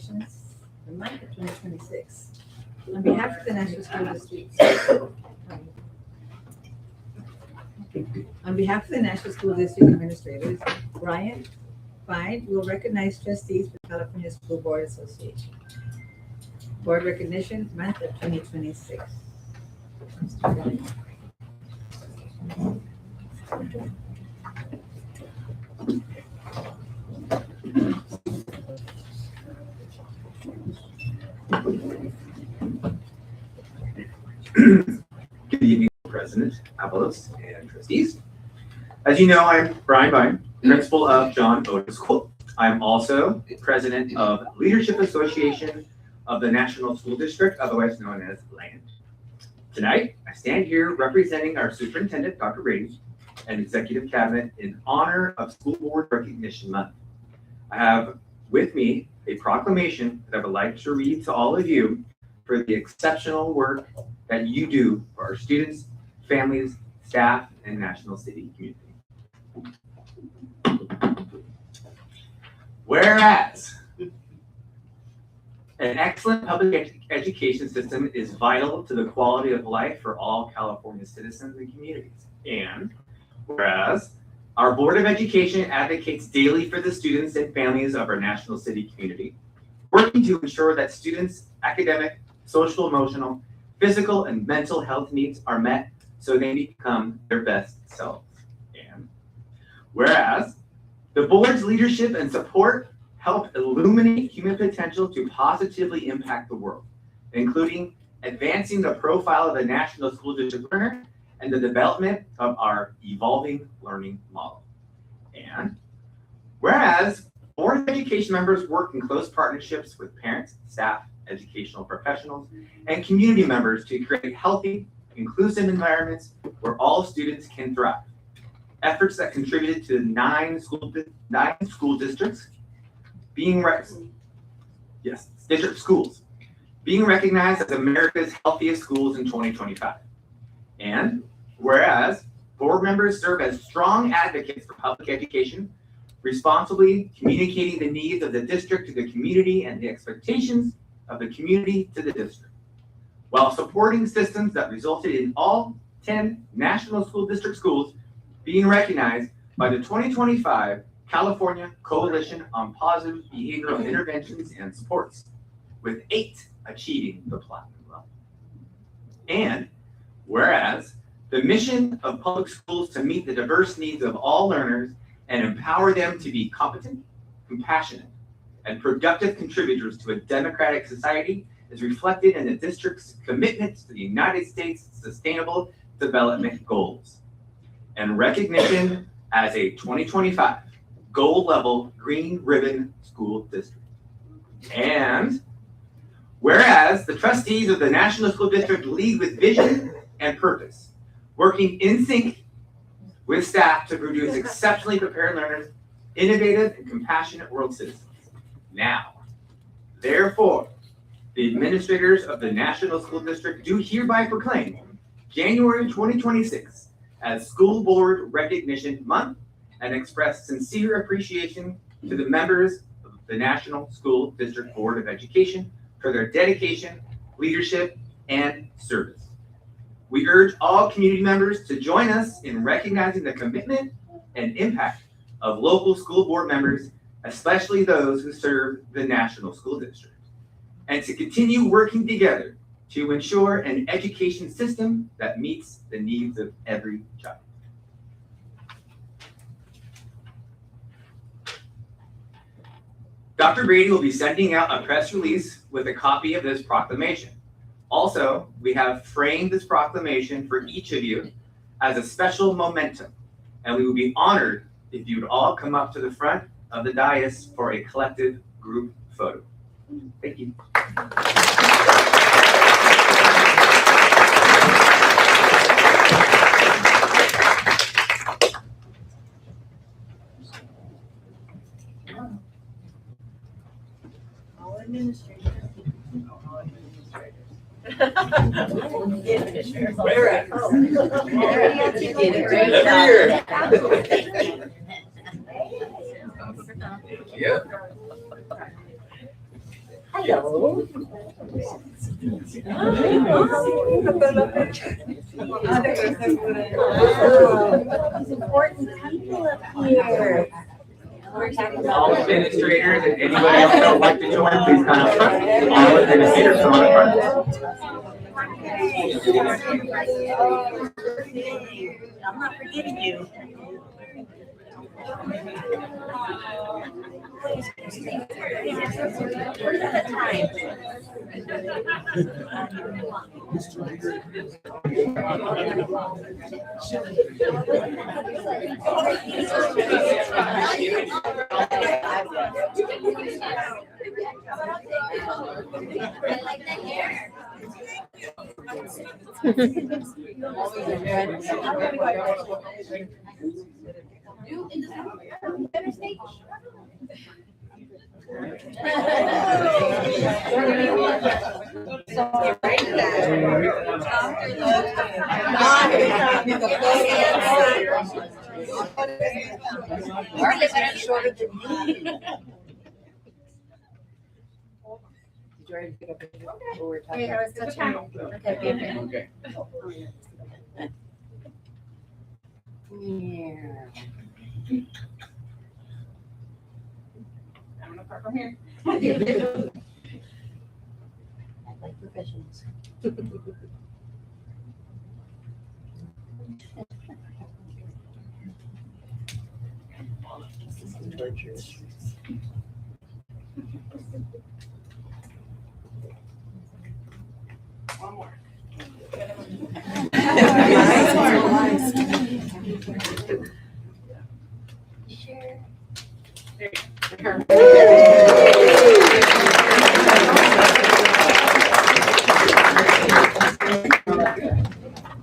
recognitions, the month of 2026. On behalf of the National School District, on behalf of the National School District Administrators, Brian Fine will recognize trustees for California School Board Association. Board recognition month of 2026. Good evening, President Avalos and trustees. As you know, I'm Brian Vine, principal of John Otis School. I'm also president of Leadership Association of the National School District, otherwise known as LAND. Tonight, I stand here representing our superintendent, Dr. Brady, and executive cabinet in honor of School Board Recognition Month. I have with me a proclamation that I would like to read to all of you for the exceptional work that you do for our students, families, staff, and National City community. Whereas an excellent public education system is vital to the quality of life for all California citizens and communities. And whereas our Board of Education advocates daily for the students and families of our National City community, working to ensure that students' academic, social, emotional, physical, and mental health needs are met so they become their best selves. And whereas the board's leadership and support help illuminate human potential to positively impact the world, including advancing the profile of the National School District learner and the development of our evolving learning model. And whereas Board of Education members work in close partnerships with parents, staff, educational professionals, and community members to create healthy, inclusive environments where all students can thrive. Efforts that contributed to 9 school districts being district schools being recognized as America's healthiest schools in 2025. And whereas board members serve as strong advocates for public education, responsibly communicating the needs of the district to the community and the expectations of the community to the district, while supporting systems that resulted in all 10 National School District schools being recognized by the 2025 California Coalition on Positive Behavioral Interventions and Supports, with 8 achieving the platinum level. And whereas the mission of public schools to meet the diverse needs of all learners and empower them to be competent, compassionate, and productive contributors to a democratic society is reflected in the district's commitment to the United States Sustainable Development Goals and recognition as a 2025 gold level green ribbon school district. And whereas the trustees of the National School District lead with vision and purpose, working in sync with staff to produce exceptionally prepared learners, innovative and compassionate world citizens. Now, therefore, the administrators of the National School District do hereby proclaim January 2026 as School Board Recognition Month and express sincere appreciation to the members of the National School District Board of Education for their dedication, leadership, and service. We urge all community members to join us in recognizing the commitment and impact of local school board members, especially those who serve the National School District, and to continue working together to ensure an education system that meets the needs of every child. Dr. Brady will be sending out a press release with a copy of this proclamation. Also, we have framed this proclamation for each of you as a special momentum, and we would be honored if you would all come up to the front of the dais for a collective group photo. Thank you. All administrators. Where at? You did a great Yeah. Hello. These important people up here. We're talking about. All administrators and anybody else that would like to join, please come up front. All administrators come on front. I'm not forgetting you. Where's that time? I like the hair. I'm gonna start from here. I like professionals. One more. Sure.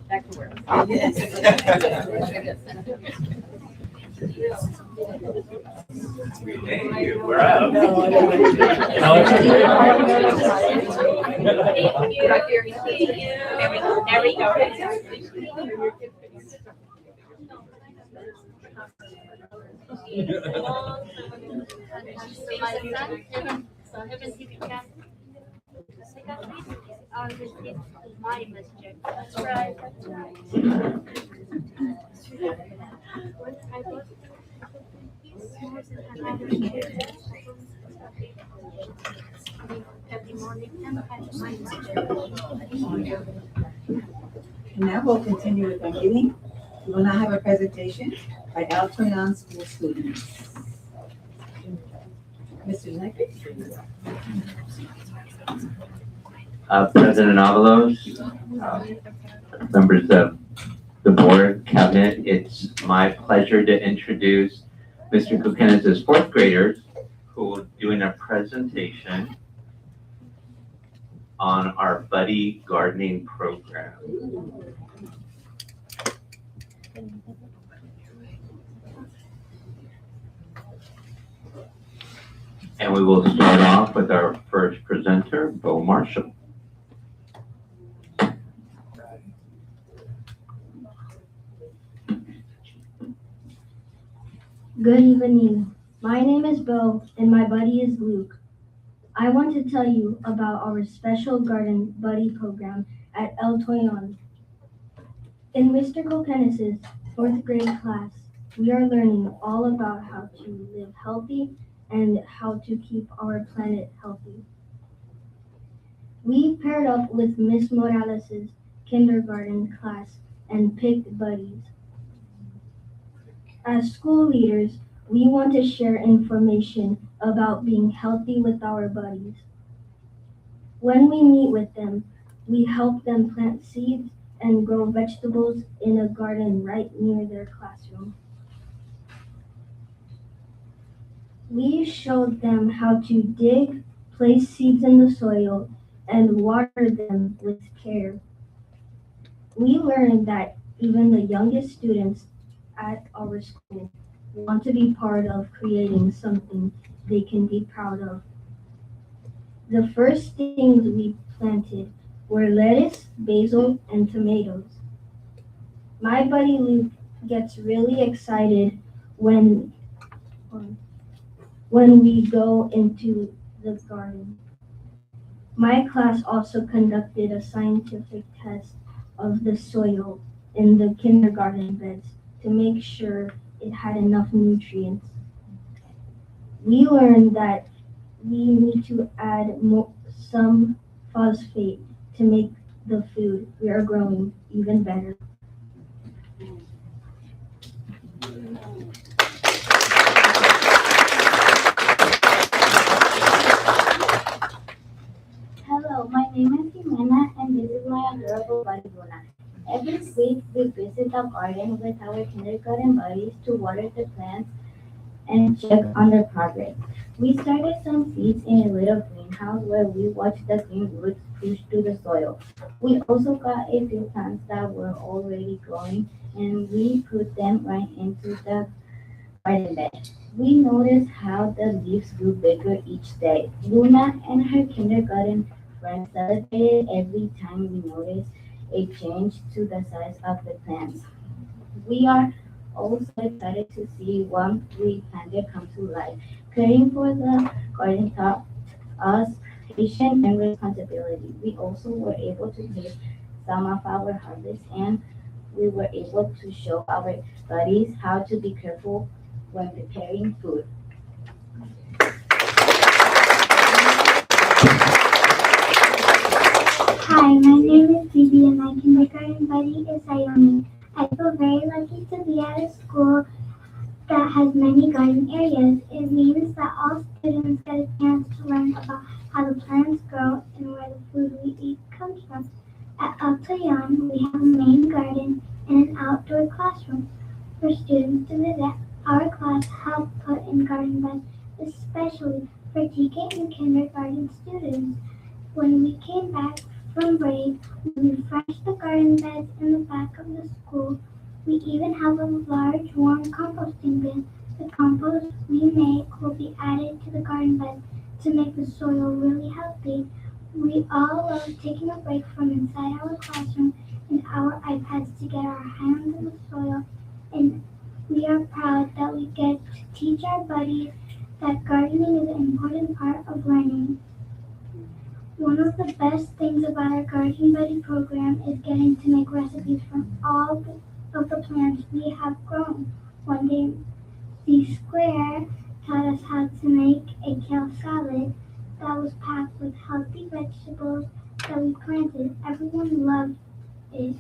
Back to work. Thank you, we're up. There we go. My messenger. That's right. Every morning and my messenger. And now we'll continue with our meeting. We will now have a presentation by Altoona School students. Mr. Knight. President Avalos, members of the board, cabinet, it's my pleasure to introduce Mr. Kokenes' fourth graders who will be doing a presentation on our buddy gardening program. And we will start off with our first presenter, Bo Marshall. Good evening. My name is Bo and my buddy is Luke. I want to tell you about our special garden buddy program at El Toyon. In Mr. Kokenes' fourth grade class, we are learning all about how to live healthy and how to keep our planet healthy. We paired up with Miss Morales' kindergarten class and picked buddies. As school leaders, we want to share information about being healthy with our buddies. When we meet with them, we help them plant seeds and grow vegetables in a garden right near their classroom. We showed them how to dig, place seeds in the soil, and water them with care. We learned that even the youngest students at our school want to be part of creating something they can be proud of. The first things we planted were lettuce, basil, and tomatoes. My buddy Luke gets really excited when we go into the garden. My class also conducted a scientific test of the soil in the kindergarten beds to make sure it had enough nutrients. We learned that we need to add some phosphate to make the food we are growing even better. Hello, my name is Jimena and this is my adorable buddy Luna. Every week we visit the garden with our kindergarten buddies to water the plants and check on their progress. We started some seeds in a little greenhouse where we watched the green roots push through the soil. We also got a few plants that were already growing and we put them right into the garden bed. We noticed how the leaves grew bigger each day. Luna and her kindergarten friends celebrated every time we noticed a change to the size of the plants. We are also excited to see what we planted come to life. Caring for the garden taught us patience and responsibility. We also were able to taste some of our harvest and we were able to show our buddies how to be careful when preparing food. Hi, my name is Phoebe and my kindergarten buddy is Ione. I feel very lucky to be at a school that has many garden areas. It means that all students get a chance to learn about how the plants grow and where the food we eat comes from. At Altayan, we have a main garden and an outdoor classroom for students to visit. Our class helped put in garden beds, especially for TK and kindergarten students. When we came back from break, we refreshed the garden beds in the back of the school. We even have a large warm composting bin. The compost we make will be added to the garden bed to make the soil really healthy. We all love taking a break from inside our classroom and our iPads to get our hands in the soil, and we are proud that we get to teach our buddies that gardening is an important part of learning. One of the best things about our Garden Buddy program is getting to make recipes from all of the plants we have grown. One day, the Square taught us how to make a kale salad that was packed with healthy vegetables that we planted. Everyone loved it.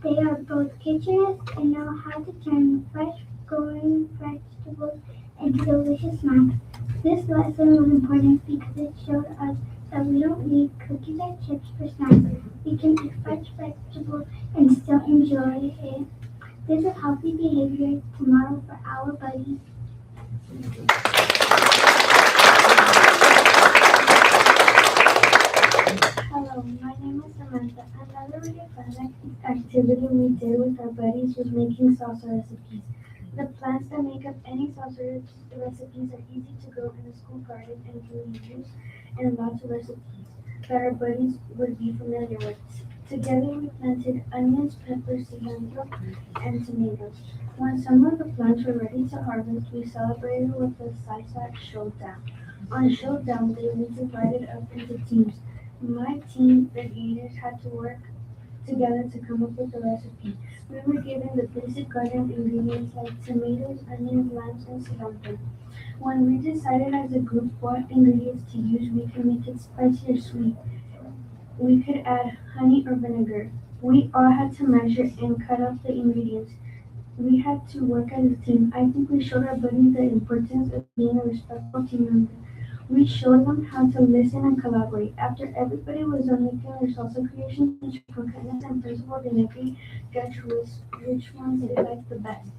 They are both kitchenists and know how to turn fresh growing vegetables into delicious snacks. This lesson was important because it showed us that we don't need cookies or chips for snacks. We can eat fresh vegetables and still enjoy it. This is healthy behavior to model for our buddies. Hello, my name is Samantha. Another really fun activity we did with our buddies was making salsa recipes. The plants that make up any salsa recipes are easy to grow in a school garden and can be used in lots of recipes that our buddies would be familiar with. Together we planted onions, peppers, cilantro, and tomatoes. When some of the plants were ready to harvest, we celebrated with the SciSac Showdown. On Showdown Day, we divided up into teams. My team, the Gators, had to work together to come up with a recipe. We were given the basic garden ingredients like tomatoes, onions, limes, and cilantro. When we decided as a group what ingredients to use, we could make it spicy or sweet. We could add honey or vinegar. We all had to measure and cut up the ingredients. We had to work as a team. I think we showed our buddies the importance of being a respectful team member. We showed them how to listen and collaborate. After everybody was done making their salsa creations, Mr. Coquenes and Principal Denegri judged which ones they liked the best.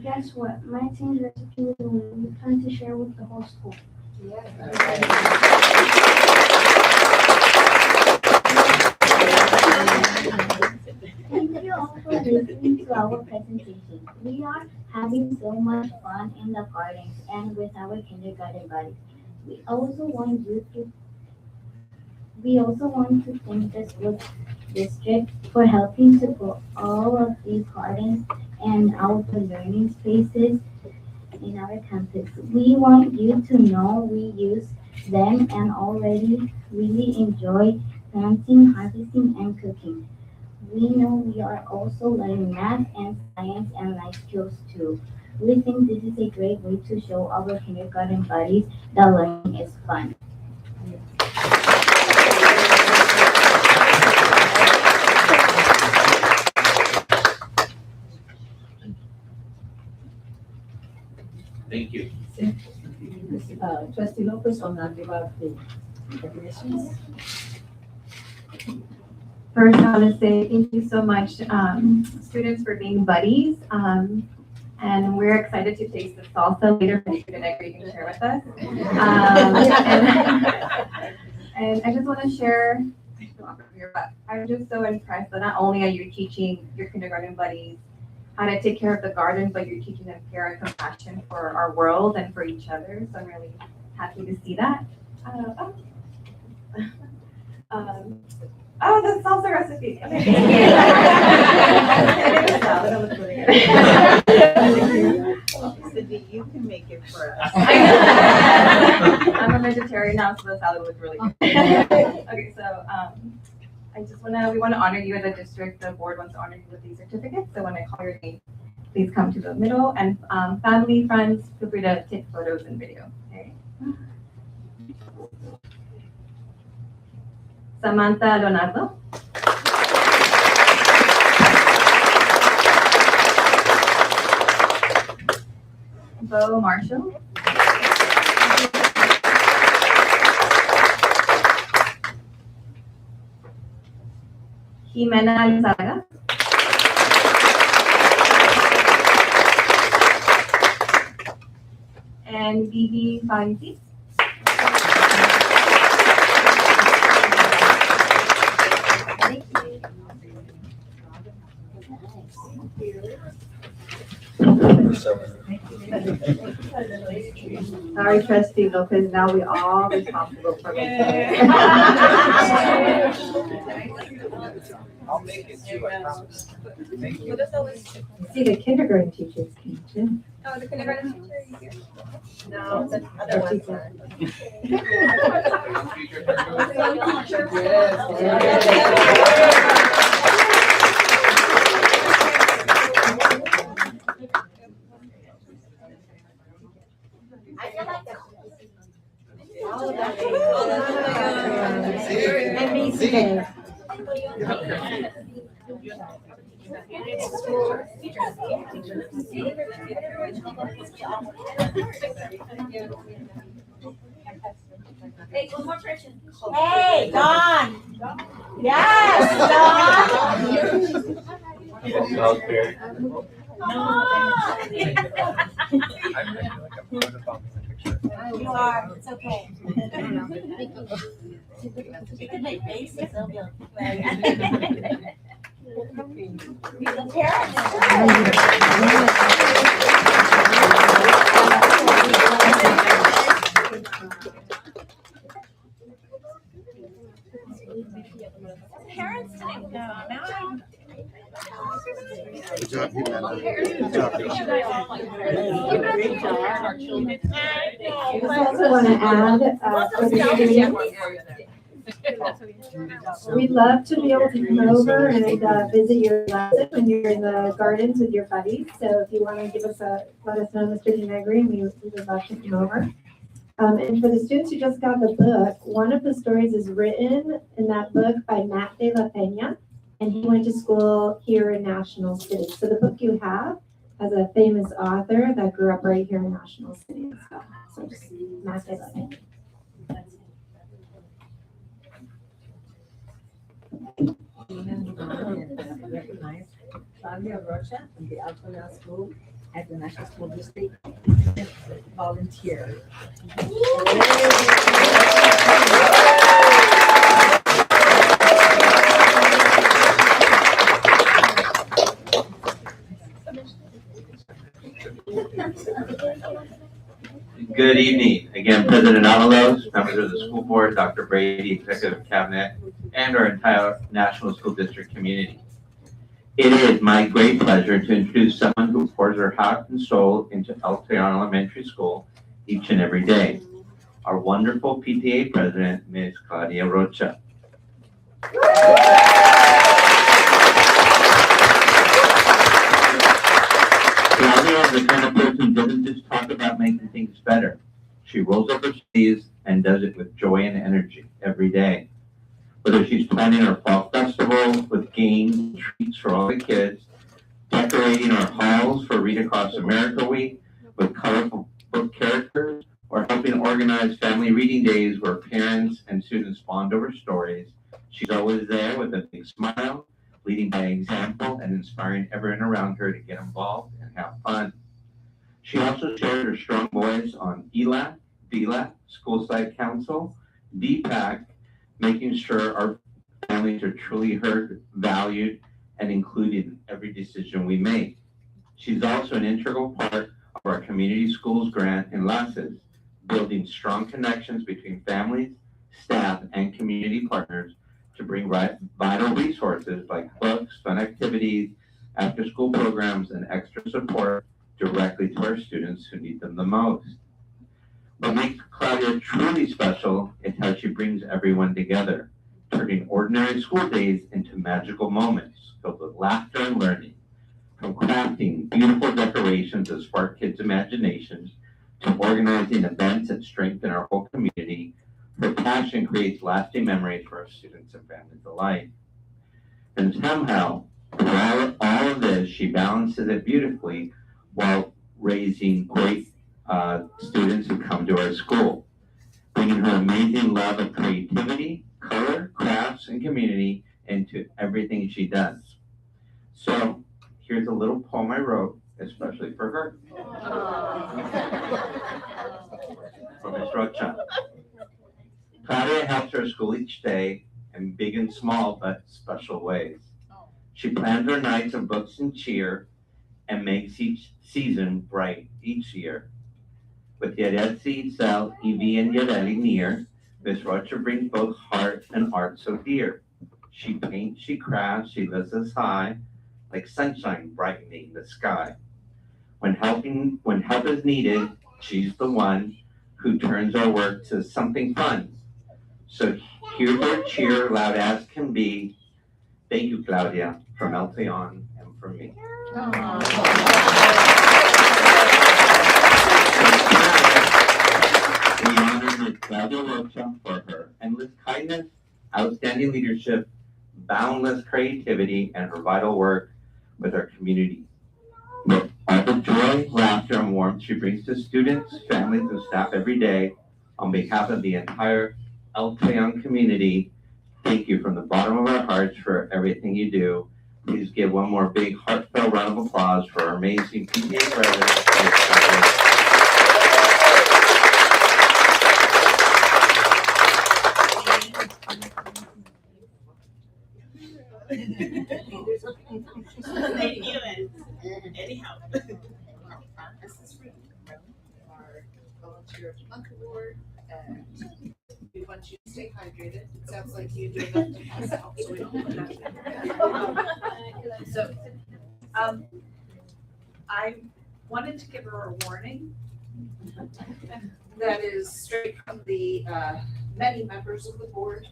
Guess what? My team's recipe was the winner. We plan to share with the whole school. Thank you all for listening to our presentation. We are having so much fun in the gardens and with our kindergarten buddies. We also want to thank the school district for helping to put all of these gardens and outdoor learning spaces in our campus. We want you to know we use them and already really enjoy planting, harvesting, and cooking. We know we are also learning math and science and life skills too. We think this is a great way to show our kindergarten buddies that learning is fun. Thank you. Trustee Lopez will now give out the recognitions. First, I want to say thank you so much, students, for being buddies. And we're excited to taste the salsa later from Student Egg you can share with us. And I just want to share, but I'm just so impressed that not only are you teaching your kindergarten buddies how to take care of the garden, but you're teaching them care and compassion for our world and for each other. So I'm really happy to see that. Oh, the salsa recipe. Cindy, you can make it for us. I'm a vegetarian now, so the salad was really good. Okay, so we want to honor you as a district. The board wants to honor you with these certificates. So when I call your name, please come to the middle. And family, friends, feel free to take photos and video. Okay. Samantha Leonardo. Bo Marshall. Jimena Lizarraga. And Vivi Fanti. Sorry, Trustee Lopez, now we all responsible for this. I'll make it too, I promise. Thank you. See, the kindergarten teachers came too. Oh, the kindergarten teacher, are you here? No, the other ones are. Hey, one more person. Hey, Dawn. Yes, Dawn. You are, it's okay. You can make faces, they'll be okay. The Parents didn't know. Now I'm. Good job, Jimena. Good job, I just also want to add, for the students, we'd love to be able to come over and visit your lesson when you're in the gardens with your buddies. So if you want to let us know, Mr. Denegri, and we would love to come over. And for the students who just got the book, one of the stories is written in that book by Matt de la Peña, and he went to school here in National City. So the book you have has a famous author that grew up right here in National City as well. So just Matt de la Peña. Recognize Claudia Rocha from the Altoona School at the National School District volunteer. Good evening. Again, President Avalos, members of the school board, Dr. Brady, executive cabinet, and our entire National School District community. It is my great pleasure to introduce someone who pours her heart and soul into Altoona Elementary School each and every day. our wonderful PTA president, Ms. Claudia Rocha. Claudia is the kind of person who doesn't just talk about making things better. She rolls up her sleeves and does it with joy and energy every day. Whether she's planning our fall festival with games and treats for all the kids, decorating our halls for Read Across America Week with colorful book characters, or helping organize family reading days where parents and students bond over stories, she's always there with a big smile, leading by example and inspiring everyone around her to get involved and have fun. She also shared her strong voice on ELAC, DLAC, School Site Council, DPAC, making sure our families are truly heard, valued, and included in every decision we make. She's also an integral part of our Community Schools Grant in LASES, building strong connections between families, staff, and community partners to bring vital resources like books, fun activities, after-school programs, and extra support directly to our students who need them the most. What makes Claudia truly special is how she brings everyone together, turning ordinary school days into magical moments filled with laughter and learning. From crafting beautiful decorations that spark kids' imaginations to organizing events that strengthen our whole community, her passion creates lasting memories for our students and families alike. And somehow, through all of this, she balances it beautifully while raising great students who come to our school, bringing her amazing love of creativity, color, crafts, and community into everything she does. So here's a little poem I wrote, especially for her. From Ms. Rocha. Claudia helps our school each day in big and small but special ways. She plans her nights of books and cheer and makes each season bright each year. With Yaretsi, Sel, Evie, and Yareli near, Ms. Rocha brings both heart and art so dear. She paints, she crafts, she lifts us high, like sunshine brightening the sky. When help is needed, she's the one who turns our work to something fun. So here's our cheer, loud as can be. Thank you, Claudia, from El Teon and from me. We honor Ms. Claudia Rocha for her endless kindness, outstanding leadership, boundless creativity, and her vital work with our community. With all the joy, laughter, and warmth she brings to students, families, and staff every day, on behalf of the entire El Teon community, thank you from the bottom of our hearts for everything you do. Please give one more big heartfelt round of applause for our amazing PTA president. Thank you, and anyhow. This is Ruth, our volunteer of the month award, and we want you to stay hydrated. It sounds like you do enough to pass out, so we don't put that. So, I wanted to give her a warning that is straight from the many members of the board.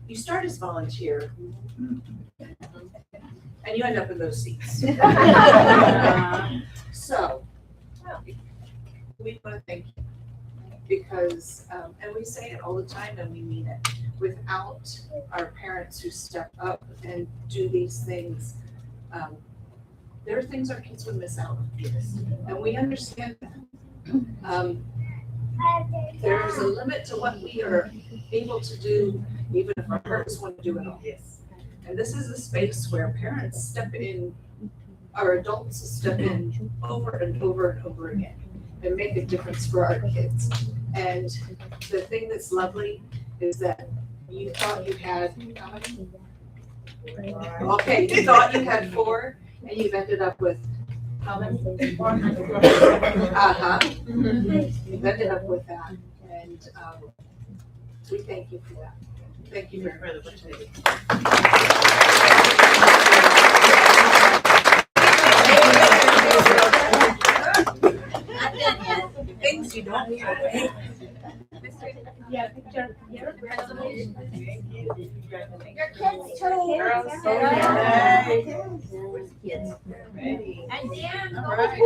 You start as volunteer, and you end up in those seats. So, we want to thank you because, and we say it all the time and we mean it, without our parents who step up and do these things, there are things our kids would miss out on. And we understand that. There is a limit to what we are able to do, even if our parents want to do it all. And this is a space where parents step in, our adults step in over and over and over again and make a difference for our kids. And the thing that's lovely is that you thought you had, how many? Okay, you thought you had 4 and you've ended up with how many? 400. You've ended up with that. And we thank you for that. Thank you very much. Things You don't. Yeah, picture. Your kids too. Girls, Yes. And Dan. All right.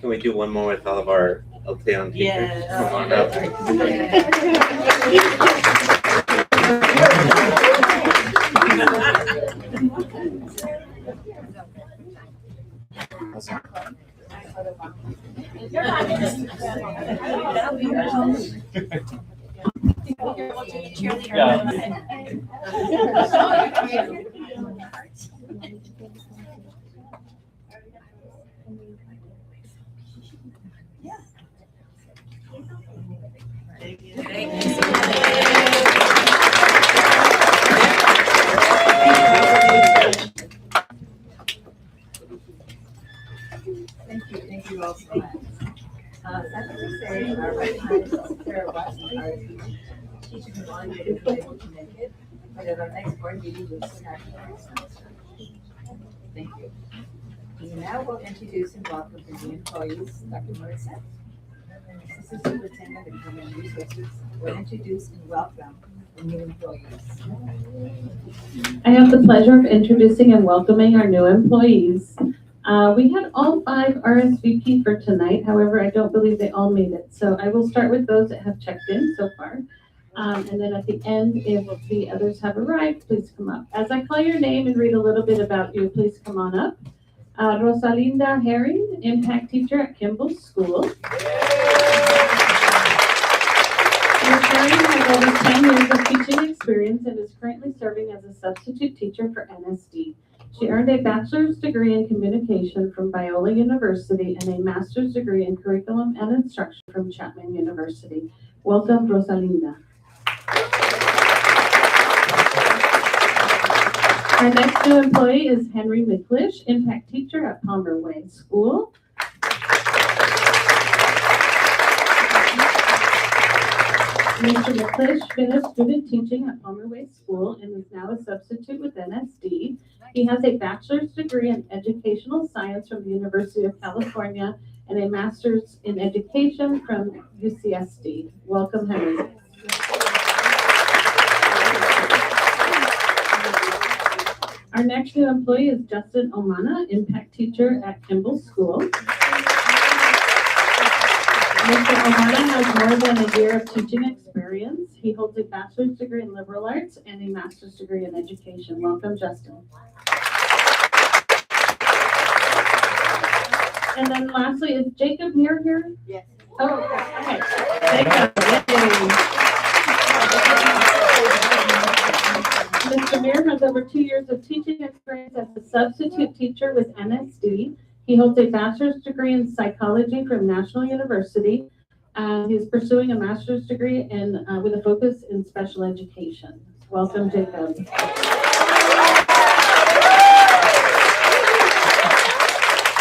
Can we do one more with all of our Elteon teachers? Yes. Come on up. Thank you all so much. As we say, our recognized Sarah Watson, our teacher who volunteered to be able to make it, but at our next board meeting, we'll soon have to next semester. Thank you. We now will introduce and welcome the new employees, Dr. Morissette. Assistant Superintendent of Human Resources will introduce and welcome the new employees. I have the pleasure of introducing and welcoming our new employees. We had all 5 RSVP for tonight. However, I don't believe they all made it. So I will start with those that have checked in so far. And then at the end, if the others have arrived, please come up. As I call your name and read a little bit about you, please come on up. Rosalinda Herring, Impact Teacher at Kimball School. Ms. Herring has over 10 years of teaching experience and is currently serving as a substitute teacher for NSD. She earned a bachelor's degree in communication from Biola University and a master's degree in curriculum and instruction from Chapman University. Welcome, Rosalinda. Our next new employee is Henry McClish, Impact Teacher at Palmer Way School. Mr. McClish finished student teaching at Palmer Way School and is now a substitute with NSD. He has a bachelor's degree in educational science from the University of California and a master's in education from UCSD. Welcome, Henry. Our next new employee is Justin Omana, Impact Teacher at Kimball School. Mr. Omana has more than a year of teaching experience. He holds a bachelor's degree in liberal arts and a master's degree in education. Welcome, Justin. And then lastly, is Jacob Muir here? Yes. Oh, okay. Jacob, yay. Mr. Muir has over 2 years of teaching experience as a substitute teacher with NSD. He holds a bachelor's degree in psychology from National University. He is pursuing a master's degree with a focus in special education. Welcome, Jacob.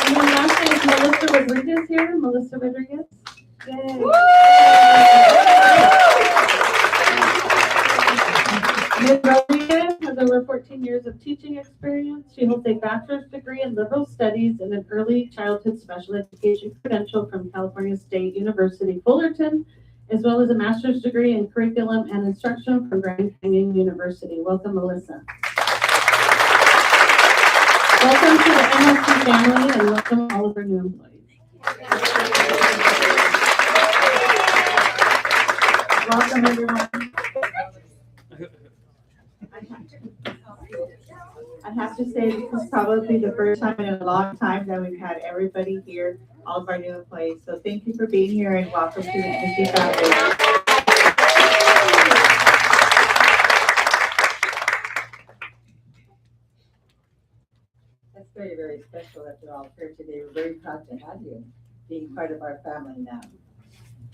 And then lastly is Melissa Rodriguez here. Melissa Rodriguez. Yay. Ms. Rodriguez has over 14 years of teaching experience. She holds a bachelor's degree in liberal studies and an early childhood special education credential from California State University, Fullerton, as well as a master's degree in curriculum and instruction from Grand Canyon University. Welcome, Melissa. Welcome to the MSC family and welcome all of our new employees. Welcome, everyone. I have to say, this is probably the first time in a long time that we've had everybody here, all of our new employees. So thank you for being here and welcome to the MSC family. That's very, very special that you're all here today. We're very proud to have you being part of our family now.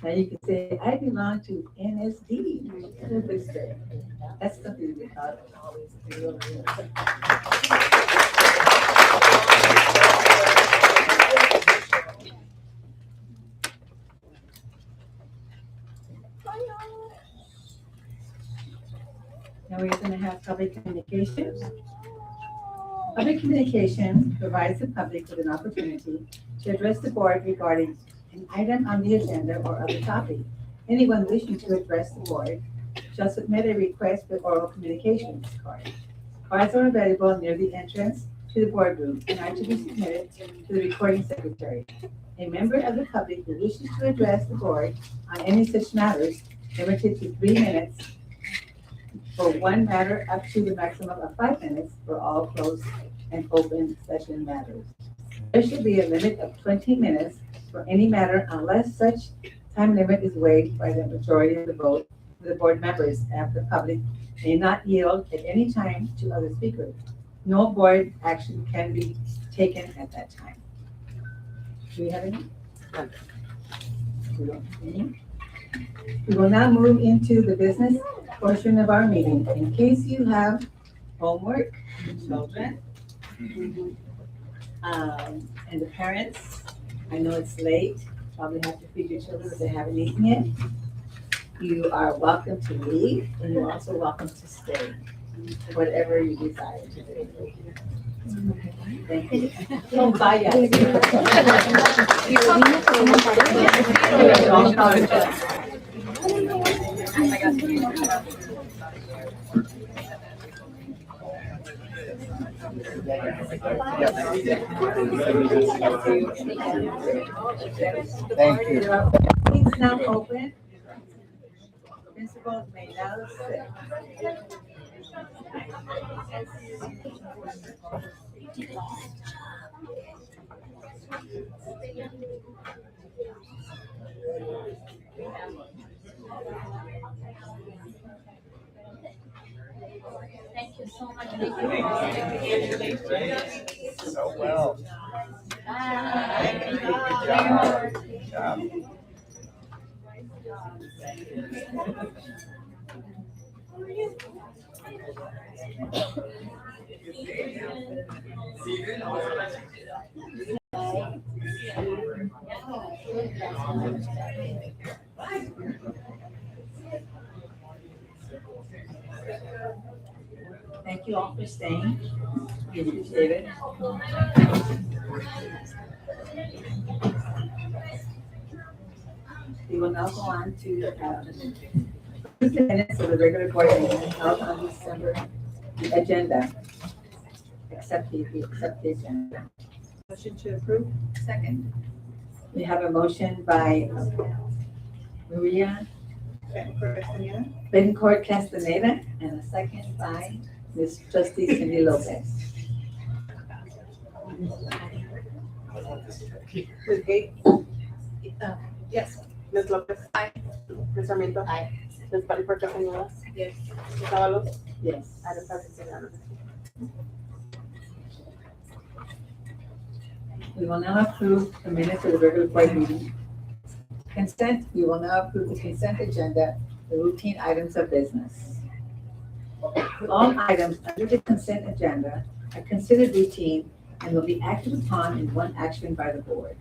Now you can say, I belong to NSD. That's something to be proud of always. Now we're gonna have public communications. Public communication provides the public with an opportunity to address the board regarding an item on the agenda or other topic. Anyone wishing to address the board shall submit a request for oral communications card. Cards are available near the entrance to the boardroom and are to be submitted to the recording secretary. A member of the public who wishes to address the board on any such matters limited to 3 minutes for one matter up to the maximum of 5 minutes for all closed and open session matters. There should be a limit of 20 minutes for any matter unless such time limit is waived by the majority of the vote of the board members, and the public may not yield at any time to other speakers. No board action can be taken at that time. Do we have any? We don't have any. We will now move into the business portion of our meeting. In case you have homework, children, and the parents, I know it's late, probably have to feed your children if they haven't eaten yet. You are welcome to leave, and you're also welcome to stay, whatever you desire to do. Thank you. Oh, bye, Thank you. It's now open. Principal may now sit. Thank you so much. So well. Good job. Thank you all for staying. We appreciate it. We will now go on to the minutes of the regular board meeting held on December, the agenda. Accept the agenda. Motion to approve. Second. We have a motion by Maria Bencourt Castaneda and a second by Ms. Trustee Cindy Lopez. Ms. Gates? Yes. Ms. Lopez. Aye. Ms. Sarmiento. Aye. Ms. Balifor Castañeda. Yes. Ms. Avalos. Yes. Item passes unanimously. We will now approve the minutes of the regular board meeting. Consent, we will now approve the consent agenda, the routine items of business. All items under the consent agenda are considered routine and will be acted upon in one action by the board.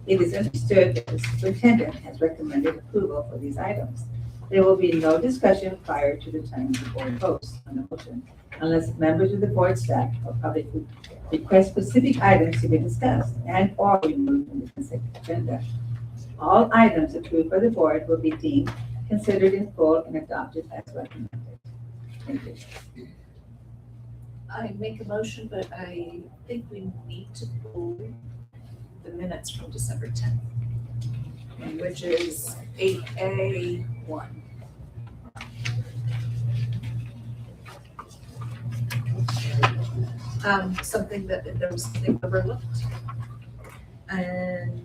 It is understood that the superintendent has recommended approval for these items. There will be no discussion prior to the time the board votes on the motion, unless members of the board staff or public request specific items to be discussed and or removed from the consent agenda. All items approved by the board will be deemed considered in full and adopted as recommended. Thank you. I make a motion, but I think we need to pull the minutes from December 10th, which is 8A1. Something that there was something overlooked, and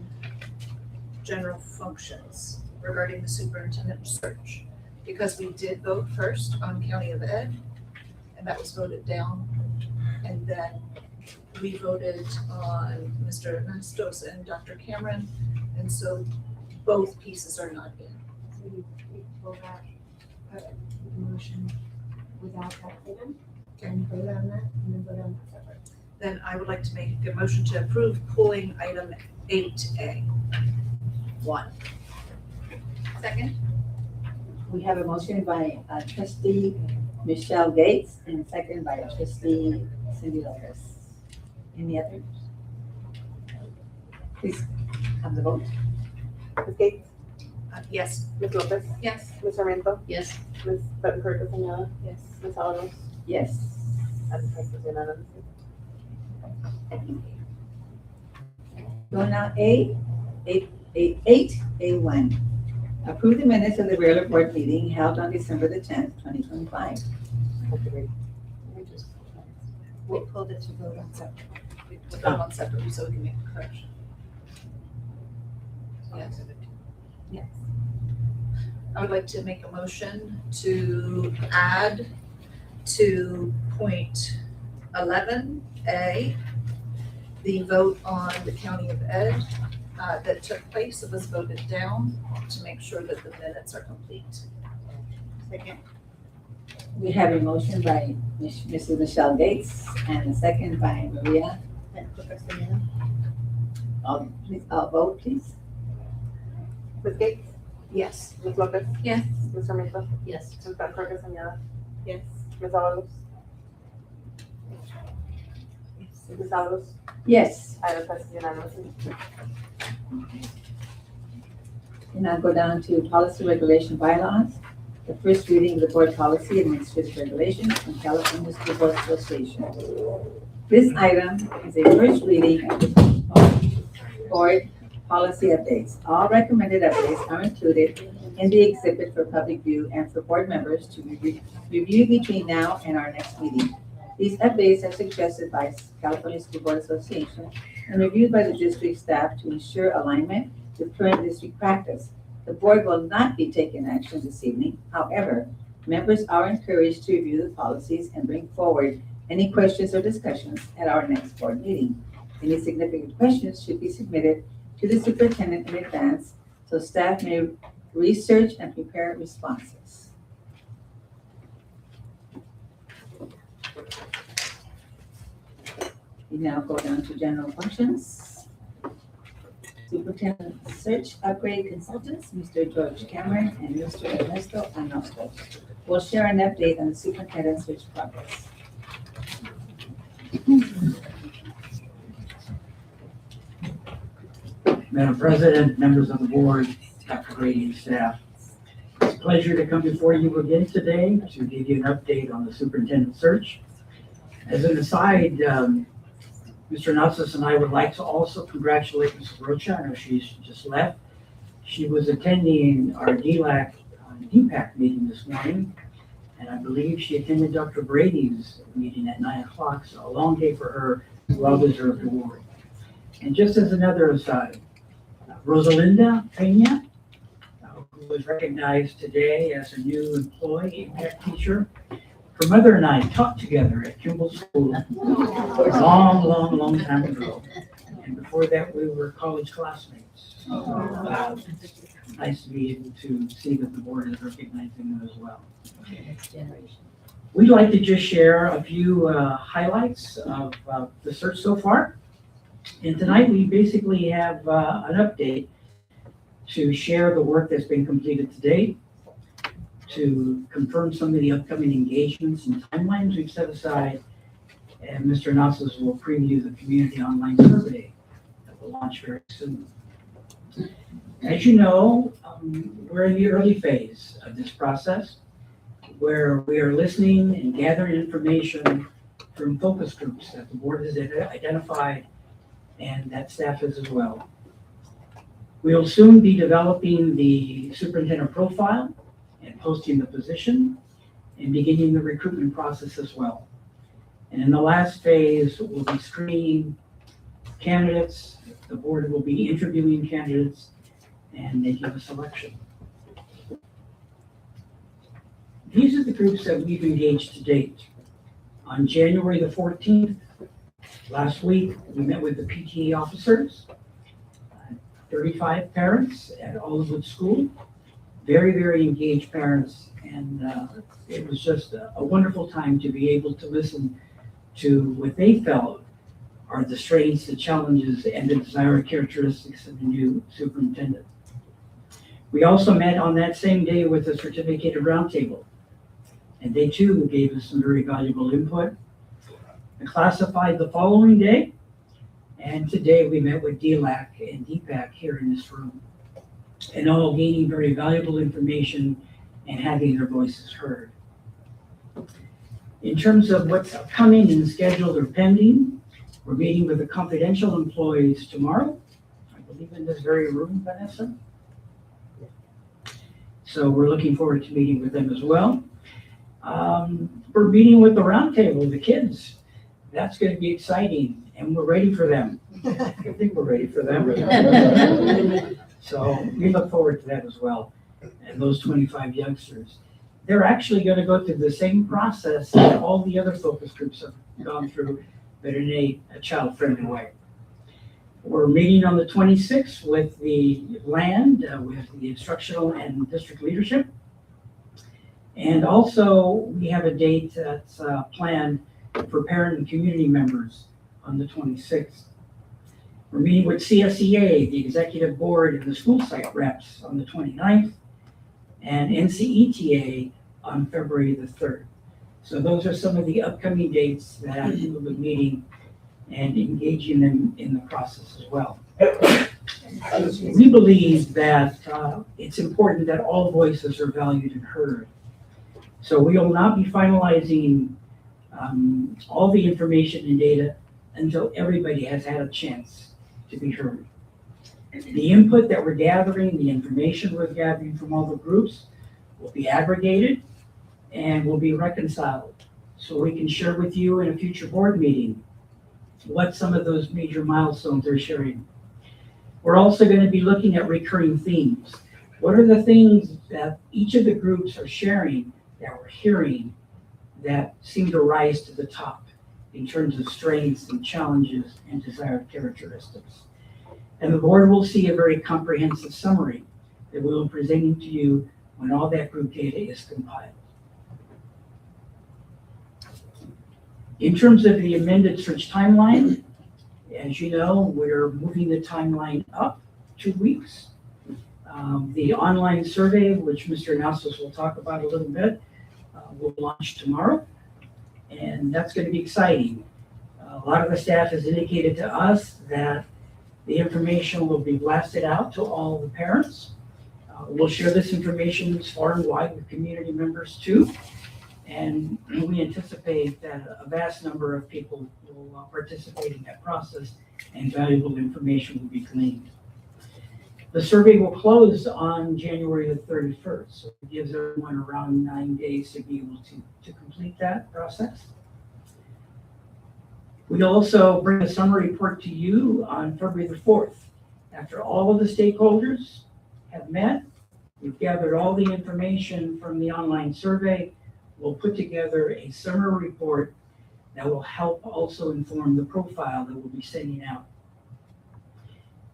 general functions regarding the superintendent search. Because we did vote first on County of Ed, and that was voted down. And then we voted on Mr. Anastos and Dr. Cameron, and so both pieces are not in. Pull that motion without that item, and vote on that, and then vote on that separate. Then I would like to make a motion to approve pulling item 8A. 1. Second. We have a motion by trustee Michelle Gates and a second by trustee Cindy Lopez. Any others? Please have the vote. Ms. Gates, Yes. Ms. Lopez, Yes. Ms. Sarmiento, Yes. Ms. Bettencourt Castañeda, Yes. Ms. Alvarez, Yes. and passes unanimously. Going now A1. Approve the minutes of the regular board meeting held on December the 10th, 2025. We'll pull it to vote on separate. We put them on separate so we can make a correction. Yes. Yes. I would like to make a motion to add to point 11A, the vote on the County of Ed that took place. It was voted down to make sure that the minutes are complete. Second. We have a motion by Mrs. Michelle Gates and a second by Maria. Please, vote, please. Ms. Gates, Yes. Ms. Lopez, Yes. Ms. Sarmiento, Yes. Ms. Bettencourt Castañeda, Yes. Ms. Alvarez, Ms. Alvarez, Yes. and passes unanimously. And now go down to policy regulation bylaws. The first reading of the board policy and administrative regulations from California School Board Association. This item is a first reading of the board policy updates. All recommended updates are included in the exhibit for public view and for board members to review between now and our next meeting. These updates are suggested by California School Board Association and reviewed by the district staff to ensure alignment with current district practice. The board will not be taking action this evening. However, members are encouraged to review the policies and bring forward any questions or discussions at our next board meeting. Any significant questions should be submitted to the superintendent in advance so staff may research and prepare responses. We now go down to general functions. Superintendent Search Upgrade Consultants, Mr. George Cameron and Mr. Ernesto Anosto, will share an update on the superintendent search progress. Madam President, members of the board, Dr. Grady and staff, it's a pleasure to come before you again today to give you an update on the superintendent search. As an aside, Mr. Natsis and I would like to also congratulate Ms. Rocha. I know she's just left. She was attending our DLAC DPAC meeting this morning, and I believe she attended Dr. Brady's meeting at 9 o'clock, so a long day for her, well-deserved award. And just as another aside, Rosalinda Pena, who was recognized today as a new employee, tech teacher. Her mother and I taught together at Kimball School a long time ago. And before that, we were college classmates. Nice to be able to see that the board is recognizing them as well. We'd like to just share a few highlights of the search so far. And tonight we basically have an update to share the work that's been completed to date, to confirm some of the upcoming engagements and timelines we've set aside, and Mr. Natsis will preview the community online survey that will launch very soon. As you know, we're in the early phase of this process where we are listening and gathering information from focus groups that the board has identified and that staff is as well. We'll soon be developing the superintendent profile and posting the position and beginning the recruitment process as well. And in the last phase, we'll be screening candidates. The board will be interviewing candidates and making a selection. These are the groups that we've engaged to date. On January the 14th, last week, we met with the PTA officers, 35 parents at Olivewood School, very engaged parents, and it was just a wonderful time to be able to listen to what they felt are the strengths, the challenges, and the desired characteristics of the new superintendent. We also met on that same day with the certificated roundtable, and they too gave us some very valuable input. And classified the following day, and today we met with DLAC and DPAC here in this room, and all gaining very valuable information and having their voices heard. In terms of what's upcoming and scheduled or pending, we're meeting with the confidential employees tomorrow, I believe in this very room, Vanessa. So we're looking forward to meeting with them as well. We're meeting with the roundtable, the kids. That's going to be exciting, and we're ready for them. I think we're ready for them. So we look forward to that as well. And those 25 youngsters, they're actually going to go through the same process that all the other focus groups have gone through, but in a child-friendly way. We're meeting on the 26th with the land, with the instructional and district leadership. And also, we have a date that's planned for parent and community members on the 26th. We're meeting with CSEA, the executive board, and the school site reps on the 29th, and NCETA on February the 3rd. So those are some of the upcoming dates that we'll be meeting and engaging them in the process as well. We believe that it's important that all voices are valued and heard. So we will not be finalizing all the information and data until everybody has had a chance to be heard. The input that we're gathering, the information we're gathering from all the groups will be aggregated and will be reconciled so we can share with you in a future board meeting what some of those major milestones are sharing. We're also going to be looking at recurring themes. What are the things that each of the groups are sharing that we're hearing that seem to rise to the top in terms of strengths and challenges and desired characteristics? And the board will see a very comprehensive summary that we will be presenting to you when all that group data is compiled. In terms of the amended search timeline, as you know, we're moving the timeline up 2 weeks. The online survey, which Mr. Nasos will talk about a little bit, will launch tomorrow, and that's going to be exciting. A lot of the staff has indicated to us that the information will be blasted out to all the parents. We'll share this information far and wide with community members too. And we anticipate that a vast number of people will participate in that process and valuable information will be gleaned. The survey will close on January the 31st, so it gives everyone around 9 days to be able to complete that process. We also bring a summary report to you on February the 4th. After all of the stakeholders have met, we've gathered all the information from the online survey. We'll put together a summary report that will help also inform the profile that we'll be sending out.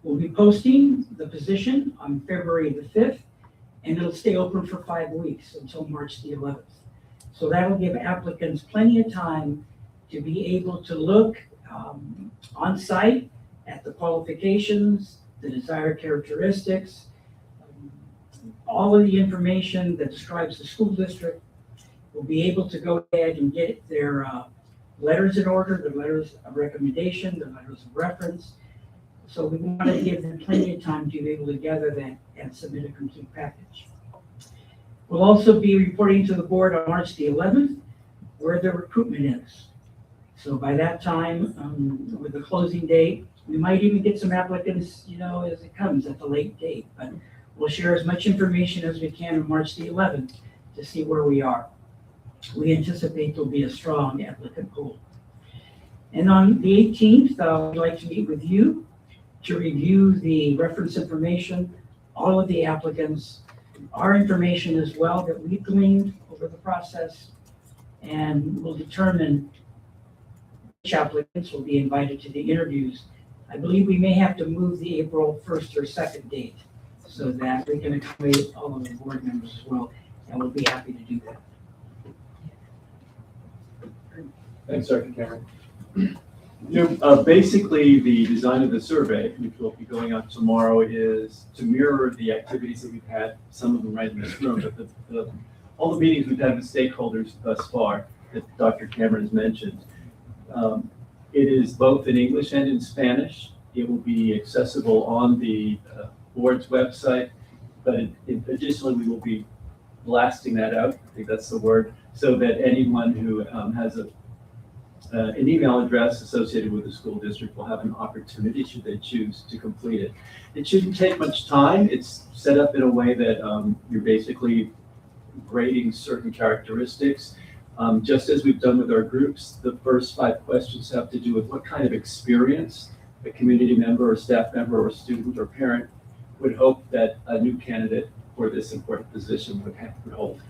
We'll be posting the position on February the 5th, and it'll stay open for 5 weeks until March the 11th. So that'll give applicants plenty of time to be able to look on site at the qualifications, the desired characteristics, all of the information that describes the school district. Will be able to go ahead and get their letters in order, their letters of recommendation, their letters of reference. So we want to give them plenty of time to be able to gather that and submit a complete package. We'll also be reporting to the board on March the 11th where the recruitment is. So by that time, with the closing date, we might even get some applicants, as it comes at the late date, but we'll share as much information as we can on March the 11th to see where we are. We anticipate there'll be a strong applicant pool. And on the 18th, I'd like to meet with you to review the reference information, all of the applicants, our information as well that we gleaned over the process, and we'll determine which applicants will be invited to the interviews. I believe we may have to move the April 1st or 2nd date so that we can accommodate all of the board members as well, and we'll be happy to do that. Thanks, Dr. Cameron. Basically, the design of the survey, which will be going out tomorrow, is to mirror the activities that we've had, some of them right in this room, but all the meetings we've had with stakeholders thus far that Dr. Cameron has mentioned. It is both in English and in Spanish. It will be accessible on the board's website, but additionally, we will be blasting that out, I think that's the word, so that anyone who has an email address associated with the school district will have an opportunity, should they choose, to complete it. It shouldn't take much time. It's set up in a way that you're basically grading certain characteristics. Just as we've done with our groups, the first 5 questions have to do with what kind of experience a community member or staff member or student or parent would hope that a new candidate for this important position would hold.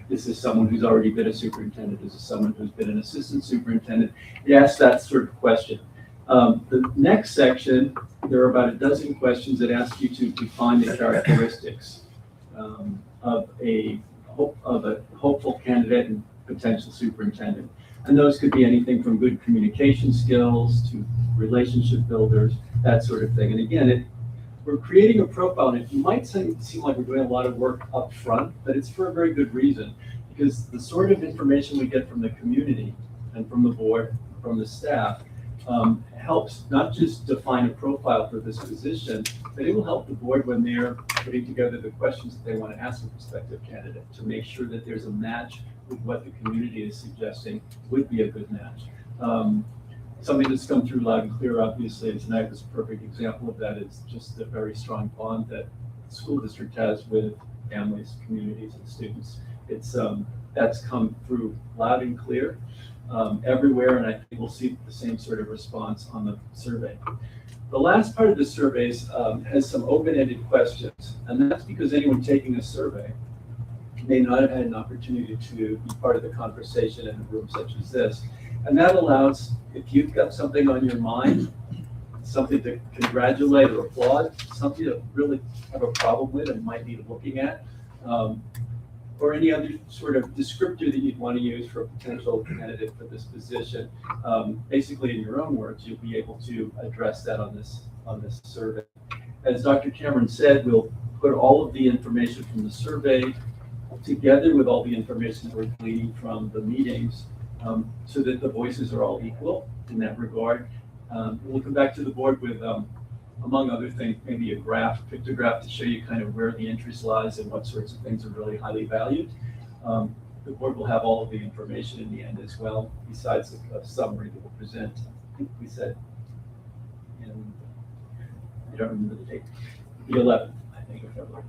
This is someone who's already been a superintendent. This is someone who's been an assistant superintendent. It asks that sort of question. The next section, there are about a dozen questions that ask you to define the characteristics of a hopeful candidate and potential superintendent. And those could be anything from good communication skills to relationship builders, that sort of thing. And again, we're creating a profile, and it might seem like we're doing a lot of work up front, but it's for a very good reason, because the sort of information we get from the community and from the board, from the staff, helps not just define a profile for this position, but it will help the board when they're putting together the questions that they want to ask a prospective candidate to make sure that there's a match with what the community is suggesting would be a good match. Something that's come through loud and clear, obviously, and tonight was a perfect example of that. It's just a very strong bond that the school district has with families, communities, and students. It's that's come through loud and clear everywhere, and I think we'll see the same sort of response on the survey. The last part of the surveys has some open-ended questions, and that's because anyone taking a survey may not have had an opportunity to be part of the conversation in a room such as this. And that allows, if you've got something on your mind, something to congratulate or applaud, something to really have a problem with and might need looking at, or any other sort of descriptor that you'd want to use for a potential candidate for this position, basically in your own words, you'll be able to address that on this survey. As Dr. Cameron said, we'll put all of the information from the survey together with all the information that we're gleaning from the meetings, so that the voices are all equal in that regard. We'll come back to the board with, among other things, maybe a pictograph to show you kind of where the interest lies and what sorts of things are really highly valued. The board will have all of the information in the end as well, besides a summary that we'll present. I think we said, I don't remember the date, the 11th, I think, of February.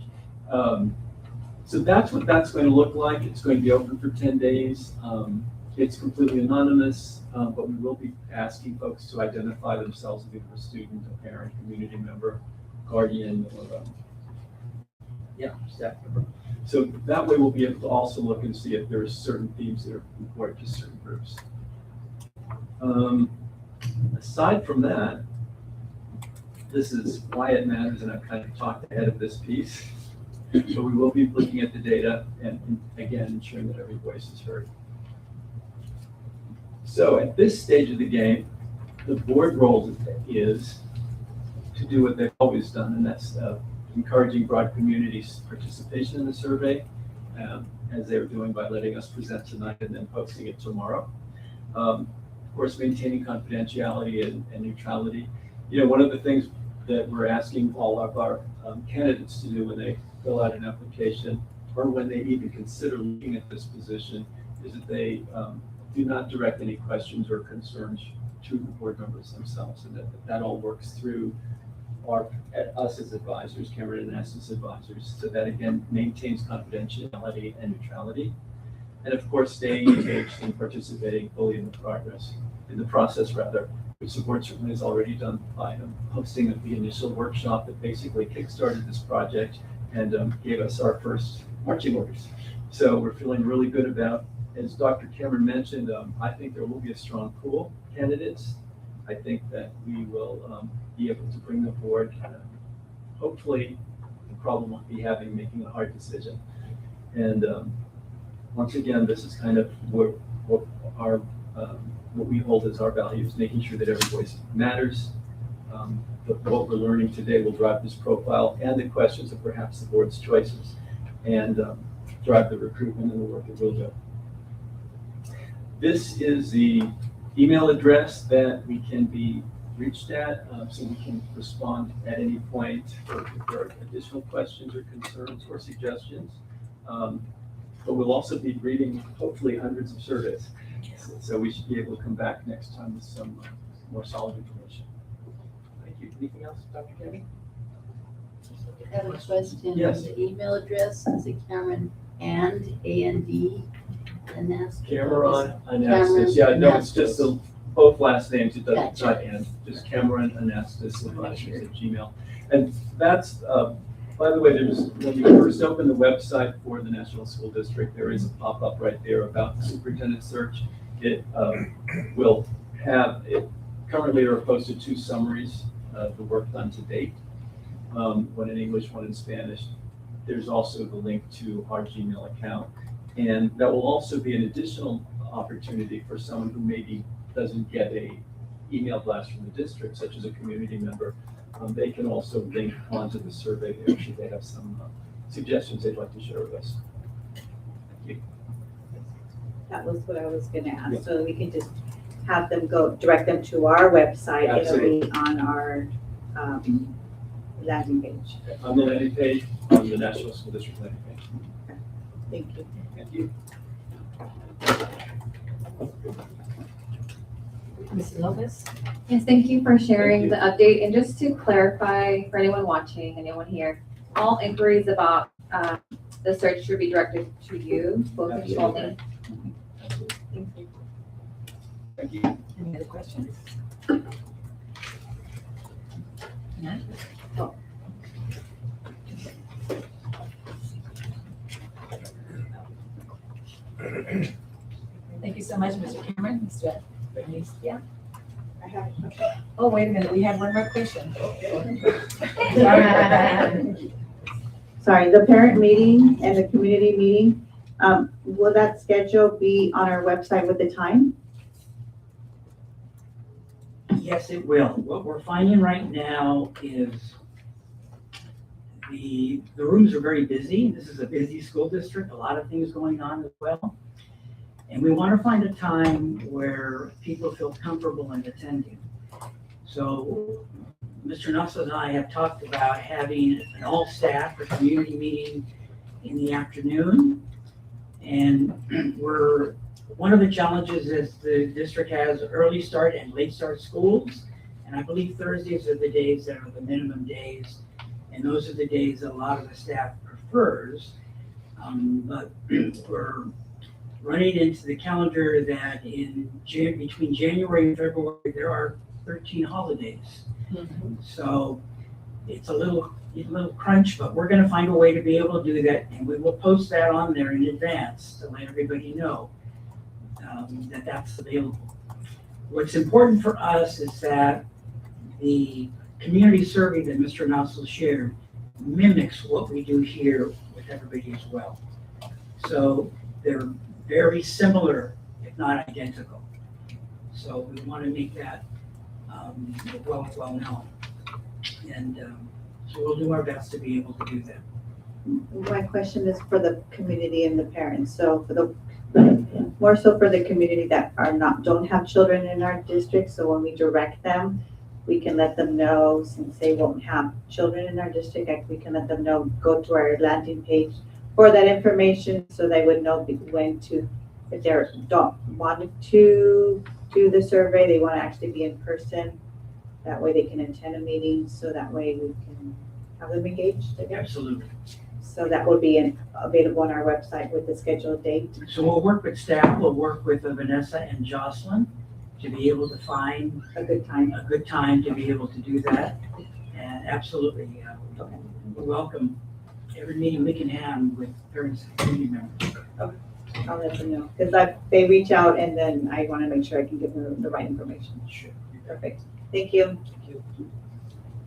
So that's what that's going to look like. It's going to be open for 10 days. It's completely anonymous, but we will be asking folks to identify themselves as either a student, a parent, community member, guardian, or staff member. So that way we'll be able to also look and see if there are certain themes that are important to certain groups. Aside from that, this is why it matters, and I've kind of talked ahead of this piece. So we will be looking at the data and again, ensuring that every voice is heard. So at this stage of the game, the board role is to do what they've always done, and that's encouraging broad community participation in the survey, as they were doing by letting us present tonight and then posting it tomorrow. Of course, maintaining confidentiality and neutrality. One of the things that we're asking all of our candidates to do when they fill out an application, or when they even consider looking at this position, is that they do not direct any questions or concerns to the board members themselves, and that all works through us as advisors, Cameron and us as advisors, so that again maintains confidentiality and neutrality, and of course staying engaged and participating fully in the process, which the board certainly has already done by hosting of the initial workshop that basically kickstarted this project and gave us our first marching orders. So we're feeling really good about, as Dr. Cameron mentioned, I think there will be a strong pool of candidates. I think that we will be able to bring the board, hopefully the problem won't be making a hard decision. And once again, this is kind of what our what we hold as our values, making sure that every voice matters. What we're learning today will drive this profile and the questions of perhaps the board's choices, and drive the recruitment and the work that we'll do. This is the email address that we can be reached at, so we can respond at any point if there are additional questions or concerns or suggestions. But we'll also be reading hopefully hundreds of surveys. So we should be able to come back next time with some more solid information. Thank you. Anything else, Dr. Kennedy? I have a question. Yes. The email address, is it Cameron and A&D? Cameron Anastas. Yeah, no, it's just both last names. It doesn't say and, just Cameron Anastas at Gmail. And that's, by the way, when you first open the website for the National School District, there is a pop-up right there about the superintendent search. It will have, currently there are posted 2 summaries of the work done to date, one in English, one in Spanish. There's also the link to our Gmail account. And that will also be an additional opportunity for someone who maybe doesn't get a email blast from the district, such as a community member. They can also link onto the survey there should they have some suggestions they'd like to share with us. Thank you. That was what I was gonna ask, so we can just have them direct them to our website. Absolutely. It'll be on our landing page. On the landing page, on the National School District landing page. Thank you. Thank you. Mrs. Lopez? Yes, thank you for sharing the update. And just to clarify for anyone watching, anyone here, all inquiries about the search should be directed to you, both of you only. Thank you. Thank you. Any other questions? None? Oh. Thank you so much, Mr. Cameron. Mr. Yeah. I have, Oh, wait a minute, we had one more question. Sorry, the parent meeting and the community meeting, will that schedule be on our website with the time? Yes, it will. What we're finding right now is the rooms are very busy. This is a busy school district, a lot of things going on as well. And we want to find a time where people feel comfortable in attending. So Mr. Nussel and I have talked about having an all-staff or community meeting in the afternoon. And one of the challenges is the district has early start and late start schools. And I believe Thursdays are the days that are the minimum days. And those are the days that a lot of the staff prefers. But we're running into the calendar that between January and February, there are 13 holidays. So it's a little crunch, but we're gonna find a way to be able to do that. And we will post that on there in advance to let everybody know that that's available. What's important for us is that the community survey that Mr. Nussel shared mimics what we do here with everybody as well. So they're very similar, if not identical. So we want to make that well known. And so we'll do our best to be able to do that. My question is for the community and the parents. So more so for the community that don't have children in our district. So when we direct them, we can let them know, since they won't have children in our district, we can let them know, go to our landing page for that information, so they would know when to, if they don't want to do the survey, they want to actually be in person. That way they can attend a meeting, so that way we can have them engaged. Absolutely. So that will be available on our website with the scheduled date. So we'll work with staff, we'll work with Vanessa and Jocelyn to be able to find a good time to be able to do that. And absolutely, we welcome every meeting we can have with parents and community members. Okay. I'll let them know, because they reach out and then I want to make sure I can give them the right information. Sure. Perfect. Thank you.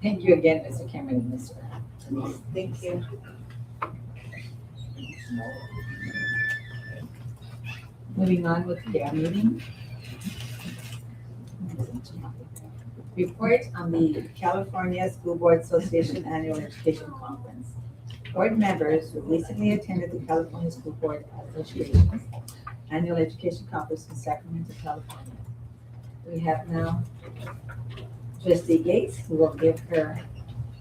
Thank you again, Mr. Cameron and Mr. Thank you. Moving on with the meeting. Report on the California School Board Association Annual Education Conference. Board members who recently attended the California School Board Association's Annual Education Conference in Sacramento, California. We have now Trustee Gates, who will give her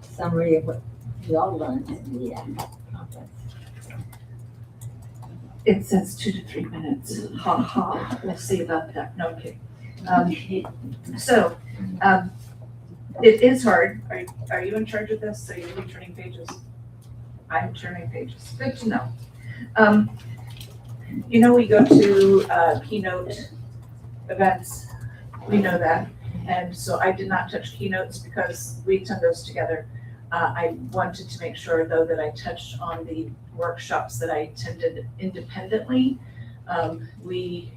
summary of what we all learned in the conference. It says 2 to 3 minutes. Ha ha. We'll see about that. No kidding. It is hard. Are you in charge of this? So you'll be turning pages? I'm turning pages. Good to know. We go to keynote events. We know that. And so I did not touch keynotes because we attend those together. I wanted to make sure, though, that I touched on the workshops that I attended independently. We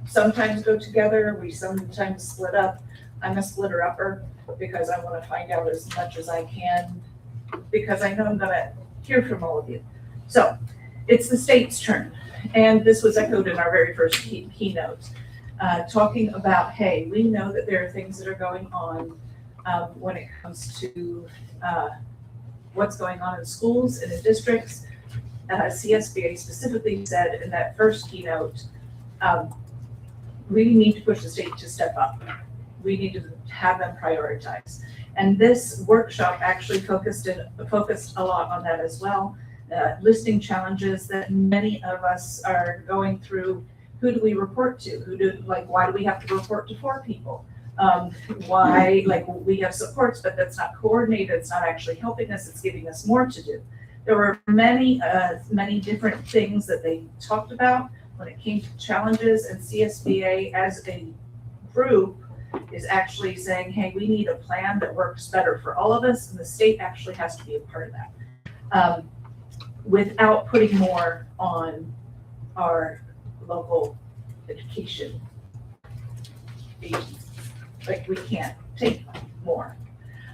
sometimes go together, we sometimes split up. I'm a splitter-upper because I want to find out as much as I can because I know I'm going to hear from all of you. So it's the state's turn. And this was echoed in our very first keynote, talking about, hey, we know that there are things that are going on when it comes to what's going on in schools and in districts. CSBA specifically said in that first keynote, we need to push the state to step up. We need to have them prioritize. And this workshop actually focused a lot on that as well, listing challenges that many of us are going through. Who do we report to? Why do we have to report to 4 people? Why, we have supports, but that's not coordinated. It's not actually helping us. It's giving us more to do. There were many different things that they talked about when it came to challenges, and CSBA as a group is actually saying, hey, we need a plan that works better for all of us, and the state actually has to be a part of that without putting more on our local education agencies. We can't take more.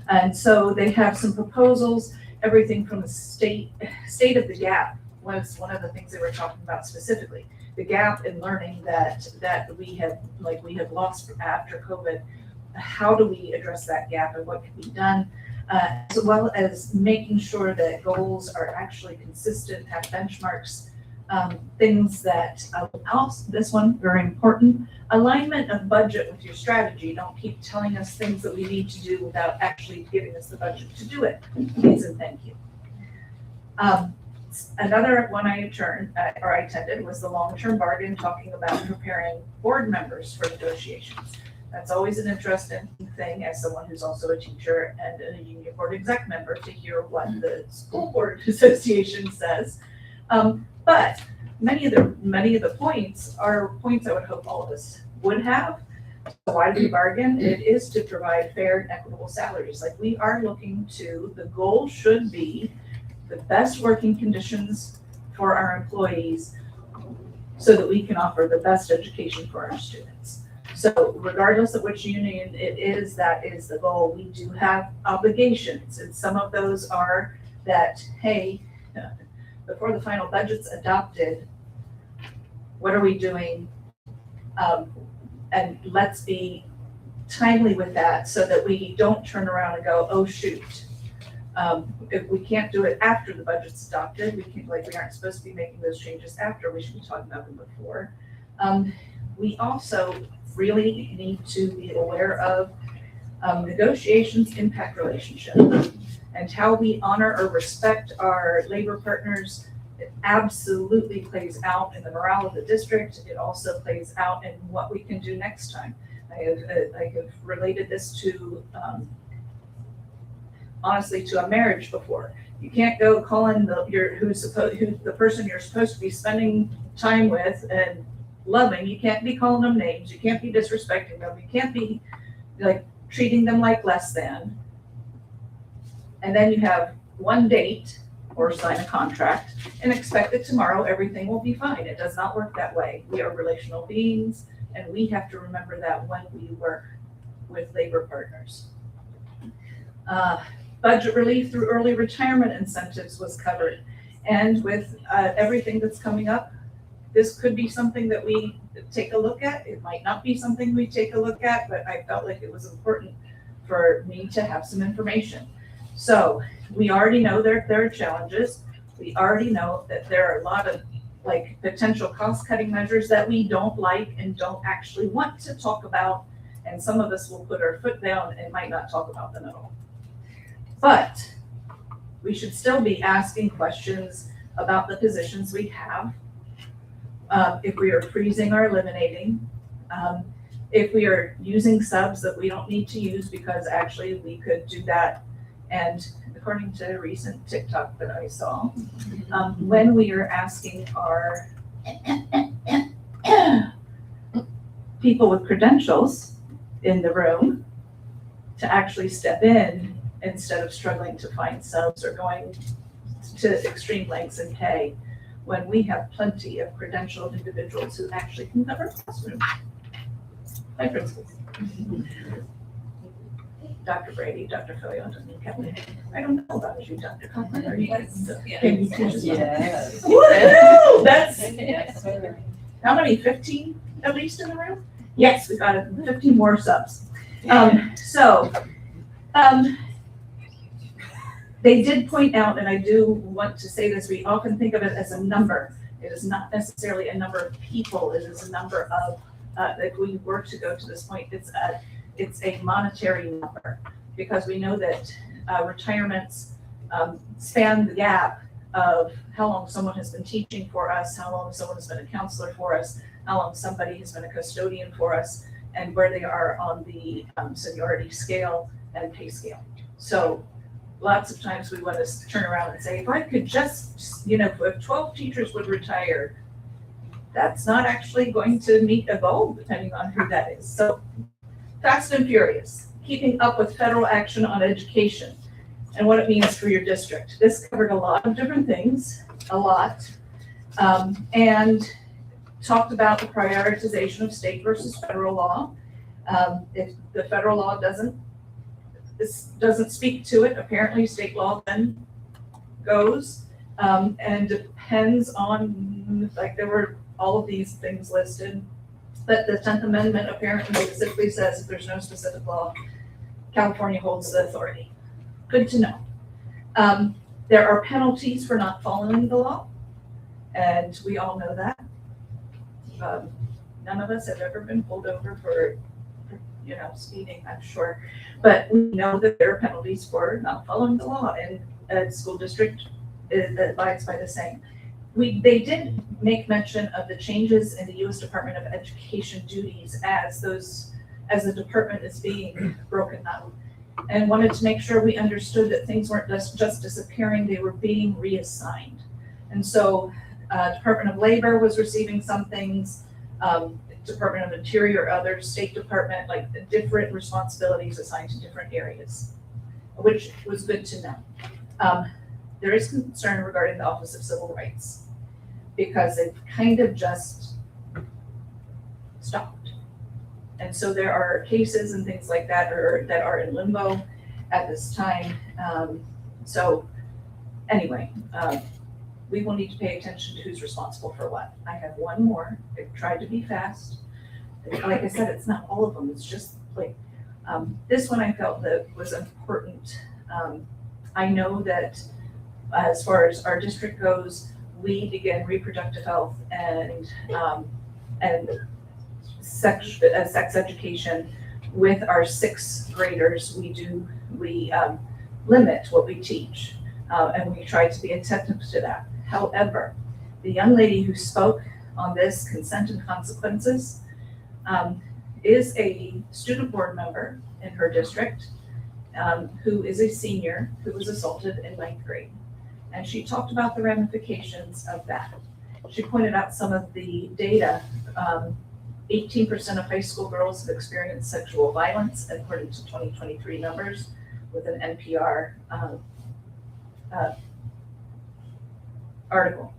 And so they have some proposals, everything from the state of the gap was one of the things they were talking about specifically. The gap in learning that we have lost after COVID. How do we address that gap and what can be done? As well as making sure that goals are actually consistent, have benchmarks, things that, this one, very important, alignment of budget with your strategy. Don't keep telling us things that we need to do without actually giving us the budget to do it. Please and thank you. Another one I attended was the long-term bargain, talking about preparing board members for negotiations. That's always an interesting thing as someone who's also a teacher and a union board exec member to hear what the school board association says. But many of the points are points I would hope all of us would have. So why do we bargain? It is to provide fair and equitable salaries. We are looking to, the goal should be the best working conditions for our employees so that we can offer the best education for our students. So regardless of which union it is, that is the goal. We do have obligations, and some of those are that, hey, before the final budget's adopted, what are we doing? And let's be timely with that so that we don't turn around and go, oh, shoot. If we can't do it after the budget's adopted, we aren't supposed to be making those changes after. We should be talking about them before. We also really need to be aware of negotiations impact relationship and how we honor or respect our labor partners. It absolutely plays out in the morale of the district. It also plays out in what we can do next time. I have related this to, honestly, to a marriage before. You can't go calling the person you're supposed to be spending time with and loving. You can't be calling them names. You can't be disrespecting them. You can't be treating them like less than. And then you have one date or sign a contract and expect that tomorrow everything will be fine. It does not work that way. We are relational beings, and we have to remember that when we work with labor partners. Budget relief through early retirement incentives was covered. And with everything that's coming up this could be something that we take a look at. It might not be something we take a look at, but I felt like it was important for me to have some information. So we already know there are challenges. We already know that there are a lot of like potential cost-cutting measures that we don't like and don't actually want to talk about. And some of us will put our foot down and might not talk about them at all. But we should still be asking questions about the positions we have. If we are freezing or eliminating, if we are using subs that we don't need to use because actually we could do that. And according to a recent TikTok that I saw, when we are asking our people with credentials in the room to actually step in instead of struggling to find subs or going to extreme lengths in pay, when we have plenty of credentialed individuals who actually can cover classrooms. Hi, principals. Dr. Brady, Dr. Fillion, and Kevin. I don't know about you, Dr. Conklin. Are you guys? Can you teach us? Yes. Woo! That's, how many, 15 at least in the room? Yes, we got 15 more subs. They did point out, and I do want to say this, we often think of it as a number. It is not necessarily a number of people. It is a number of, if we were to go to this point, it's a monetary number, because we know that retirements span the gap of how long someone has been teaching for us, how long someone has been a counselor for us, how long somebody has been a custodian for us, and where they are on the seniority scale and pay scale. So lots of times we want to turn around and say, if I could just, if 12 teachers would retire, that's not actually going to meet a goal, depending on who that is. So fast and furious, keeping up with federal action on education and what it means for your district. This covered a lot of different things, and talked about the prioritization of state versus federal law. If the federal law doesn't speak to it, apparently state law then goes, and depends on, like, there were all of these things listed. But the 10th Amendment apparently specifically says if there's no specific law, California holds the authority. Good to know. There are penalties for not following the law, and we all know that. None of us have ever been pulled over for speeding, I'm sure. But we know that there are penalties for not following the law, and a school district abides by the same. They did make mention of the changes in the U.S. Department of Education duties as the department is being broken up, and wanted to make sure we understood that things weren't just disappearing, they were being reassigned. And so Department of Labor was receiving some things, Department of Interior, other State Department, like different responsibilities assigned to different areas, which was good to know. There is concern regarding the Office of Civil Rights, because it kind of just stopped. And so there are cases and things like that that are in limbo at this time. So anyway, we will need to pay attention to who's responsible for what. I have one more. I've tried to be fast. Like I said, it's not all of them. It's just like, this one I felt that was important. I know that as far as our district goes, we begin reproductive health and sex education with our 6th graders. We limit what we teach, and we try to be attentive to that. However, the young lady who spoke on this consent and consequences is a student board member in her district, who is a senior who was assaulted in 9th grade. And she talked about the ramifications of that. She pointed out some of the data. 18% of high school girls have experienced sexual violence, according to 2023 numbers with an NPR article.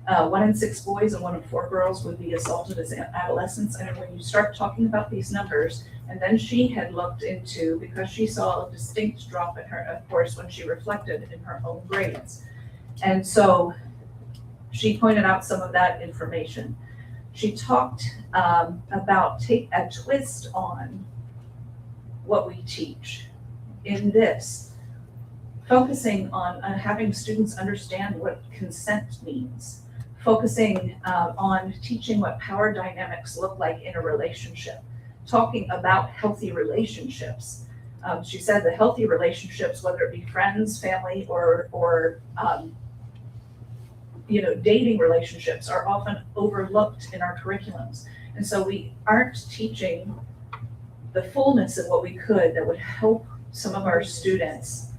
1 in 6 boys and 1 in 4 girls would be assaulted as adolescents. And when you start talking about these numbers, and then she had looked into, because she saw a distinct drop in her, of course, when she reflected in her own grades. And so she pointed out some of that information. She talked about take a twist on what we teach in this, focusing on having students understand what consent means, focusing on teaching what power dynamics look like in a relationship, talking about healthy relationships. She said the healthy relationships, whether it be friends, family, or dating relationships, are often overlooked in our curriculums. And so we aren't teaching the fullness of what we could that would help some of our students,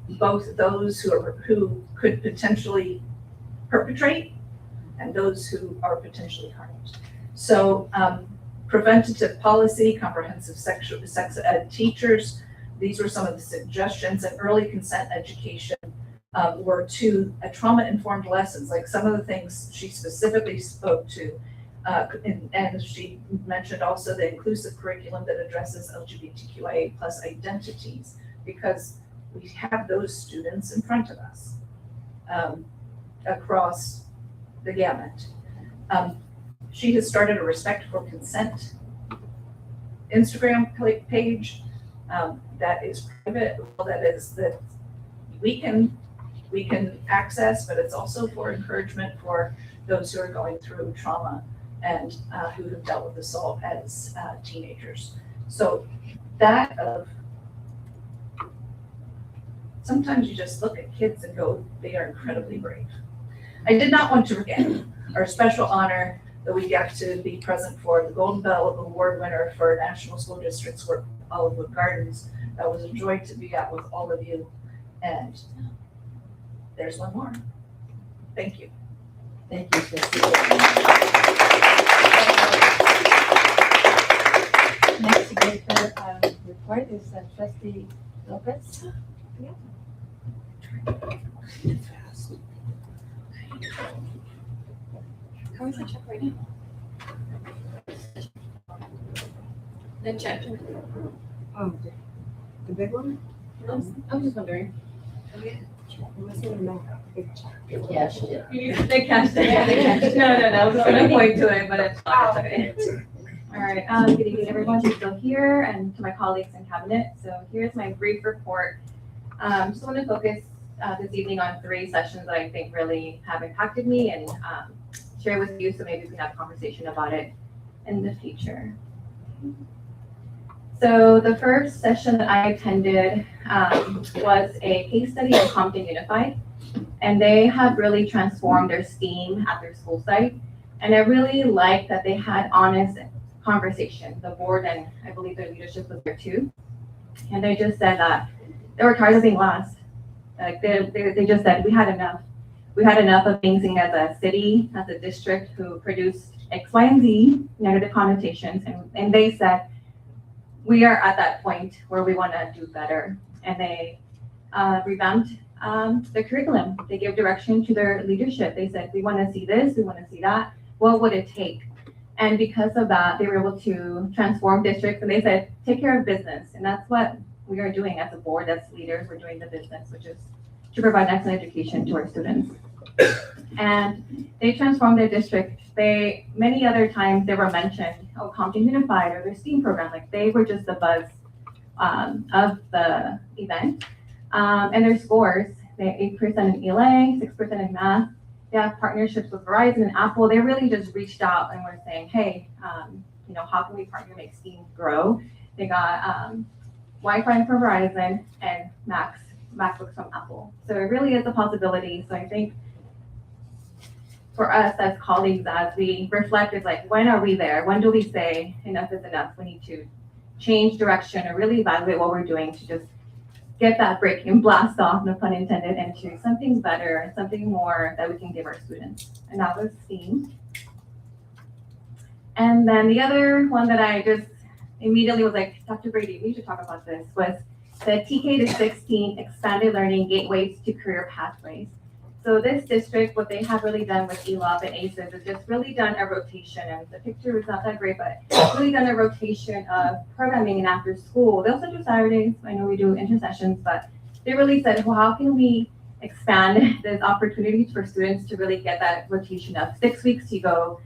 both those who could potentially perpetrate and those who are potentially harmed. So preventative policy, comprehensive sex ed teachers, these were some of the suggestions, and early consent education were to trauma-informed lessons, like some of the things she specifically spoke to. And she mentioned also the inclusive curriculum that addresses LGBTQIA+ identities, because we have those students in front of us across the gamut. She has started a Respect for Consent Instagram page that is private, that we can access, but it's also for encouragement for those who are going through trauma and who have dealt with assault as teenagers. So that sometimes you just look at kids and go, they are incredibly brave. I did not want to forget our special honor that we got to be present for, the Golden Bell Award winner for National School District's work, Olivewood Gardens. That was a joy to be out with all of you. And there's one more. Thank you. Thank you, Trustee. Next to give her report is Trustee Lopez. How is the check right now? The check. Oh, the big one? I was just wondering. Yeah, she did. They cashed it. Yeah, they cashed it. No, I was gonna point to it, but it's not. Okay. All right, good evening, everyone who's still here, and to my colleagues in cabinet. So here's my brief report. Just want to focus this evening on 3 sessions that I think really have impacted me and share with you, so maybe we can have a conversation about it in the future. So the first session that I attended was a case study of Compton Unified, and they have really transformed their STEAM at their school site. And I really like that they had honest conversation. The board and I believe their leadership was there too. And they just said that they were tired of being last. Like they just said, we had enough. We had enough of being seen as a city, as a district who produced X, Y, and Z, negative connotations. And they said, we are at that point where we want to do better. And they revamped the curriculum. They gave direction to their leadership. They said, we want to see this, we want to see that. What would it take? And because of that, they were able to transform districts. And they said, take care of business. And that's what we are doing as a board, as leaders. We're doing the business, which is to provide excellent education to our students. And they transformed their district. Many other times they were mentioned, oh, Compton Unified or their STEAM program, like they were just the buzz of the event. And their scores, they 8% in ELA, 6% in math. They have partnerships with Verizon and Apple. They really just reached out and were saying, hey, how can we partner, make STEAM grow? They got Wi-Fi from Verizon and MacBooks from Apple. So it really is a possibility. So I think for us as colleagues, as we reflect, it's like, when are we there? When do we say enough is enough? We need to change direction or really evaluate what we're doing to just get that break and blast off, no pun intended, into something better, something more that we can give our students. And that was STEAM. And then the other one that I just immediately was like, Dr. Brady, we should talk about this, was the TK to 16 Expanded Learning Gateways to Career Pathways. So this district, what they have really done with ELOP and ACES is just really done a rotation, and the picture was not that great, but really done a rotation of programming and after school. They also do Saturdays. I know we do intersessions, but they really said, well, how can we expand those opportunities for students to really get that rotation of 6 weeks you go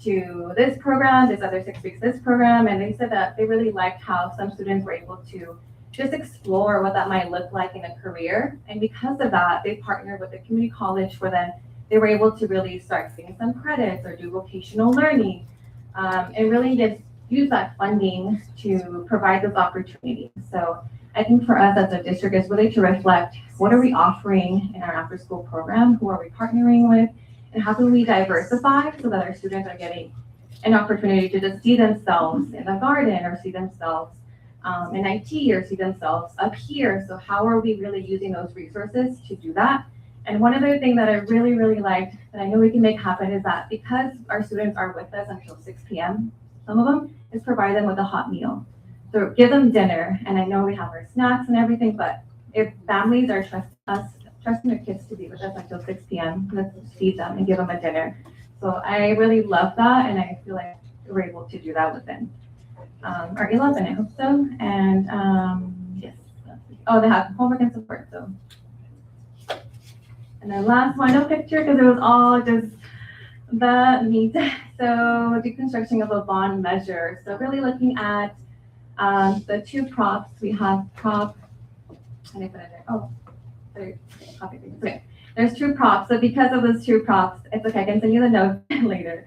to this program, this other 6 weeks this program, and they said that they really liked how some students were able to just explore what that might look like in a career. And because of that, they partnered with the community college for them. They were able to really start getting some credits or do vocational learning, and really just use that funding to provide those opportunities. So I think for us as a district is really to reflect what are we offering in our after school program, who are we partnering with, and how can we diversify so that our students are getting an opportunity to just see themselves in the garden or see themselves in IT or see themselves up here. So how are we really using those resources to do that? And one other thing that I really, really liked that I know we can make happen is that because our students are with us until 6 p.m., some of them, is provide them with a hot meal. So give them dinner, and I know we have our snacks and everything, but if families are trusting their kids to be with us until 6 p.m., let's feed them and give them a dinner. So I really love that, and I feel like we're able to do that within our 11, I hope so. And yes, they have homework and support. So, and then last final picture, because it was all just the meat. So deconstructing of a bond measure. So really looking at the two props. We have prop, and I put it there. Oh, sorry, copy things. Okay, there's two props. So because of those two props, it's okay. I can send you the note later.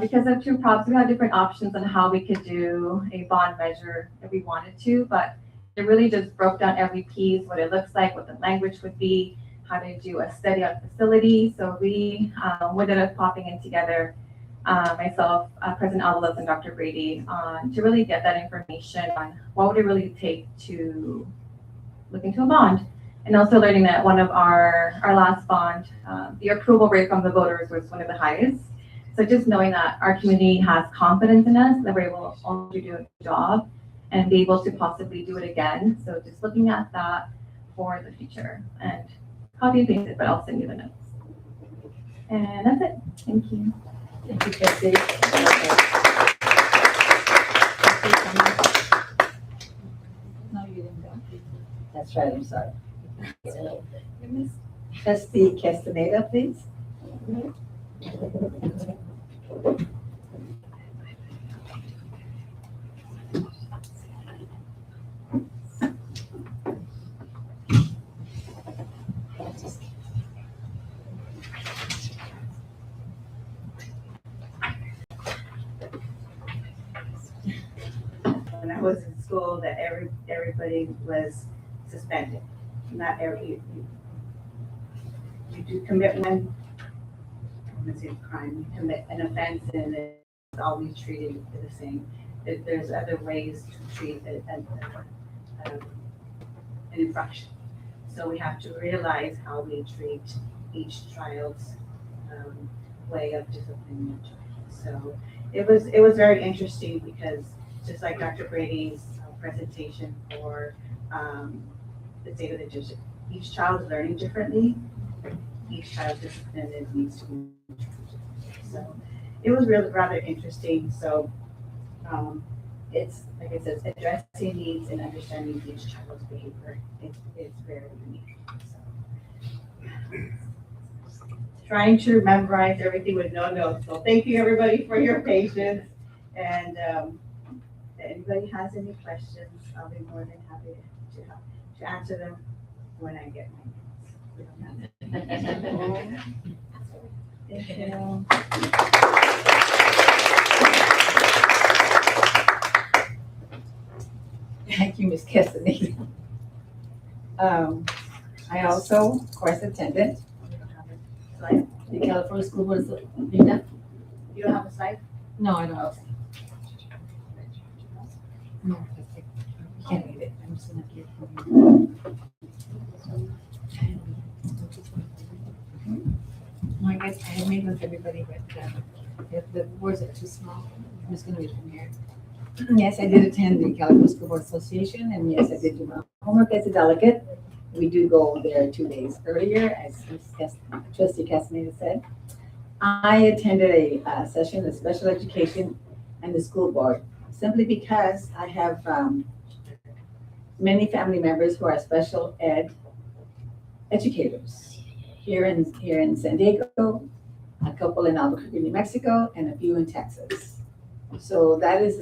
Because of two props, we have different options on how we could do a bond measure if we wanted to, but it really just broke down every piece, what it looks like, what the language would be, how to do a study on facility. So we ended up popping in together, myself, President Avalos, and Dr. Brady, to really get that information on what would it really take to look into a bond. And also learning that one of our last bond, the approval rate from the voters was one of the highest. So just knowing that our community has confidence in us, that we're able to do a good job and be able to possibly do it again. So just looking at that for the future, and copy and paste it, but I'll send you the notes. And that's it. Thank you. Thank you, Christy. No, you didn't go. That's right, I'm sorry. Trustee Castaneda, please. When I was in school, that everybody was suspended. Not every, you do commit one, I wouldn't say crime, you commit an offense, and it's always treated the same. There's other ways to treat an infraction. So we have to realize how we treat each child's way of disciplining each child. So it was very interesting, because just like Dr. Brady's presentation for the state of the district, each child is learning differently. Each child's discipline needs to be treated. So it was really rather interesting. So it's, like I said, addressing needs and understanding each child's behavior. It's very unique. So, trying to memorize everything with no notes. So thank you, everybody, for your patience. And if anybody has any questions, I'll be more than happy to answer them when I get my notes. Thank you. Thank you, Ms. Castaneda. I also, of course, attended the California School Board. You don't have a slide? No, I don't. No, I can't read it. I'm just gonna get it from you. No, I guess I made one for everybody, but the words are too small. I'm just gonna read from here. Yes, I did attend the California School Board Association, and yes, I did do my homework as a delegate. We do go there 2 days earlier, as Trustee Castaneda said. I attended a session of special education and the school board, simply because I have many family members who are special ed educators here in San Diego, a couple in Albuquerque, New Mexico, and a few in Texas. So that is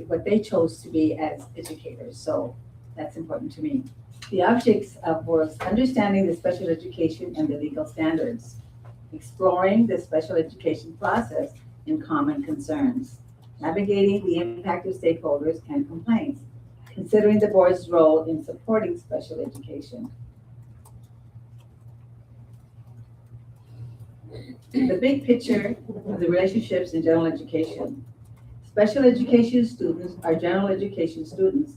what they chose to be as educators. So that's important to me. The objects was understanding the special education and the legal standards, exploring the special education process and common concerns, navigating the impact of stakeholders and complaints, considering the board's role in supporting special education. The big picture of the relationships in general education. Special education students are general education students.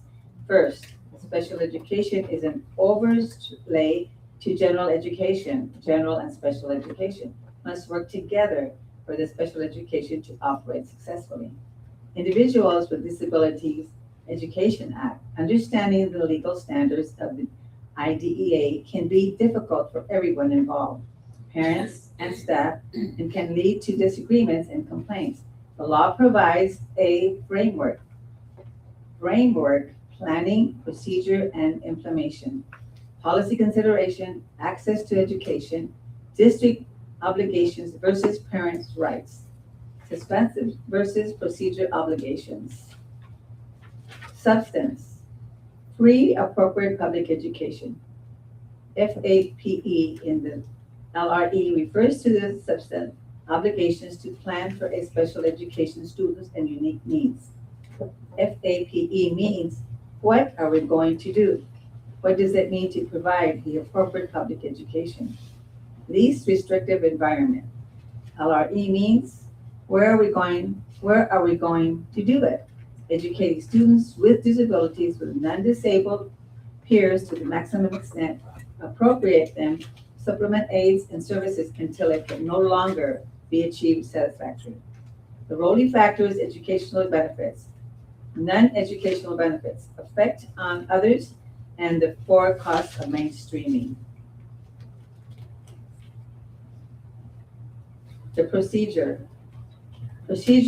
First, special education is an overlay to general education. General and special education must work together for the special education to operate successfully. Individuals with Disabilities Education Act, understanding the legal standards of the IDEA can be difficult for everyone involved, parents and staff, and can lead to disagreements and complaints. The law provides a framework, planning, procedure, and implementation, policy consideration, access to education, district obligations versus parents' rights, suspensive versus procedure obligations. Substance, free appropriate public education. FAPE in the LRE refers to the substance obligations to plan for a special education students and unique needs. FAPE means, what are we going to do? What does it mean to provide the appropriate public education? Least restrictive environment. LRE means, where are we going to do it? Educating students with disabilities with non-disabled peers to the maximum extent, appropriate them, supplement aids and services until it can no longer be achieved satisfactorily. The Rowley factors, educational benefits, non-educational benefits, effect on others, and the 4 costs of mainstreaming. The procedure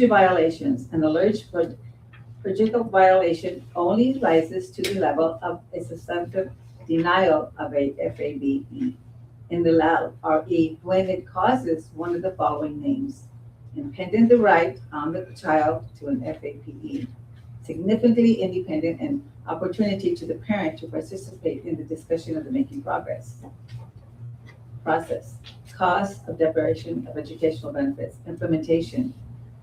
violations, an alleged procedural violation only rises to the level of a substantive denial of a FAPE in the LRE when it causes one of the following names: impeding the right on the child to an FAPE, significantly independent and opportunity to the parent to participate in the discussion of the making progress. Process, cause of deprivation of educational benefits, implementation,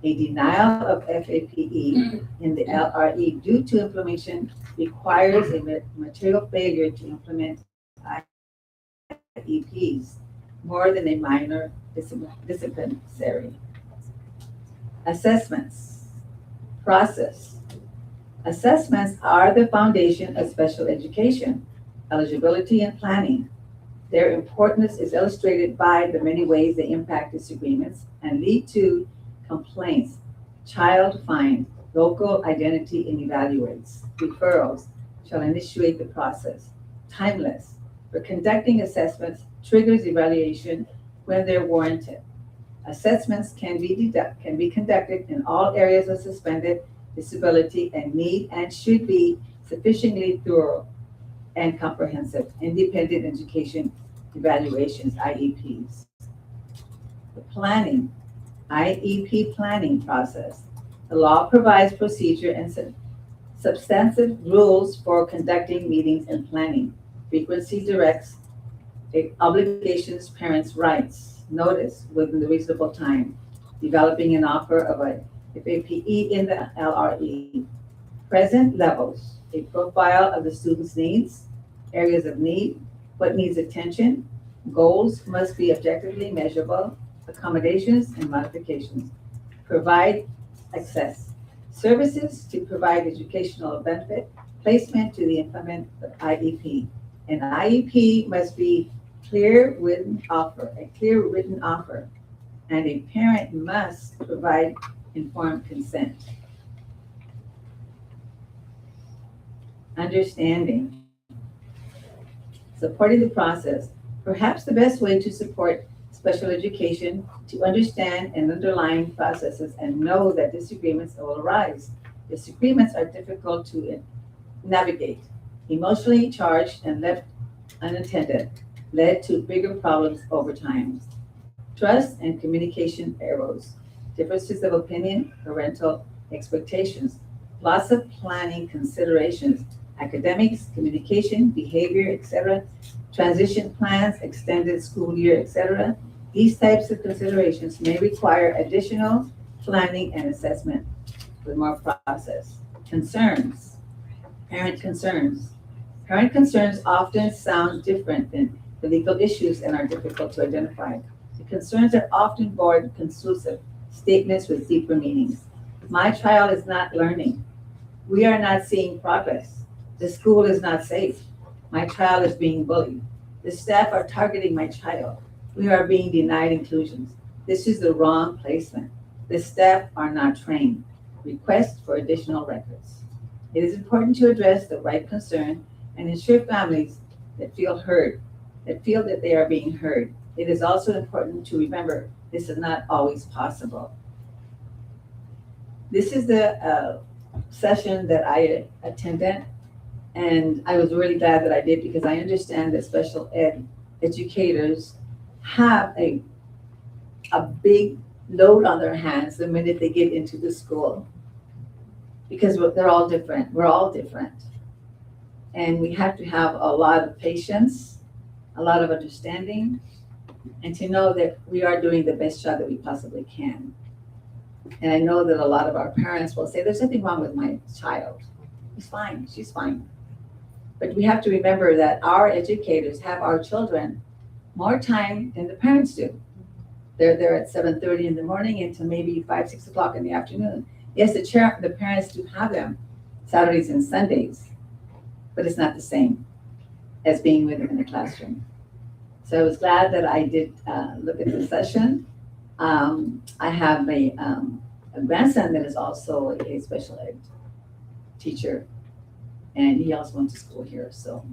a denial of FAPE in the LRE due to implementation requires a material failure to implement IEPs more than a minor disciplinary. Assessments, process. Assessments are the foundation of special education, eligibility, and planning. Their importance is illustrated by the many ways they impact disagreements and lead to complaints, child find, local identity and evaluates, referrals shall initiate the process, timeless. For conducting assessments triggers evaluation when they're warranted. Assessments can be conducted in all areas of suspended disability and need and should be sufficiently thorough and comprehensive. Independent education evaluations, IEPs. The planning, IEP planning process. The law provides procedure and substantive rules for conducting meetings and planning. Frequency directs obligations, parents' rights, notice within the reasonable time, developing an offer of a FAPE in the LRE. Present levels, a profile of the student's needs, areas of need, what needs attention, goals must be objectively measurable, accommodations and modifications. Provide access, services to provide educational benefit, placement to the implement of IEP. An IEP must be a clear written offer, and a parent must provide informed consent. Understanding. Supporting the process. Perhaps the best way to support special education to understand and underlying processes and know that disagreements will arise. Disagreements are difficult to navigate, emotionally charged and left unattended. led to bigger problems over time. Trust and communication arose, differences of opinion, parental expectations, lots of planning considerations, academics, communication, behavior, etc., transition plans, extended school year, etc. These types of considerations may require additional planning and assessment with more process. Concerns, parent concerns. Parent concerns often sound different than the legal issues and are difficult to identify. The concerns are often board conclusive statements with deeper meanings. My child is not learning. We are not seeing progress. The school is not safe. My child is being bullied. The staff are targeting my child. We are being denied inclusions. This is the wrong placement. The staff are not trained. Request for additional records. It is important to address the right concern and ensure families that feel heard, that feel that they are being heard. It is also important to remember this is not always possible. This is the session that I attended, and I was really glad that I did because I understand that special ed educators have a big load on their hands the minute they get into the school because they're all different. We're all different. And we have to have a lot of patience, a lot of understanding, and to know that we are doing the best job that we possibly can. And I know that a lot of our parents will say, there's nothing wrong with my child. He's fine, she's fine. But we have to remember that our educators have our children more time than the parents do. They're there at 7:30 in the morning until maybe 5, 6 o'clock in the afternoon. Yes, the parents do have them Saturdays and Sundays, but it's not the same as being with them in the classroom. So I was glad that I did look at the session. I have a grandson that is also a special ed teacher, and he also went to school here, so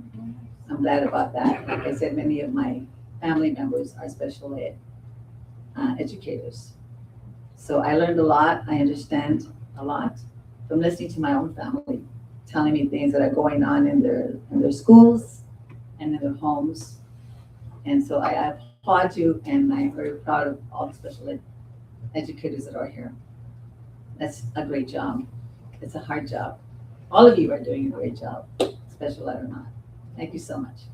I'm glad about that. Like I said, many of my family members are special ed educators. So I learned a lot, I understand a lot from listening to my own family, telling me things that are going on in their schools and in their homes. And so I applaud you, and I'm very proud of all the special ed educators that are here. That's a great job. It's a hard job. All of you are doing a great job, special ed or not. Thank you so much.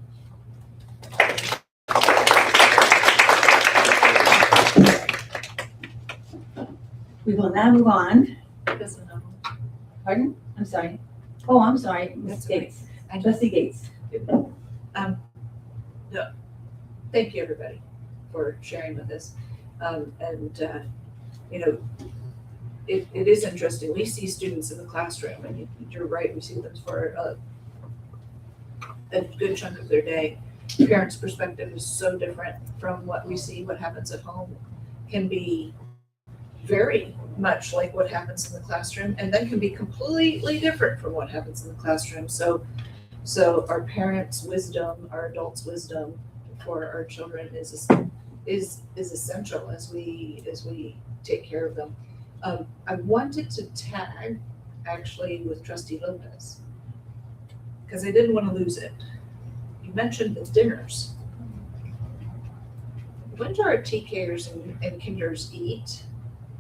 We will now move on. Pardon? I'm sorry. Oh, I'm sorry, Ms. Gates. Trustee Gates. Thank you, everybody, for sharing with us. You know, it is interesting. We see students in the classroom, and you're right, we see them for a good chunk of their day. Parents' perspective is so different from what we see. What happens at home can be very much like what happens in the classroom, and then can be completely different from what happens in the classroom. So our parents' wisdom, our adults' wisdom for our children is essential as we take care of them. I wanted to tag actually with Trustee Lopez because I didn't want to lose it. You mentioned the dinners. When do our TKers and kinders eat?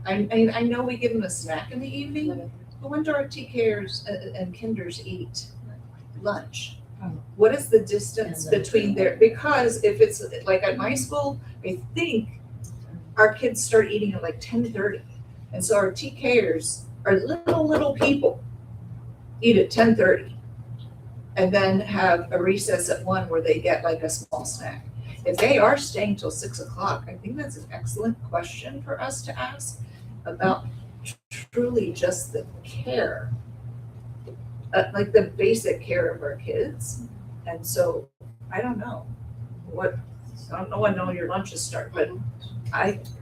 I know we give them a snack in the evening, but when do our TKers and kinders eat lunch? What is the distance between there? Because if it's like at my school, I think our kids start eating at like 10:30. And so our TKers are little people eat at 10:30 and then have a recess at 1 where they get like a small snack. If they are staying till 6 o'clock, I think that's an excellent question for us to ask about truly just the care, like the basic care of our kids. And so I don't know when your lunches start, but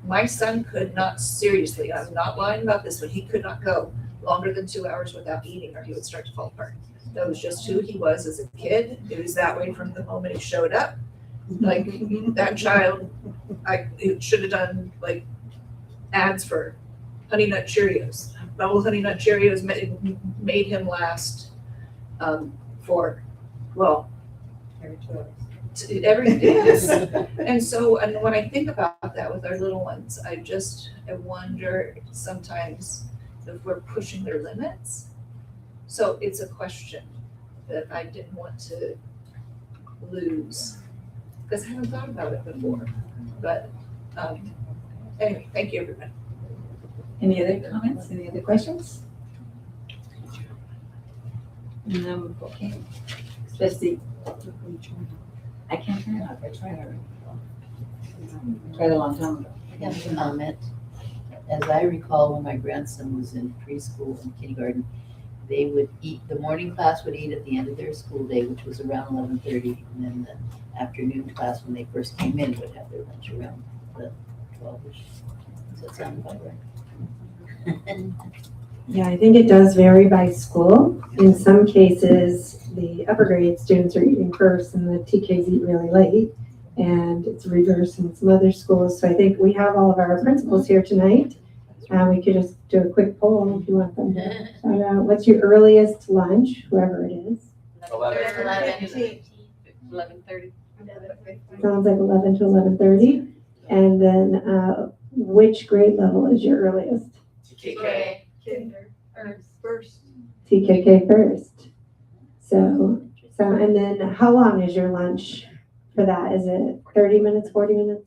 my son could not, seriously, I'm not lying about this, but he could not go longer than 2 hours without eating or he would start to fall apart. That was just who he was as a kid. It was that way from the moment he showed up. Like that child, I should have done like ads for Honey Nut Cheerios. Bubble Honey Nut Cheerios made him last for, well, Every day. And so, and when I think about that with our little ones, I wonder sometimes if we're pushing their limits. So it's a question that I didn't want to lose, because I haven't thought about it before. But anyway, thank you, everybody. Any other comments, any other questions? Okay, trustee. I can't turn it off, I tried already. Tried a long time ago. I have a comment. As I recall, when my grandson was in preschool and kindergarten, they would eat, the morning class would eat at the end of their school day, which was around 11:30, and then the afternoon class, when they first came in, would have their lunch around 12-ish. Does that sound about right? Yeah, I think it does vary by school. In some cases, the upper grade students are eating first and the TKs eat really late. And it's reverse in some other schools. So I think we have all of our principals here tonight. We could just do a quick poll if you want them to shout out. What's your earliest lunch, whoever it is? 11:30. Sounds like 11 to 11:30. And then which grade level is your earliest? First. TKK first. So, and then how long is your lunch for that? Is it 30 minutes, 40 minutes?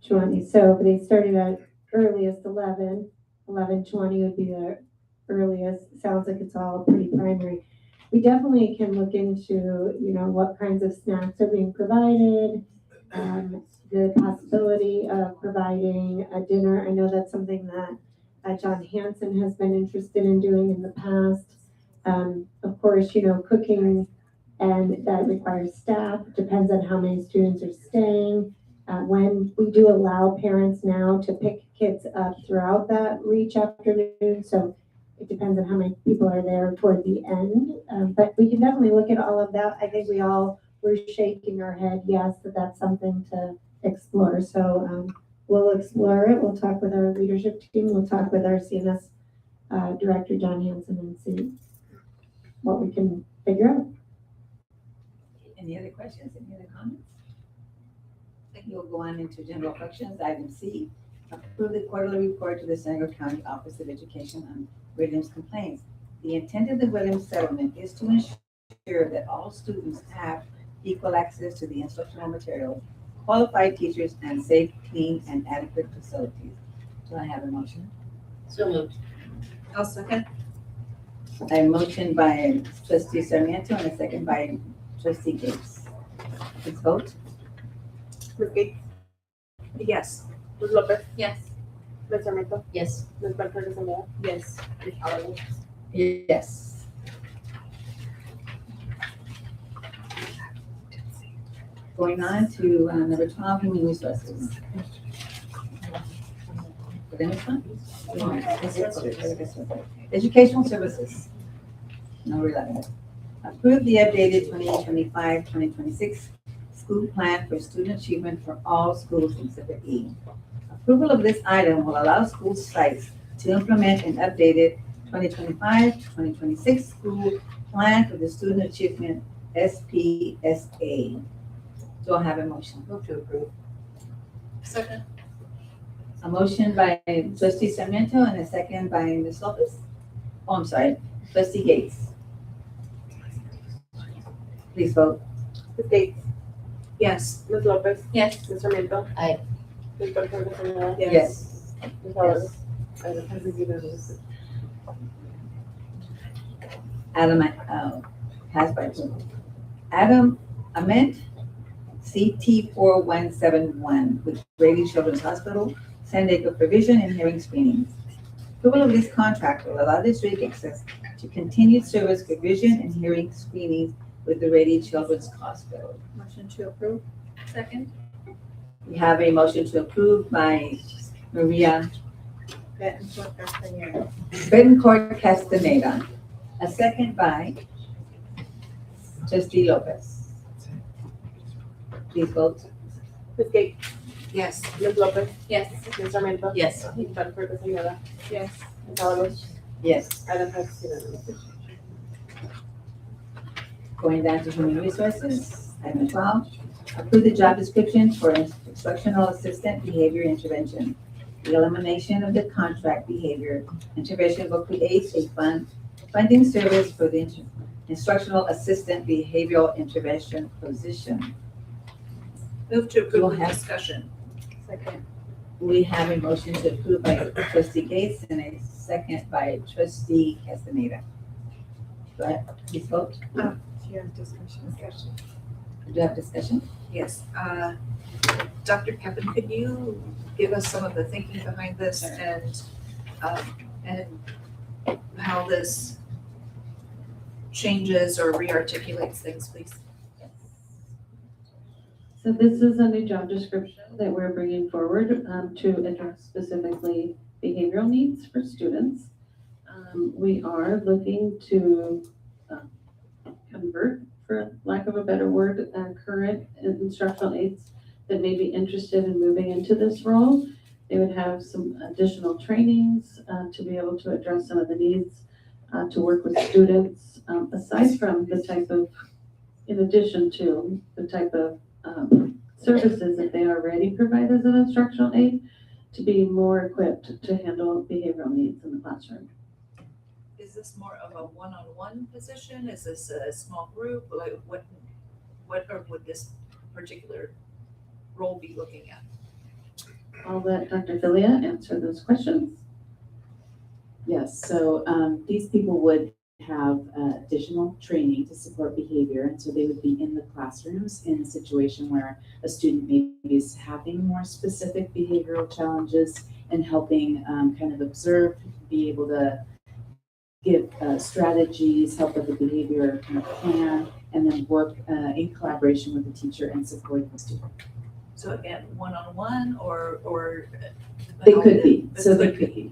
20. So if they started at earliest 11:20 would be the earliest. Sounds like it's all pretty primary. We definitely can look into, what kinds of snacks are being provided, the possibility of providing a dinner. I know that's something that John Hanson has been interested in doing in the past. Of course, cooking, and that requires staff. Depends on how many students are staying. When we do allow parents now to pick kids up throughout that reach afternoon, so it depends on how many people are there toward the end. But we can definitely look at all of that. I think we all were shaking our head, yes, that's something to explore. So we'll explore it. We'll talk with our leadership team. We'll talk with our CNS director, John Hanson, and see what we can figure out. Any other questions, any other comments? I think we'll go on into general functions. Item C, approve the quarterly report to the San Diego County Office of Education on Williams complaints. The intent of the Williams settlement is to ensure that all students have equal access to the instructional materials, qualified teachers, and safe, clean, and adequate facilities. Do I have a motion? So moved. I'll second. A motion by trustee Sarmiento and a second by trustee Gates. Please vote. Ms. Gates? Yes. Ms. Lopez? Yes. Ms. Sarmiento? Yes. Ms. Valverde Zamora? Yes. Ms. Alvarez? Yes. Going on to number 12, human resources. For the next one? Educational services. Number 11. Approve the updated 2025-2026 school plan for student achievement for all schools in Exhibit E. Approval of this item will allow school sites to implement an updated 2025-2026 school plan for the student achievement SPSA. Do I have a motion? Move to approve. Second. A motion by trustee Sarmiento and a second by Ms. Lopez. Oh, I'm sorry, trustee Gates. Please vote. Ms. Gates? Yes. Ms. Lopez? Yes. Ms. Sarmiento? Aye. Ms. Valverde Zamora? Yes. Ms. Alvarez? Item passes unanimously. Adam, passed by two. Adam Ament, CT 4171 with Grady Children's Hospital, San Diego for vision and hearing screenings. Approval of this contract will allow district access to continued service for vision and hearing screenings with the Rady Children's Hospital. Motion to approve. Second. We have a motion to approve by Maria Betancourt Castaneda. A second by trustee Lopez. Please vote. Ms. Gates? Yes. Ms. Lopez? Yes. Ms. Sarmiento? Yes. Ms. Valverde Zamora? Yes. Ms. Alvarez? Yes. Item passes unanimously. Going down to human resources, item 12, approve the job description for instructional assistant behavior intervention. The elimination of the contract behavior intervention will create a funding service for the instructional assistant behavioral intervention position. Move to We'll approve the have- discussion. Second. We have a motion to approve by trustee Gates and a second by trustee Castaneda. Go ahead, please vote. Do you have discussion? Do you have discussion? Yes. Dr. Kevin, could you give us some of the thinking behind this and how this changes or rearticulates things, please? So this is a new job description that we're bringing forward to address specifically behavioral needs for students. We are looking to convert, for lack of a better word, current instructional aides that may be interested in moving into this role. They would have some additional trainings to be able to address some of the needs to work with students, aside from the type of, in addition to the type of services that they already provide as an instructional aid, to be more equipped to handle behavioral needs in the classroom. Is this more of a one-on-one position? Is this a small group? Like what or would this particular role be looking at? I'll let Dr. Philia answer those questions. Yes, so these people would have additional training to support behavior, and so they would be in the classrooms in a situation where a student maybe is having more specific behavioral challenges and helping kind of observe, be able to give strategies, help with the behavior kind of plan, and then work in collaboration with the teacher and support the student. So again, one-on-one or? They could be, so they could be.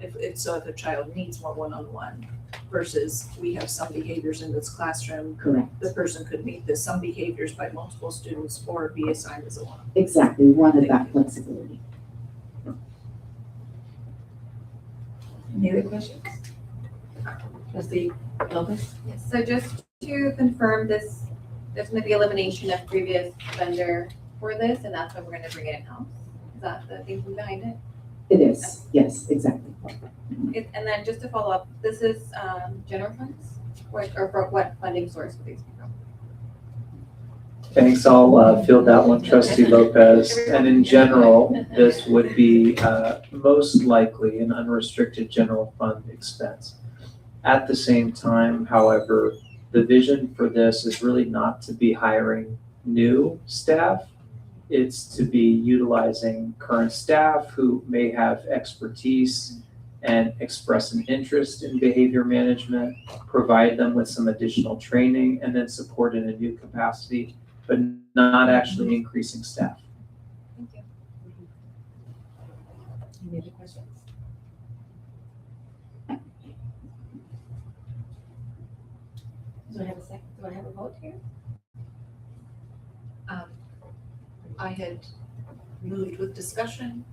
If a child needs more one-on-one versus we have some behaviors in this classroom. Correct. The person could meet some behaviors by multiple students or be assigned as a one. Exactly, we wanted that flexibility. Any other questions? Trustee Lopez? Yes, so just to confirm this, there's gonna be elimination of previous vendor for this, and that's why we're gonna bring it in-house. Is that the thinking behind it? It is, yes, exactly. And then just to follow up, this is general funds, or for what funding source for these people? Thanks, I'll field that one, trustee Lopez. And in general, this would be most likely an unrestricted general fund expense. At the same time, however, the vision for this is really not to be hiring new staff. It's to be utilizing current staff who may have expertise and express an interest in behavior management, provide them with some additional training, and then support in a new capacity, but not actually increasing staff. Thank you. Any other questions? Do I have a second? Do I have a vote here? I had moved with discussion.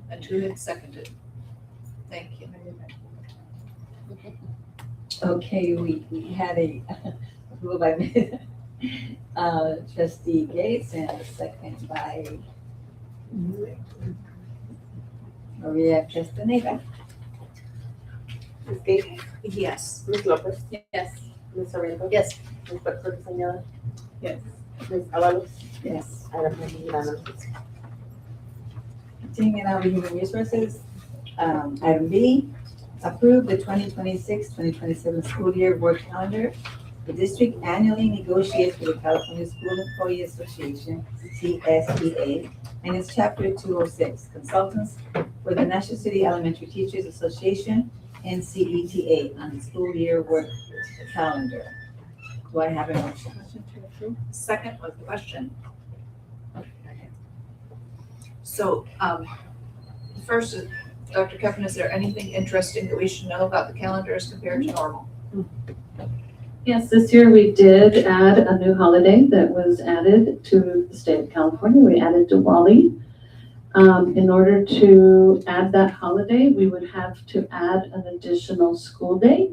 And who had seconded? Thank you. Okay, we had a approval by trustee Gates and a second by Maria Castaneda. Ms. Gates? Yes. Ms. Lopez? Yes. Ms. Sorrento? Yes. Ms. Becerra Señala? Yes. Ms. Avalos? Yes. Item passes unanimously. Continuing on with human resources, item B, approve the 2026-2027 school year work calendar. The district annually negotiates with the California School Employee Association, CSEA, and its chapter 206, consultants for the National City Elementary Teachers Association and CETA on the school year work calendar. Do I have a motion? Second was the question. So, first, Dr. Kevin, is there anything interesting that we should know about the calendar as compared to normal? Yes, this year we did add a new holiday that was added to the state of California. We added Diwali. In order to add that holiday, we would have to add an additional school day.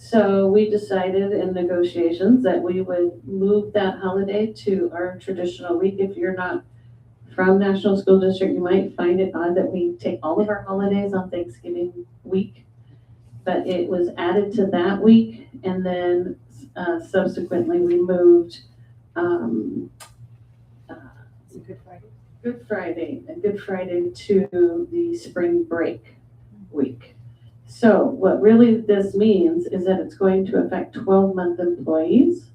So we decided in negotiations that we would move that holiday to our traditional week. If you're not from National School District, you might find it odd that we take all of our holidays on Thanksgiving week. But it was added to that week, and then subsequently we moved Good Friday to the spring break week. So what really this means is that it's going to affect 12-month employees.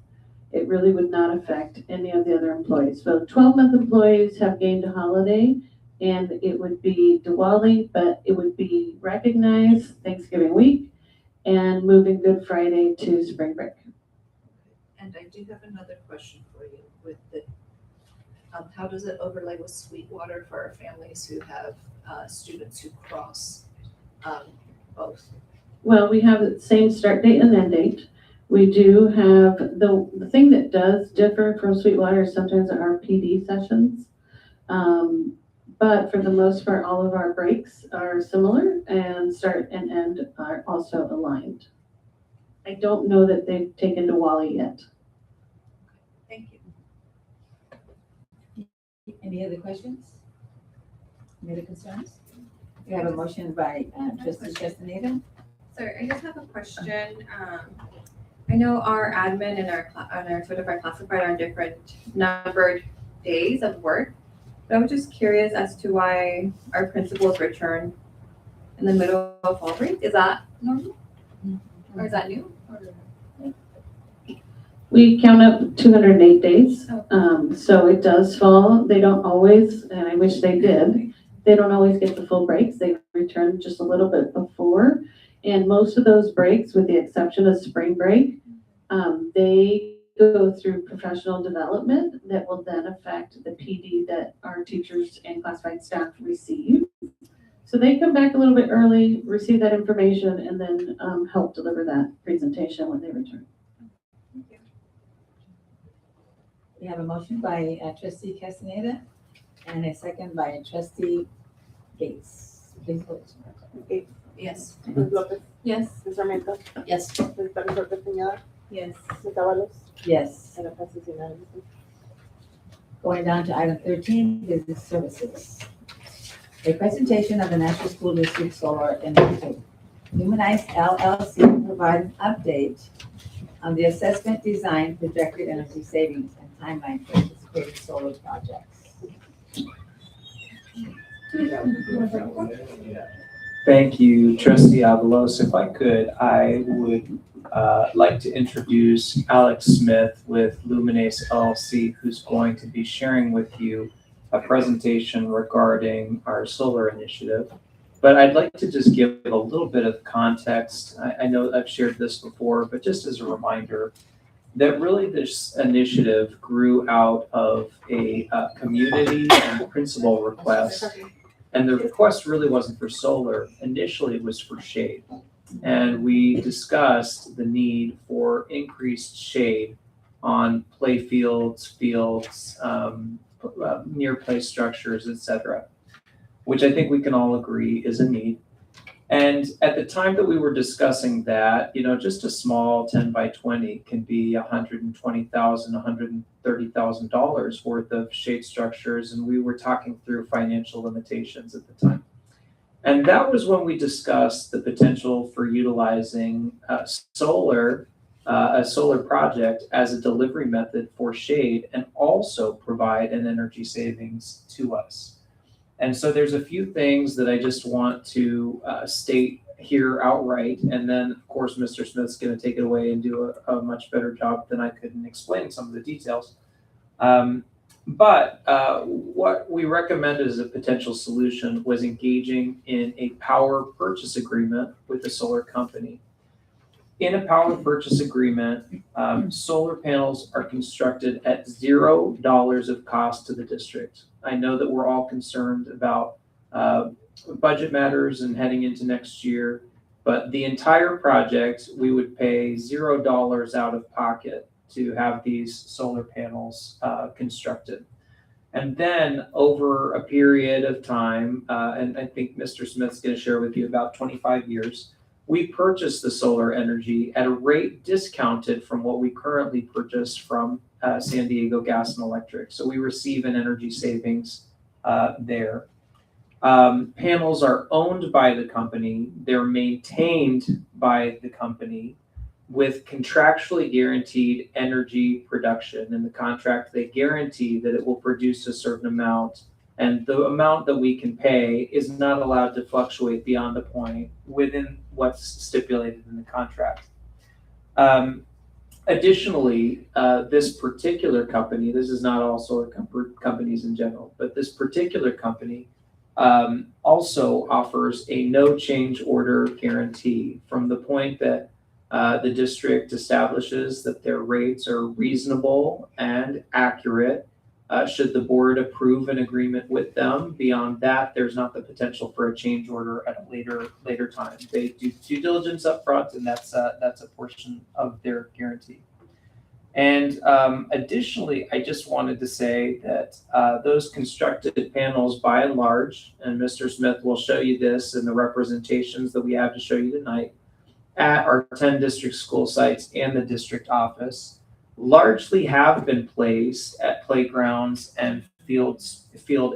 It really would not affect any of the other employees. So 12-month employees have gained a holiday, and it would be Diwali, but it would be recognized Thanksgiving week and moving Good Friday to spring break. And I do have another question for you with the, how does it overlay with Sweetwater for our families who have students who cross both? Well, we have the same start date and end date. We do have, the thing that does differ from Sweetwater is sometimes our PD sessions. But for the most part, all of our breaks are similar and start and end are also aligned. I don't know that they've taken Diwali yet. Thank you. Any other questions? Any other concerns? We have a motion by trustee Castaneda. Sorry, I just have a question. I know our admin and our certified classified are on different numbered days of work, but I was just curious as to why our principals return in the middle of fall break. Is that normal? Or is that new? We count up 208 days. So it does fall. They don't always, and I wish they did, they don't always get the full breaks. They return just a little bit before. And most of those breaks, with the exception of spring break, they go through professional development that will then affect the PD that our teachers and classified staff receive. So they come back a little bit early, receive that information, and then help deliver that presentation when they return. We have a motion by trustee Castaneda and a second by trustee Gates. Please vote. Gates. Yes. Ms. Lopez. Yes. Ms. Sarmiento. Yes. Ms. Betancourt Castañeda. Yes. Ms. Avalos. Yes. And it passes unanimously. Going down to item 13, business services. A presentation of the National School District Solar Initiative. Luminize LLC will provide an update on the assessment, design, projected energy savings, and timeline for anticipated solar projects. Thank you, Trustee Avalos. If I could, I would like to introduce Alex Smith with Luminace LLC, who's going to be sharing with you a presentation regarding our solar initiative. But I'd like to just give a little bit of context. I know I've shared this before, but just as a reminder, that really this initiative grew out of a community and principal request. And the request really wasn't for solar. Initially, it was for shade. And we discussed the need for increased shade on play fields, near play structures, etc., which I think we can all agree is a need. And at the time that we were discussing that, just a small 10 by 20 can be $120,000, $130,000 worth of shade structures. And we were talking through financial limitations at the time. And that was when we discussed the potential for utilizing a solar project as a delivery method for shade and also provide an energy savings to us. And so there's a few things that I just want to state here outright. And then, of course, Mr. Smith's going to take it away and do a much better job than I could in explaining some of the details. But what we recommended as a potential solution was engaging in a power purchase agreement with a solar company. In a power purchase agreement, solar panels are constructed at $0 of cost to the district. I know that we're all concerned about budget matters and heading into next year, but the entire project, we would pay $0 out of pocket to have these solar panels constructed. And then over a period of time, and I think Mr. Smith's going to share with you about 25 years, we purchase the solar energy at a rate discounted from what we currently purchase from San Diego Gas and Electric. So we receive an energy savings there. Panels are owned by the company. They're maintained by the company with contractually guaranteed energy production. In the contract, they guarantee that it will produce a certain amount, and the amount that we can pay is not allowed to fluctuate beyond a point within what's stipulated in the contract. Additionally, this particular company, this is not all solar companies in general, but this particular company also offers a no change order guarantee from the point that the district establishes that their rates are reasonable and accurate. Should the board approve an agreement with them, beyond that, there's not the potential for a change order at a later time. They do due diligence up front, and that's a portion of their guarantee. And additionally, I just wanted to say that those constructed panels, by and large, and Mr. Smith will show you this in the representations that we have to show you tonight, at our 10 district school sites and the district office, largely have been placed at playgrounds and field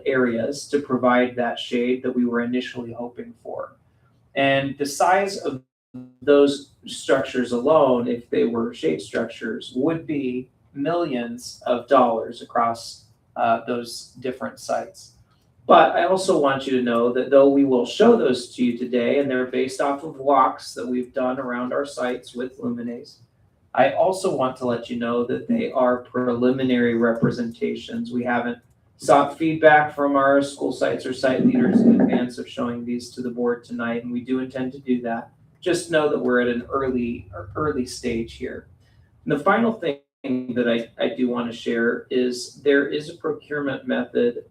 areas to provide that shade that we were initially hoping for. And the size of those structures alone, if they were shade structures, would be millions of dollars across those different sites. But I also want you to know that though we will show those to you today, and they're based off of walks that we've done around our sites with Luminace, I also want to let you know that they are preliminary representations. We haven't sought feedback from our school sites or site leaders in advance of showing these to the board tonight, and we do intend to do that. Just know that we're at an early stage here. And the final thing that I do want to share is there is a procurement method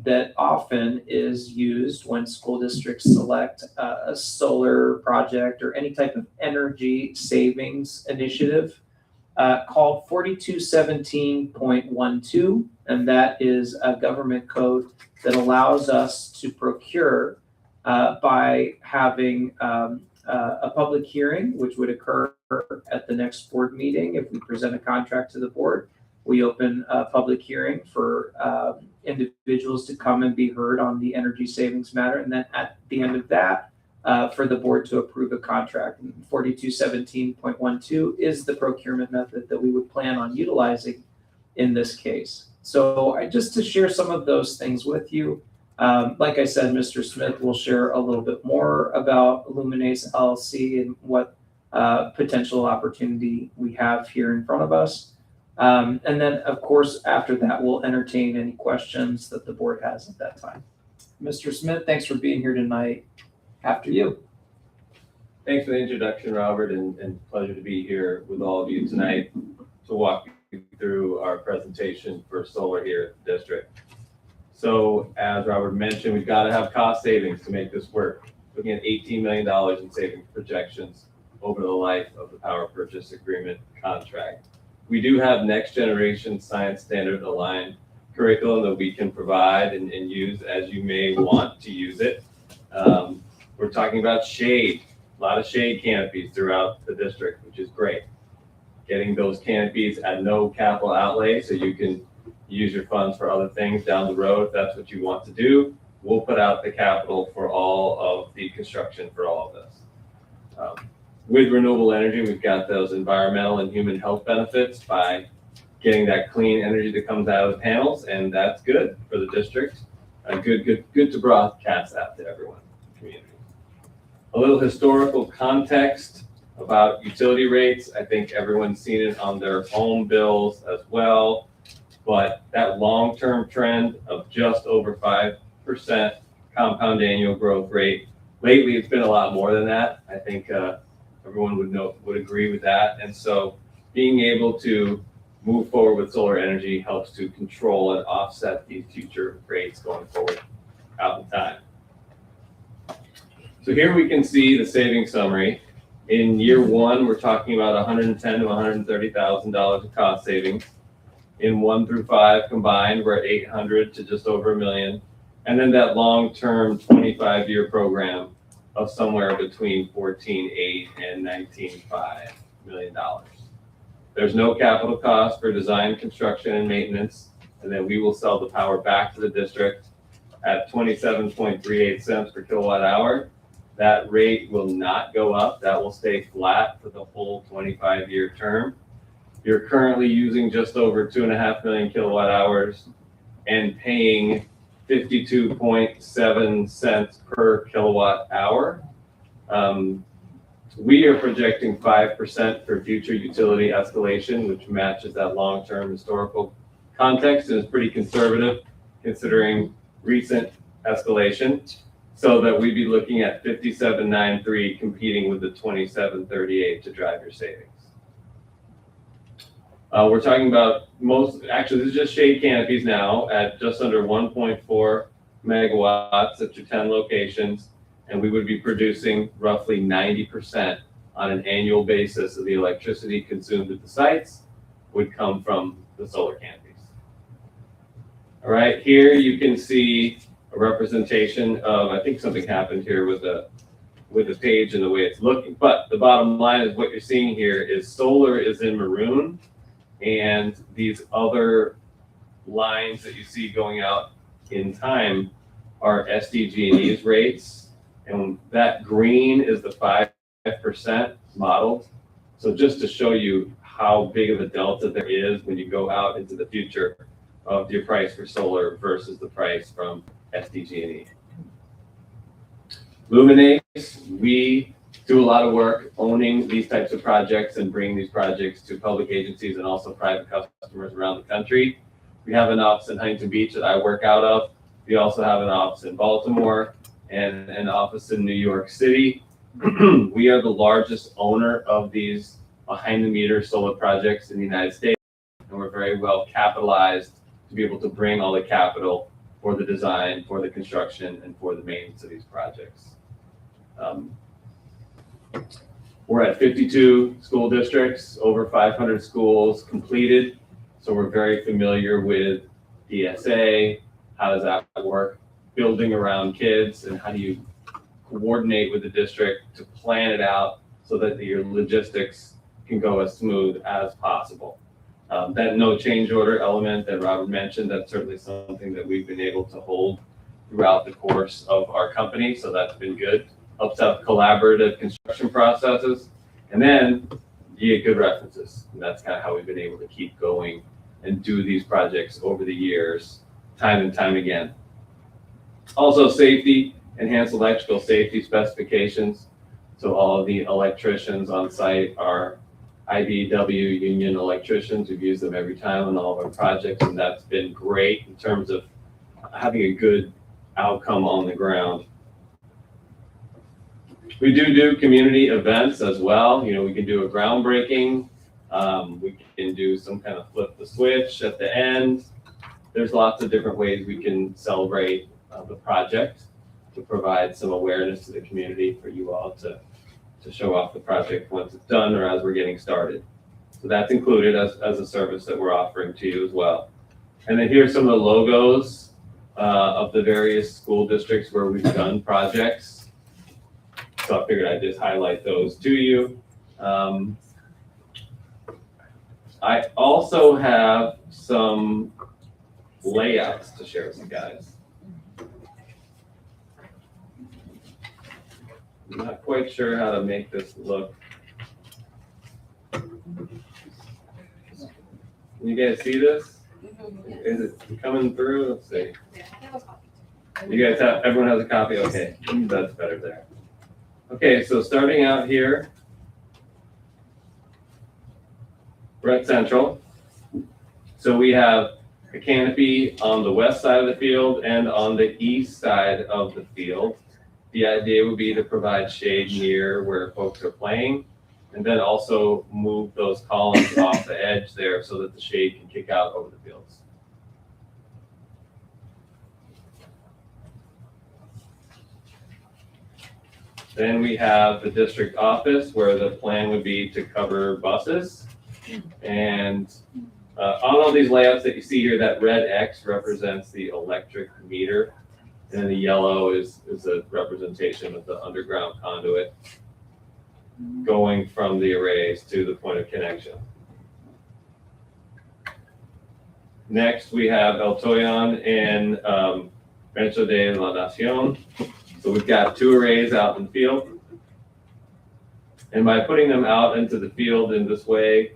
that often is used when school districts select a solar project or any type of energy savings initiative called 4217.12, and that is a government code that allows us to procure by having a public hearing, which would occur at the next board meeting. If we present a contract to the board, we open a public hearing for individuals to come and be heard on the energy savings matter. And then at the end of that, for the board to approve a contract. 4217.12 is the procurement method that we would plan on utilizing in this case. So just to share some of those things with you, like I said, Mr. Smith will share a little bit more about Luminace LLC and what potential opportunity we have here in front of us. And then, of course, after that, we'll entertain any questions that the board has at that time. Mr. Smith, thanks for being here tonight. After you. Thanks for the introduction, Robert, and pleasure to be here with all of you tonight to walk you through our presentation for solar here at the district. So as Robert mentioned, we've got to have cost savings to make this work. Looking at $18 million in savings projections over the life of the power purchase agreement contract. We do have next generation science standard aligned curriculum that we can provide and use as you may want to use it. We're talking about shade, a lot of shade canopies throughout the district, which is great. Getting those canopies at no capital outlay so you can use your funds for other things down the road if that's what you want to do. We'll put out the capital for all of the construction for all of this. With renewable energy, we've got those environmental and human health benefits by getting that clean energy that comes out of the panels, and that's good for the district. Good to broadcast that to everyone in the community. A little historical context about utility rates. I think everyone's seen it on their home bills as well, but that long-term trend of just over 5% compound annual growth rate. Lately, it's been a lot more than that. I think everyone would agree with that. And so being able to move forward with solar energy helps to control and offset these future rates going forward out in time. So here we can see the saving summary. In year one, we're talking about $110,000 to $130,000 of cost savings. In 1 through 5 combined, we're at $800,000 to just over $1 million. And then that long-term 25-year program of somewhere between $14.8 and $19.5 million. There's no capital cost for design, construction, and maintenance, and then we will sell the power back to the district at 27.38 cents per kilowatt hour. That rate will not go up. That will stay flat for the whole 25-year term. You're currently using just over 2.5 million kilowatt hours and paying 52.7 cents per kilowatt hour. We are projecting 5% for future utility escalation, which matches that long-term historical context and is pretty conservative considering recent escalation, so that we'd be looking at 57.93 competing with the 27.38 to drive your savings. We're talking about actually this is just shade canopies now at just under 1.4 megawatts at your 10 locations, and we would be producing roughly 90% on an annual basis of the electricity consumed at the sites would come from the solar canopies. All right, here you can see a representation of, I think something happened here with the page and the way it's looking, but the bottom line is what you're seeing here is solar is in maroon, and these other lines that you see going out in time are SDG&E's rates, and that green is the 5% modeled. So just to show you how big of a delta there is when you go out into the future of your price for solar versus the price from SDG&E. Luminace, we do a lot of work owning these types of projects and bring these projects to public agencies and also private customers around the country. We have an office in Huntington Beach that I work out of. We also have an office in Baltimore and an office in New York City. We are the largest owner of these behind-the-meter solar projects in the United States, and we're very well capitalized to be able to bring all the capital for the design, for the construction, and for the maintenance of these projects. We're at 52 school districts, over 500 schools completed. So we're very familiar with DSA. How does that work? Building around kids, and how do you coordinate with the district to plan it out so that your logistics can go as smooth as possible. That no change order element that Robert mentioned, that's certainly something that we've been able to hold throughout the course of our company. So that's been good. Helps out collaborative construction processes. And then you get good references. And that's kind of how we've been able to keep going and do these projects over the years, time and time again. Also safety, enhanced electrical safety specifications. So all of the electricians on site are IBEW union electricians. We've used them every time on all of our projects, and that's been great in terms of having a good outcome on the ground. We do community events as well. You know, we can do a groundbreaking. We can do some kind of flip the switch at the end. There's lots of different ways we can celebrate the project to provide some awareness to the community for you all to show off the project once it's done or as we're getting started. So that's included as a service that we're offering to you as well. And then here's some of the logos of the various school districts where we've done projects. So I figured I'd just highlight those to you. I also have some layouts to share with you guys. I'm not quite sure how to make this look. Can you guys see this? Is it coming through? Let's see. You guys have, everyone has a copy? Okay, that's better there. Okay, so starting out here, we're at Central. So we have a canopy on the west side of the field and on the east side of the field. The idea would be to provide shade near where folks are playing, and then also move those columns off the edge there so that the shade can kick out over the fields. Then we have the district office where the plan would be to cover buses. And on all these layouts that you see here, that red X represents the electric meter And the yellow is a representation of the underground conduit going from the arrays to the point of connection. Next, we have El Toyon and Rancho de la Nacion. So we've got 2 arrays out in the field. And by putting them out into the field in this way,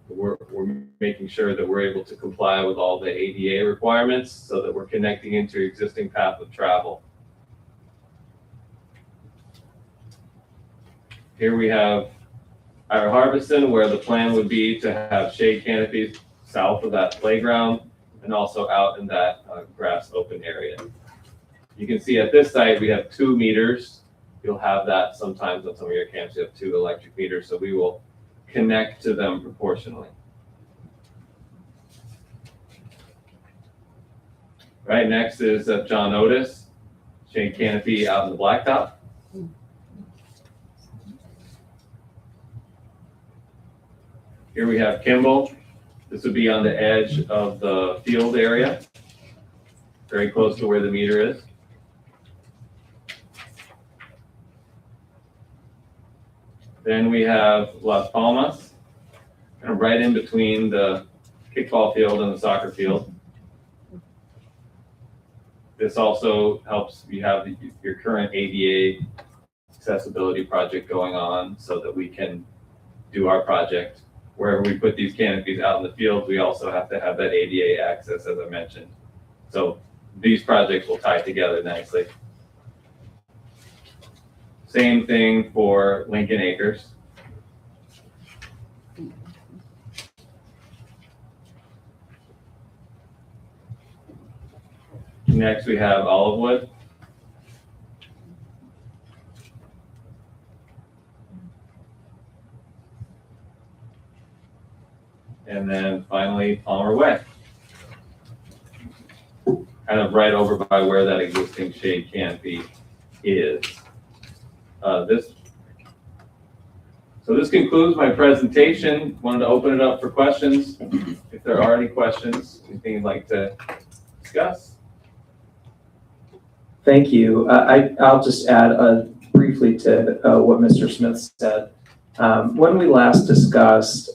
we're making sure that we're able to comply with all the ADA requirements so that we're connecting into existing path of travel. Here we have our Harveston, where the plan would be to have shade canopies south of that playground and also out in that grass open area. You can see at this site, we have 2 meters. You'll have that sometimes on some of your camps, you have 2 electric meters, so we will connect to them proportionally. Right next is John Otis, shade canopy out in the blacktop. Here we have Kimball. This would be on the edge of the field area, very close to where the meter is. Then we have Las Palmas, kind of right in between the kickball field and the soccer field. This also helps you have your current ADA accessibility project going on so that we can do our project. Wherever we put these canopies out in the field, we also have to have that ADA access, as I mentioned. So these projects will tie together nicely. Same thing for Lincoln Acres. Next, we have Olivewood. And then finally, Palmer Way. Kind of right over by where that existing shade canopy is. So this concludes my presentation. Wanted to open it up for questions. If there are any questions, anything you'd like to discuss? Thank you. I'll just add briefly to what Mr. Smith said. When we last discussed,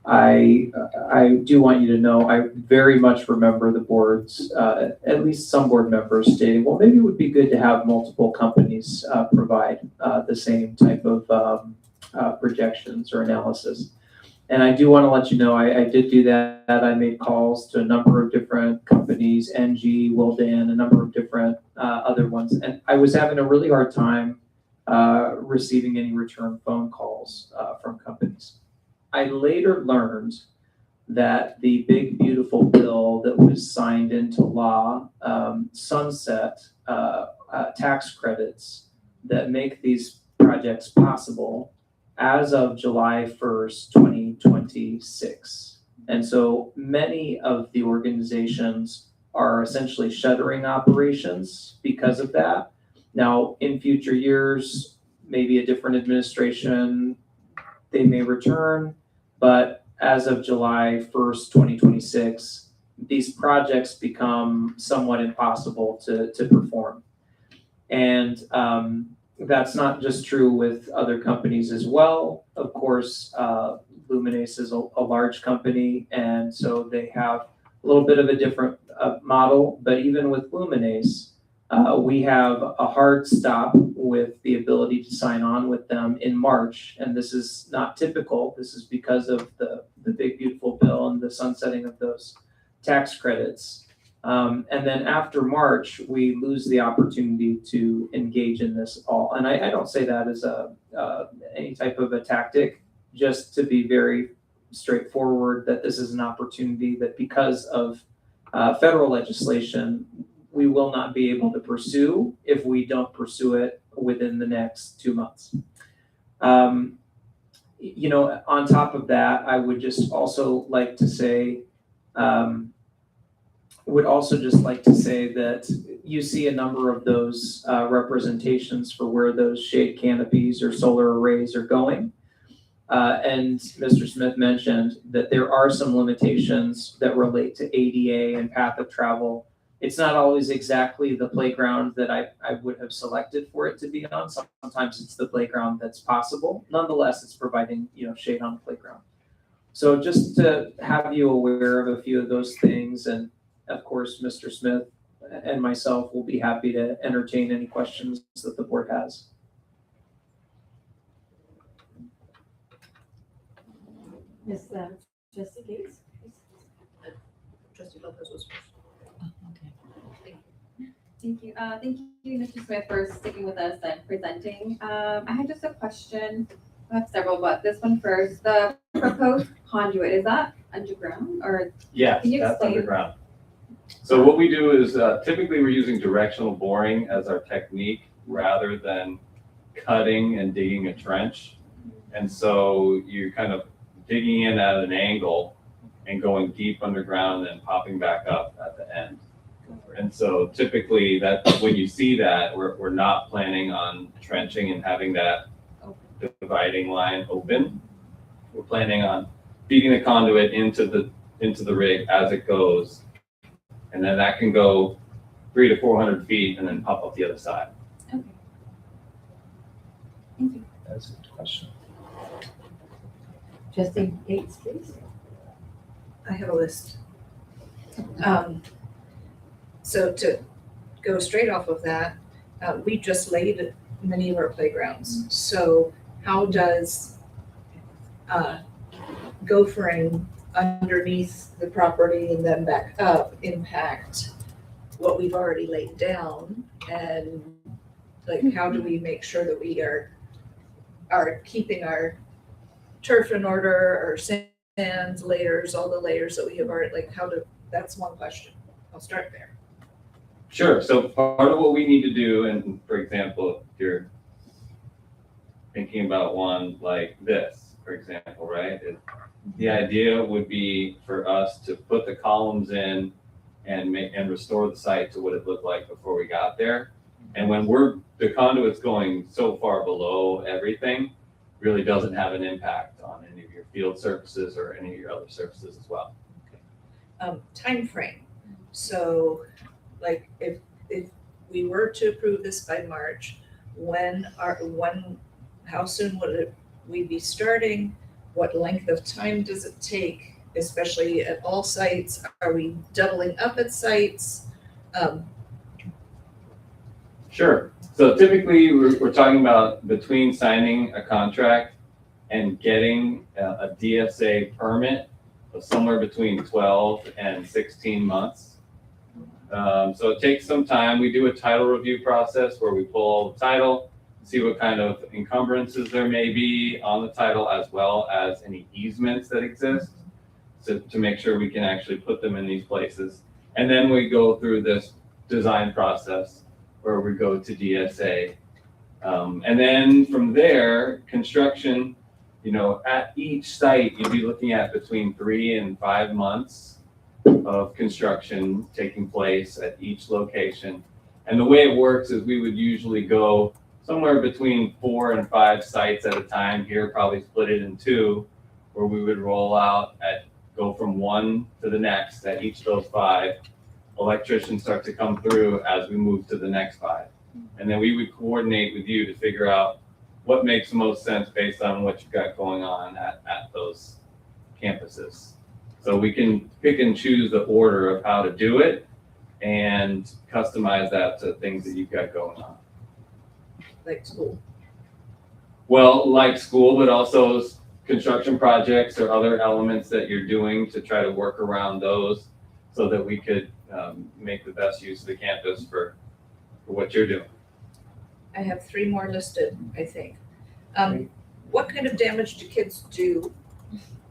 I do want you to know, I very much remember the boards, at least some board members stating, well, maybe it would be good to have multiple companies provide the same type of projections or analysis. And I do want to let you know, I did do that. I made calls to a number of different companies, NG, Willdan, a number of different other ones. And I was having a really hard time receiving any return phone calls from companies. I later learned that the big, beautiful bill that was signed into law sunset tax credits that make these projects possible as of July 1st, 2026. And so many of the organizations are essentially shuttering operations because of that. Now, in future years, maybe a different administration, they may return, but as of July 1st, 2026, these projects become somewhat impossible to perform. And that's not just true with other companies as well. Of course, Luminace is a large company, and so they have a little bit of a different model, but even with Luminace, we have a hard stop with the ability to sign on with them in March, and this is not typical. This is because of the big, beautiful bill and the sunsetting of those tax credits. And then after March, we lose the opportunity to engage in this all. And I don't say that as any type of a tactic, just to be very straightforward, that this is an opportunity that because of federal legislation, we will not be able to pursue if we don't pursue it within the next 2 months. You know, on top of that, I would just also like to say, that you see a number of those representations for where those shade canopies or solar arrays are going. And Mr. Smith mentioned that there are some limitations that relate to ADA and path of travel It's not always exactly the playground that I would have selected for it to be on. Sometimes it's the playground that's possible. Nonetheless, it's providing, shade on the playground. So just to have you aware of a few of those things, and of course, Mr. Smith and myself will be happy to entertain any questions that the board has. Ms. Trustee Gates? Trustee Lopez was first. Thank you, Mr. Smith, for sticking with us and presenting. I had just a question. I have several, but this one first. The proposed conduit, is that underground or? Yes, Can you that's explain? underground. So what we do is typically we're using directional boring as our technique rather than cutting and digging a trench. And so you're kind of digging in at an angle and going deep underground and popping back up at the end. And so typically when you see that, we're not planning on trenching and having that dividing line open. We're planning on feeding the conduit into the rig as it goes. And then that can go 300 to 400 feet and then pop up the other side. Okay. Thank you. That's a good question. Trustee Gates, please. I have a list. So to go straight off of that, we just laid many of our playgrounds. So how does gophering underneath the property and then back up impact what we've already laid down? And like, how do we make sure that we are keeping our turf in order, our sands layers, all the layers that we have already, like that's one question. I'll start there. Sure. So part of what we need to do, and for example, if you're thinking about one like this, for example, right? The idea would be for us to put the columns in and restore the site to what it looked like before we got there. And when the conduit's going so far below everything, really doesn't have an impact on any of your field surfaces or any of your other surfaces as well. Time frame. So like if we were to approve this by March, how soon would we be starting? What length of time does it take, especially at all sites? Are we doubling up at sites? Sure. So typically we're talking about between signing a contract and getting a DSA permit of somewhere between 12 and 16 months. So it takes some time. We do a title review process where we pull all the title, see what kind of encumbrances there may be on the title, as well as any easements that exist, so to make sure we can actually put them in these places. And then we go through this design process where we go to DSA. And then from there, construction, at each site, you'd be looking at between 3 and 5 months of construction taking place at each location. And the way it works is we would usually go somewhere between 4 and 5 sites at a time. Here, probably split it in 2, where we would roll out go from one to the next at each of those 5. Electricians start to come through as we move to the next 5. And then we would coordinate with you to figure out what makes the most sense based on what you've got going on at those campuses. So we can pick and choose the order of how to do it and customize that to things that you've got going on. Like school? Well, like school, but also construction projects or other elements that you're doing to try to work around those so that we could make the best use of the campus for what you're doing. I have 3 more listed, I think. What kind of damage do kids do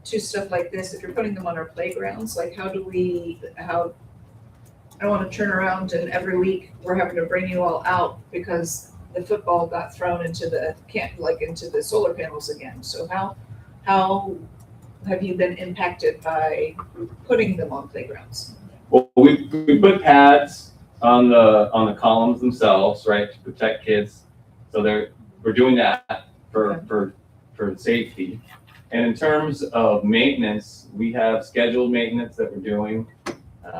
to stuff like this if you're putting them on our playgrounds? Like I don't want to turn around and every week we're having to bring you all out because the football got thrown into the solar panels again. So how have you been impacted by putting them on playgrounds? Well, we put pads on the columns themselves, right, to protect kids. So we're doing that for safety. And in terms of maintenance, we have scheduled maintenance that we're doing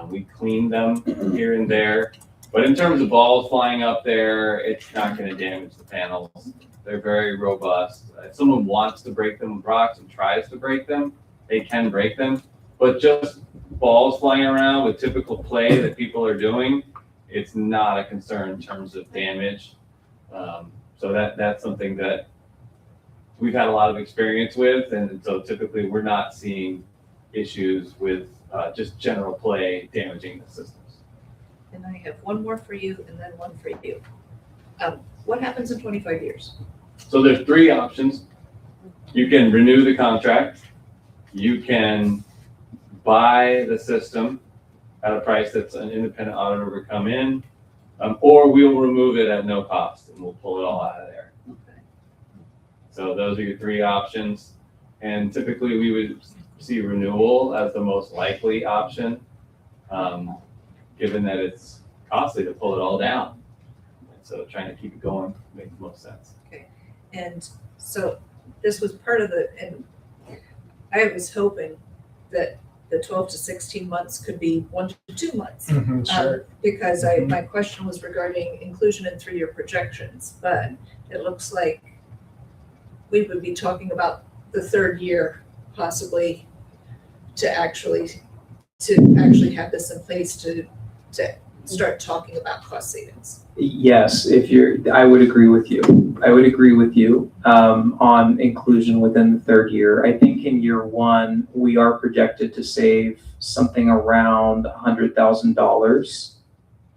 We clean them here and there. But in terms of balls flying up there, it's not going to damage the panels. They're very robust. If someone wants to break them with rocks and tries to break them, they can break them. But just balls flying around with typical play that people are doing, it's not a concern in terms of damage. So that's something that we've had a lot of experience with, and so typically we're not seeing issues with just general play damaging the systems. And I have one more for you and then one for you. What happens in 25 years? So there's three options. You can renew the contract. You can buy the system at a price that's an independent auditor would come in, or we'll remove it at no cost and we'll pull it all out of there. Okay. So those are your three options. And typically we would see renewal as the most likely option, given that it's costly to pull it all down. And so trying to keep it going makes the most sense. Okay. And so this was part of the, and I was hoping that the 12 to 16 months could be 1 to 2 months. Sure. Because my question was regarding inclusion in 3-year projections, but it looks like we would be talking about the 3rd year possibly to actually have this in place to start talking about cost savings. Yes, I would agree with you. On inclusion within the 3rd year. I think in year 1, we are projected to save something around $100,000.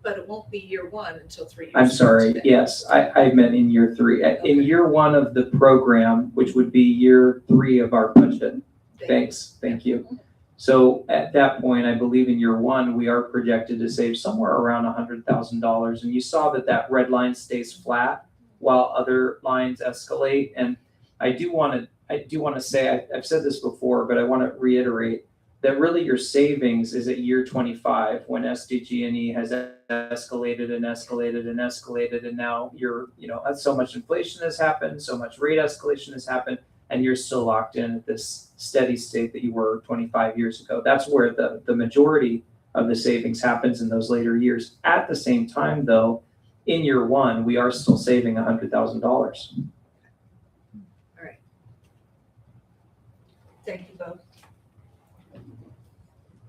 But it won't be year 1 until 3 years. I'm sorry, today. yes, I meant in year 3. In year 1 of the program, which would be year 3 of our budget. Thank you. So at that point, I believe in year 1, we are projected to save somewhere around $100,000. And you saw that red line stays flat while other lines escalate. And I do want to say, I've said this before, but I want to reiterate that really your savings is at year 25 when SDG&E has escalated and escalated and escalated. And now so much inflation has happened, so much rate escalation has happened, and you're still locked in at this steady state that you were 25 years ago. That's where the majority of the savings happens in those later years. At the same time, though, in year 1, we are still saving $100,000. All right. Thank you both.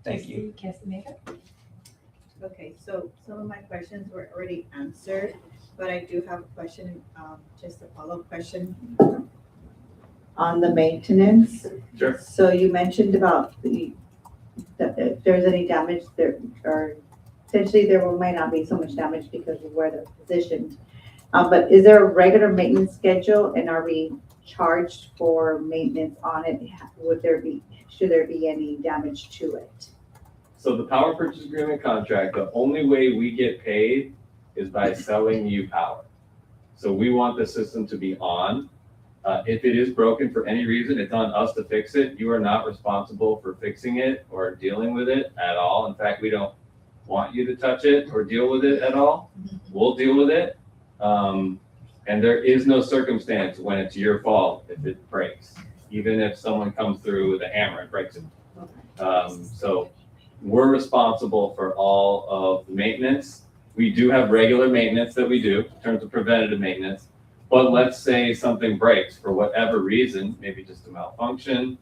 Thank you. Castaneda? Okay, so some of my questions were already answered, but I do have a question, just a follow-up question on the maintenance. Sure. So you mentioned about that if there's any damage there, or essentially might not be so much damage because of where they're positioned. But is there a regular maintenance schedule, and are we charged for maintenance on it? Should there be any damage to it? So the power purchase agreement contract, the only way we get paid is by selling you power. So we want the system to be on. If it is broken for any reason, it's on us to fix it. You are not responsible for fixing it or dealing with it at all. In fact, we don't want you to touch it or deal with it at all. We'll deal with it. And there is no circumstance when it's your fault if it breaks, even if someone comes through with a hammer and breaks it. So we're responsible for all of the maintenance. We do have regular maintenance that we do in terms of preventative maintenance. But let's say something breaks for whatever reason, maybe just a malfunction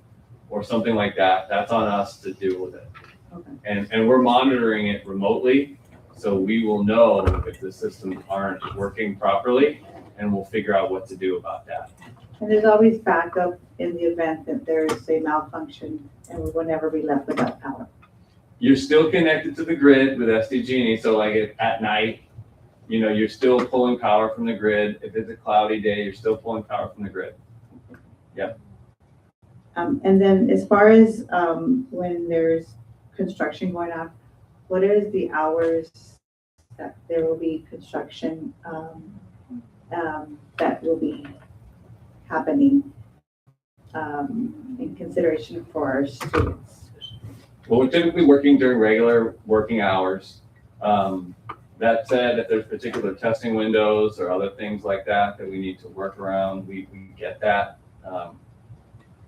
or something like that, that's on us to deal with it. Okay. And we're monitoring it remotely, so we will know if the systems aren't working properly, and we'll figure out what to do about that. And there's always backup in the event that there's a malfunction and we will never be left without power. You're still connected to the grid with SDG&E, so like at night, you're still pulling power from the grid. If it's a cloudy day, you're still pulling power from the grid. Yep. And then as far as when there's construction going on, what is the hours that there will be construction that will be happening in consideration for our students? Well, we're typically working during regular working hours. That said, if there's particular testing windows or other things like that we need to work around, we get that.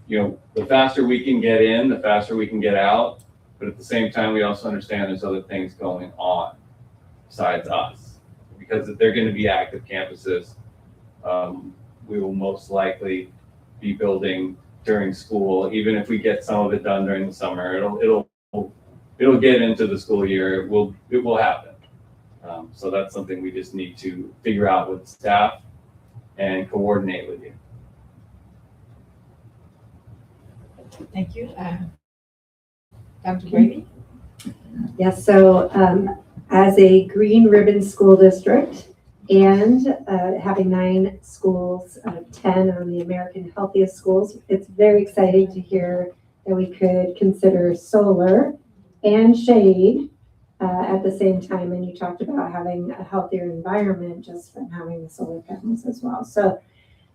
The faster we can get in, the faster we can get out. But at the same time, we also understand there's other things going on besides us. Because if they're going to be active campuses, we will most likely be building during school, even if we get some of it done during the summer. It'll get into the school year. It will happen. So that's something we just need to figure out with staff and coordinate with you. Thank you. Dr. Brady? Yes, so as a green ribbon school district and having 9 schools out of 10 on the American Healthiest Schools, it's very exciting to hear that we could consider solar and shade at the same time. And you talked about having a healthier environment just from having the solar panels as well. So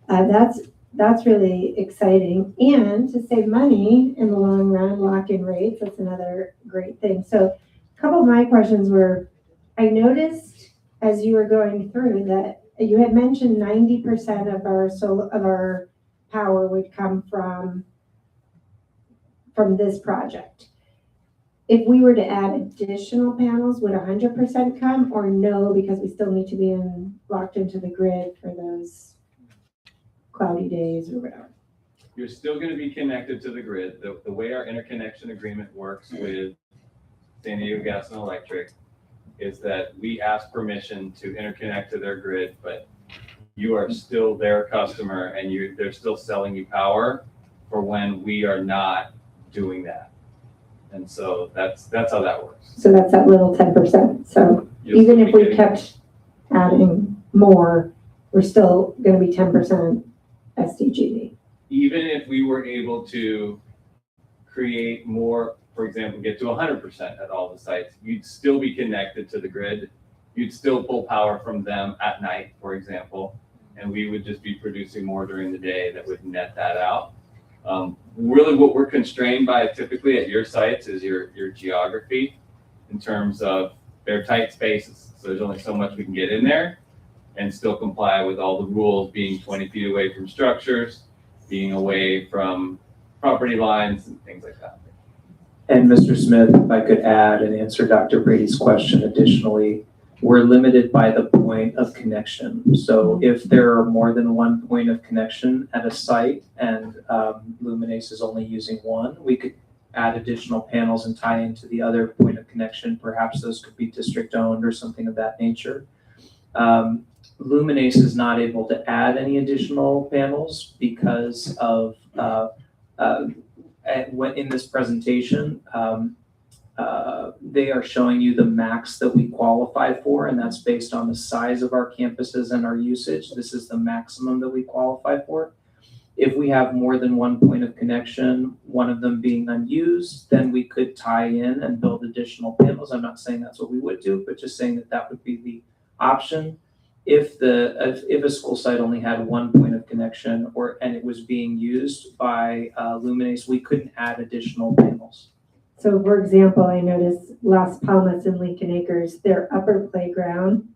that's really exciting. And to save money in the long run, lock in rates, that's another great thing. So a couple of my questions were, I noticed as you were going through that you had mentioned 90% of our power would come from this project. If we were to add additional panels, would 100% come, or no, because we still need to be locked into the grid for those cloudy days or whatever? You're still going to be connected to the grid. The way our interconnection agreement works with San Diego Gas and Electric is that we ask permission to interconnect to their grid, but you are still their customer and they're still selling you power for when we are not doing that. And so that's how that works. So that's that little 10%. So even if we kept adding more, we're still going to be 10% SDG&E. Even if we were able to create more, for example, get to 100% at all the sites, you'd still be connected to the grid. You'd still pull power from them at night, for example, and we would just be producing more during the day that would net that out. Really what we're constrained by typically at your sites is your geography in terms of they're tight spaces. So there's only so much we can get in there and still comply with all the rules, being 20 feet away from structures, being away from property lines and things like that. And Mr. Smith, if I could add and answer Dr. Brady's question additionally, we're limited by the point of connection. So if there are more than one point of connection at a site and Luminace is only using one, we could add additional panels and tie into the other point of connection. Perhaps those could be district owned or something of that nature. Luminace is not able to add any additional panels because of in this presentation, they are showing you the max that we qualify for, and that's based on the size of our campuses and our usage. This is the maximum that we qualify for. If we have more than one point of connection, one of them being unused, then we could tie in and build additional panels. I'm not saying that's what we would do, but just saying that that would be the option. If a school site only had one point of connection and it was being used by Luminace, we couldn't add additional panels. So for example, I noticed Las Palmas and Lincoln Acres, their upper playground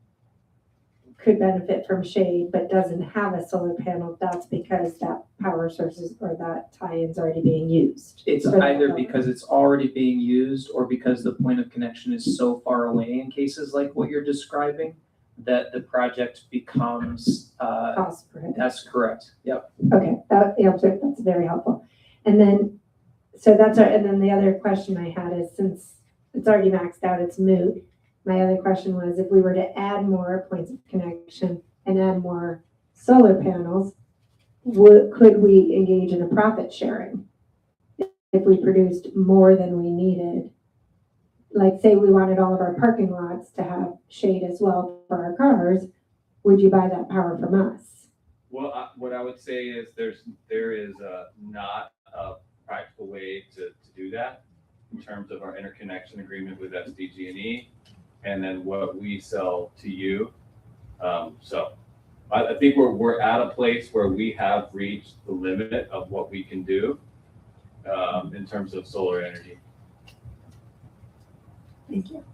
could benefit from shade, but doesn't have a solar panel. That's because that power sources or that tie-in's already being used. It's either because it's already being used or because the point of connection is so far away in cases like what you're describing that the project becomes cost prohibitive. That's correct. Yep. Okay, that's very helpful. And then, and then the other question I had is, since it's already maxed out, it's moot. My other question was, if we were to add more points of connection and add more solar panels, could we engage in a profit sharing if we produced more than we needed? Like, say we wanted all of our parking lots to have shade as well for our cars, would you buy that power from us? Well, what I would say is there is not a practical way to do that in terms of our interconnection agreement with SDG&E and then what we sell to you. So I think we're at a place where we have reached the limit of what we can do in terms of solar energy. Thank you.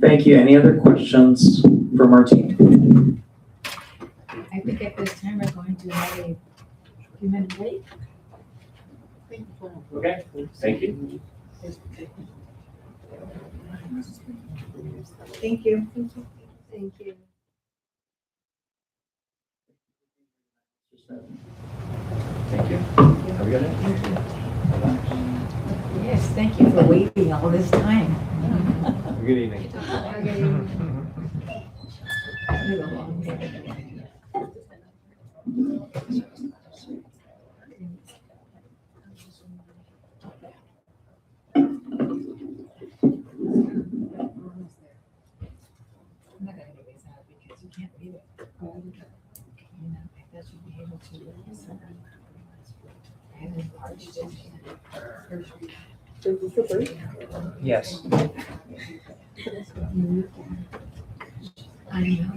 Thank you. Any other questions from our team? I think at this time we're going to have a few minute break. Okay, thank you. Thank you. Thank you. Thank you. Have a good night. Yes, thank you for waiting all this time. Good evening. I'm not gonna give these out because you can't read it. You know, I thought you'd be able to. I haven't parched it. Yes. I know.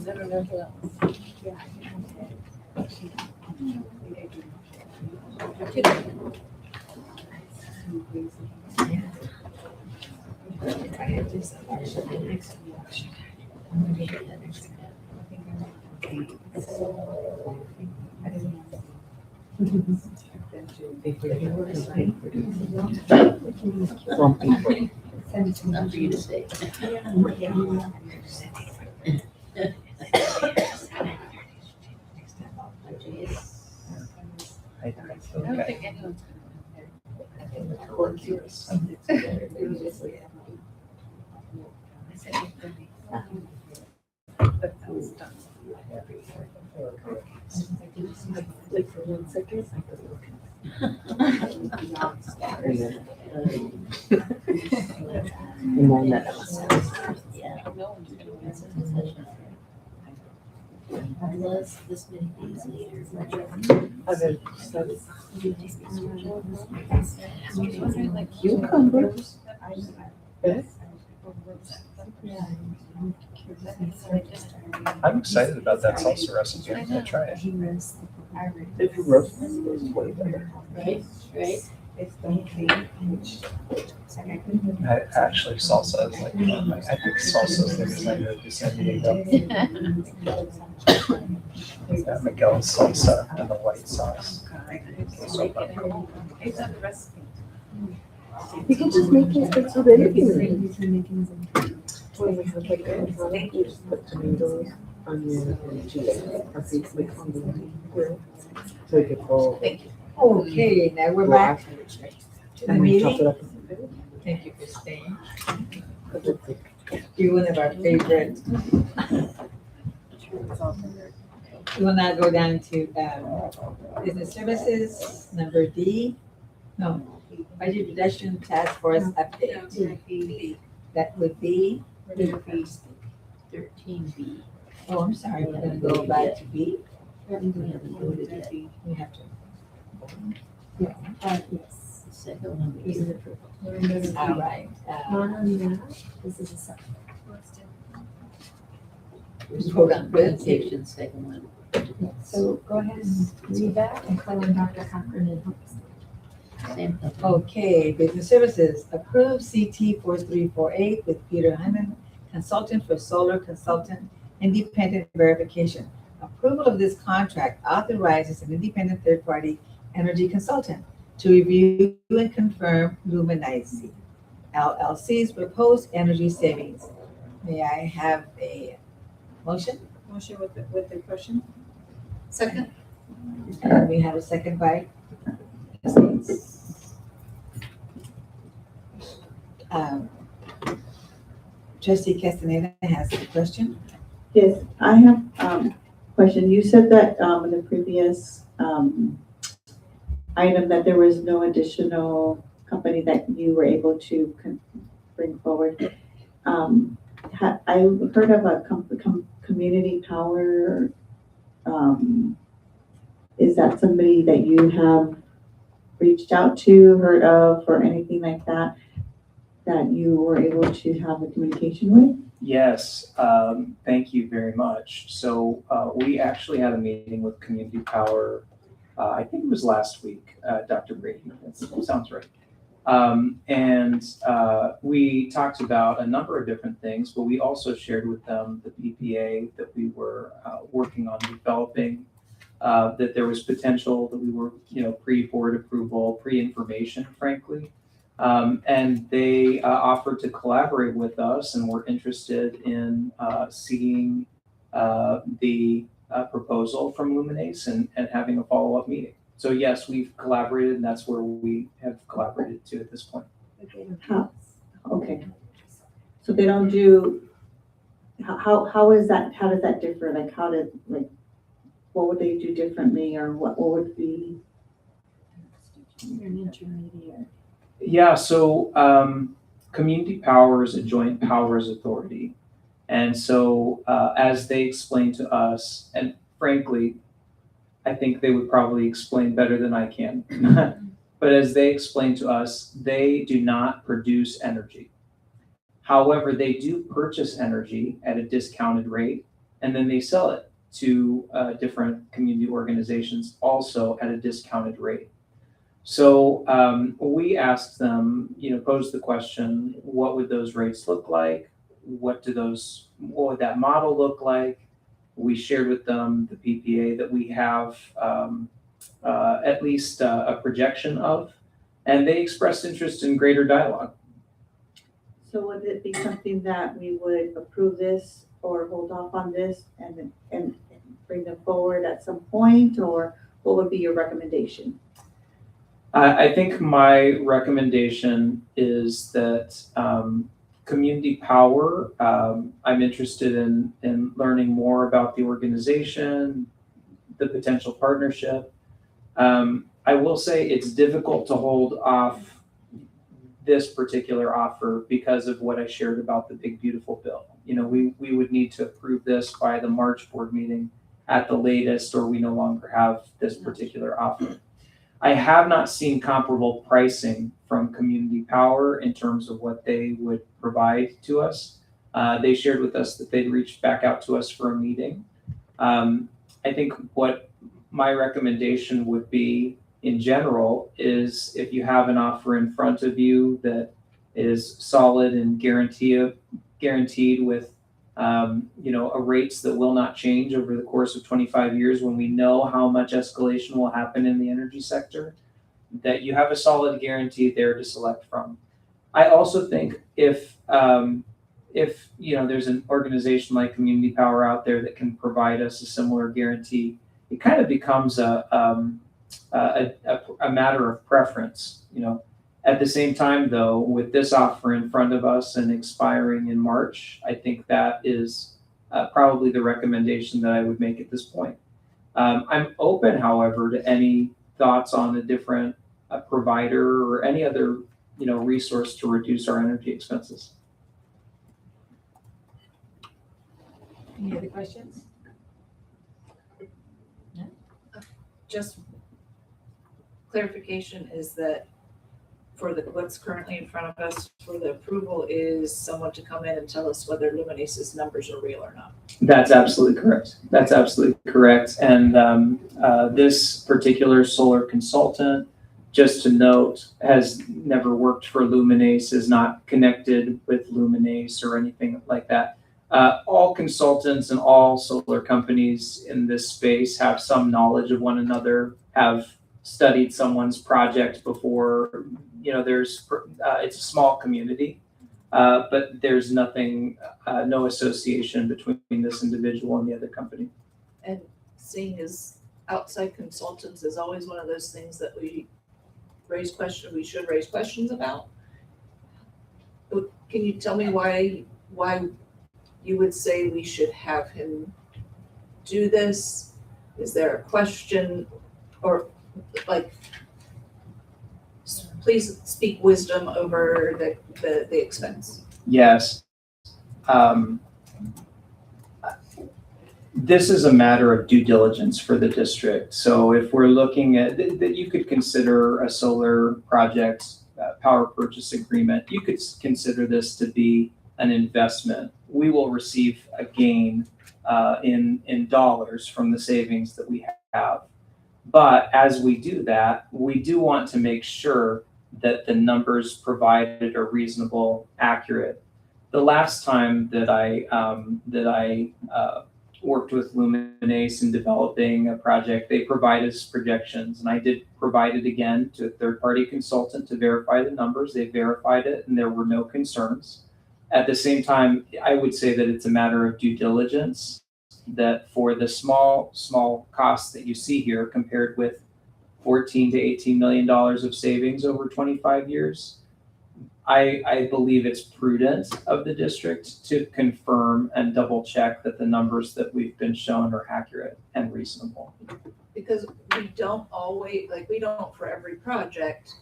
Never know who I had this partially next week. I'm gonna get that next week. I didn't know. Not for you to say. I don't think anyone's Like for 1 second, I could look. Yeah, no one's gonna win such a session. Unless this many days later. Other studies. Cucumbers. I'm excited about that salsa recipe. I'm gonna try it. If you roast them, it's way better. Right, right. Actually, salsa is like, I think salsa is the designer of San Diego. That Miguel's salsa and the white sauce. So fun. You can just make it with anything. When we have like a you just put tomatoes, onion, and chili. Or please mix on the grill. So you can pull. Okay, now we're back to the And we chop meeting. it up. Thank you for staying. You're one of our favorite. We will now go down to business services, number D. No, budget reduction task force update. That would be, 13B. oh, I'm sorry, we're gonna go back to B. We haven't voted yet. We have to. Yes. The second one is All right. This is a second. vote on presentation, second one. So go ahead and read that and call on Dr. Cochran and help us. Same thing. Okay, business services, approve CT 4348 with Peter Hyman, consultant for solar consultant, independent verification. Approval of this contract authorizes an independent third-party energy consultant to review and confirm Luminizy LLC's proposed energy savings. May I have a motion? Motion with the question? Second? And we have a second by Trustee Castaneda has a question. Yes, I have question. You said that in the previous item that there was no additional company that you were able to bring forward. I heard of a community power. Is that somebody that you have reached out to, heard of, or anything like that, that you were able to have a communication with? Yes, thank you very much. So we actually had a meeting with Community Power, I think it was last week, Dr. Brady, that sounds right. We talked about a number of different things, but we also shared with them the PPA that we were working on developing, that there was potential, that we were, pre-board approval, pre-information, frankly. And they offered to collaborate with us and were interested in seeing the proposal from Luminase and having a follow-up meeting. So yes, we've collaborated, and that's where we have collaborated to at this point. Okay. So they don't do, how is that, how does that differ? Like, what would they do differently, or what would be? You're an intermediary. Yeah, so Community Power is a joint powers authority. And so as they explain to us, and frankly, I think they would probably explain better than I can. But as they explain to us, they do not produce energy. However, they do purchase energy at a discounted rate, and then they sell it to different community organizations also at a discounted rate. So we asked them, posed the question, what would those rates look like? What would that model look like? We shared with them the PPA that we have at least a projection of, and they expressed interest in greater dialogue. So would it be something that we would approve this or hold off on this and bring them forward at some point, or what would be your recommendation? I think my recommendation is that Community Power, I'm interested in learning more about the organization, the potential partnership. I will say it's difficult to hold off this particular offer because of what I shared about the big, beautiful bill. We would need to approve this by the March board meeting at the latest, or we no longer have this particular offer. I have not seen comparable pricing from Community Power in terms of what they would provide to us. They shared with us that they'd reached back out to us for a meeting. I think what my recommendation would be in general is if you have an offer in front of you that is solid and guaranteed with rates that will not change over the course of 25 years, when we know how much escalation will happen in the energy sector, that you have a solid guarantee there to select from. I also think if there's an organization like Community Power out there that can provide us a similar guarantee, it kind of becomes a matter of preference. At the same time, though, with this offer in front of us and expiring in March, I think that is probably the recommendation that I would make at this point. I'm open, however, to any thoughts on a different provider or any other resource to reduce our energy expenses. Any other questions? No? Just clarification is that for what's currently in front of us for the approval is someone to come in and tell us whether Luminase's numbers are real or not. That's absolutely correct. That's absolutely correct. And this particular solar consultant, just to note, has never worked for Luminase, is not connected with Luminase or anything like that. All consultants and all solar companies in this space have some knowledge of one another, have studied someone's project before. It's a small community, but there's nothing, no association between this individual and the other company. And seeing as outside consultants is always one of those things that we should raise questions about. Can you tell me why you would say we should have him do this? Is there a question, or please speak wisdom over the expense. Yes. This is a matter of due diligence for the district. So if we're looking at that, you could consider a solar project, power purchase agreement. You could consider this to be an investment. We will receive a gain in dollars from the savings that we have. But as we do that, we do want to make sure that the numbers provided are reasonable, accurate. The last time that I worked with Luminace in developing a project, they provided us projections, and I did provide it again to a third-party consultant to verify the numbers. They verified it, and there were no concerns. At the same time, I would say that it's a matter of due diligence, that for the small costs that you see here compared with $14 to $18 million of savings over 25 years, I believe it's prudent of the district to confirm and double check that the numbers that we've been shown are accurate and reasonable. Because we don't always, like, we don't for every project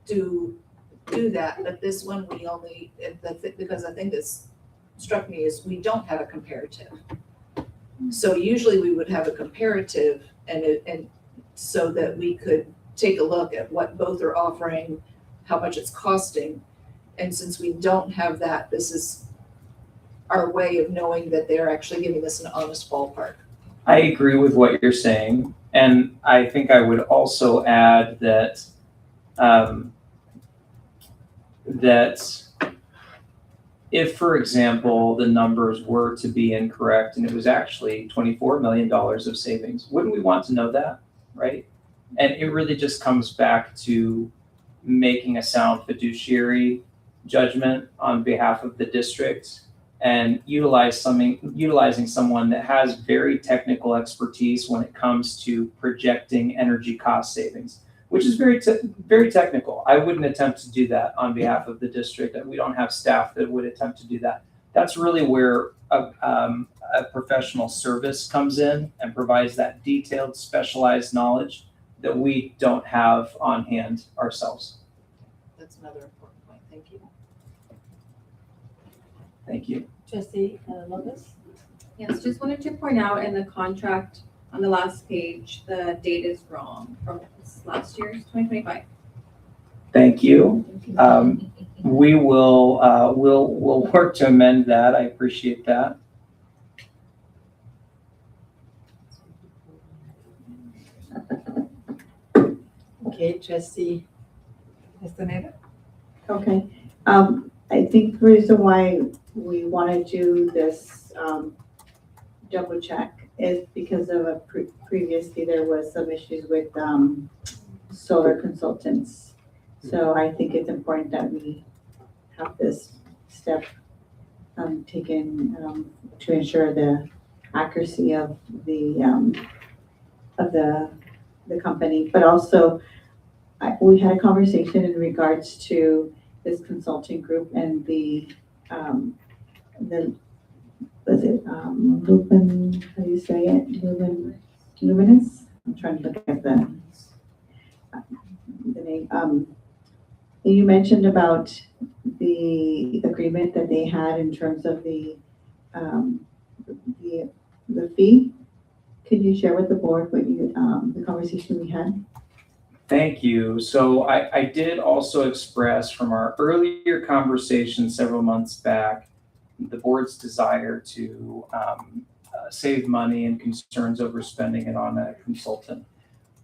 do that, but this one we only, because I think this struck me is we don't have a comparative. So usually we would have a comparative and so that we could take a look at what both are offering, how much it's costing. And since we don't have that, this is our way of knowing that they're actually giving us an honest ballpark. I agree with what you're saying. And I think I would also add that that if, for example, the numbers were to be incorrect and it was actually $24 million of savings, wouldn't we want to know that, right? And it really just comes back to making a sound fiduciary judgment on behalf of the district and utilizing someone that has very technical expertise when it comes to projecting energy cost savings, which is very technical. I wouldn't attempt to do that on behalf of the district, and we don't have staff that would attempt to do that. That's really where a professional service comes in and provides that detailed, specialized knowledge that we don't have on hand ourselves. That's another important point. Thank you. Thank you. Trustee Lopez? Yes, just wanted to point out in the contract on the last page, the date is wrong from last year's 2025. Thank you. We will we'll work to amend that. I appreciate that. Okay, Trustee Castaneda? Okay, I think the reason why we want to do this double check is because of previously there was some issues with solar consultants. So I think it's important that we have this step taken to ensure the accuracy of the company, but also we had a conversation in regards to this consulting group and the was it Lumen, how do you say it? Luminous? I'm trying to look at the name. You mentioned about the agreement that they had in terms of the fee. Could you share with the board what you the conversation we had? Thank you. So I did also express from our earlier conversation several months back the board's desire to save money and concerns over spending it on a consultant.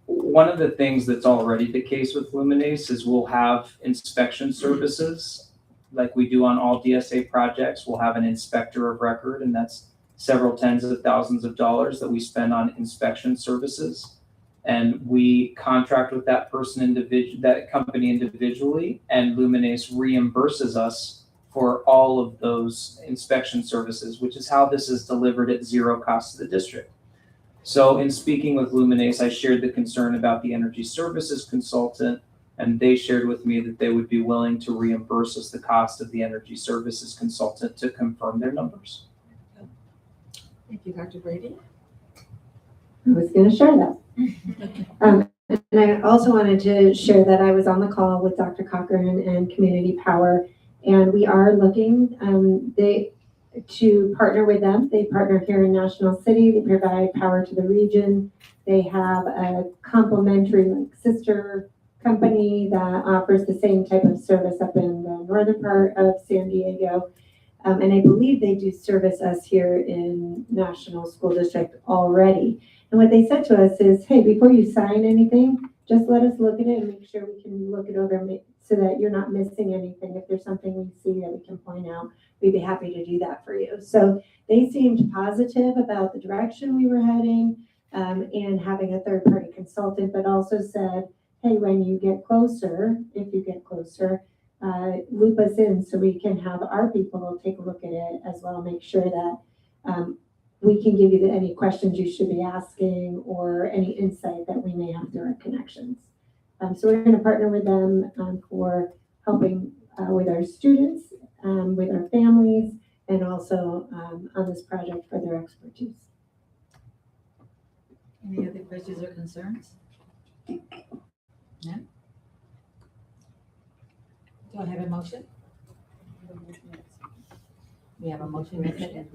One of the things that's already the case with Luminace is we'll have inspection services like we do on all DSA projects. We'll have an inspector of record, and that's several tens of thousands of dollars that we spend on inspection services. And we contract with that person that company individually, and Luminace reimburses us for all of those inspection services, which is how this is delivered at zero cost to the district. So in speaking with Luminace, I shared the concern about the energy services consultant, and they shared with me that they would be willing to reimburse us the cost of the energy services consultant to confirm their numbers. Thank you, Dr. Brady. I was going to share that. And I also wanted to share that I was on the call with Dr. Cochran and Community Power, and we are looking to partner with them. They partner here in National City. They provide power to the region. They have a complementary sister company that offers the same type of service up in the northern part of San Diego. And I believe they do service us here in National School District already. And what they said to us is, hey, before you sign anything, just let us look at it and make sure we can look it over so that you're not missing anything. If there's something we see that we can point out, we'd be happy to do that for you. So they seemed positive about the direction we were heading, and having a third-party consultant, but also said, hey, when you get closer, if you get closer, loop us in so we can have our people take a look at it as well, make sure that we can give you any questions you should be asking or any insight that we may have through our connections. So we're going to partner with them for helping with our students, with our families, and also on this project for their expertise. Any other questions or concerns? None? Do I have a motion? We have a motion, and a second.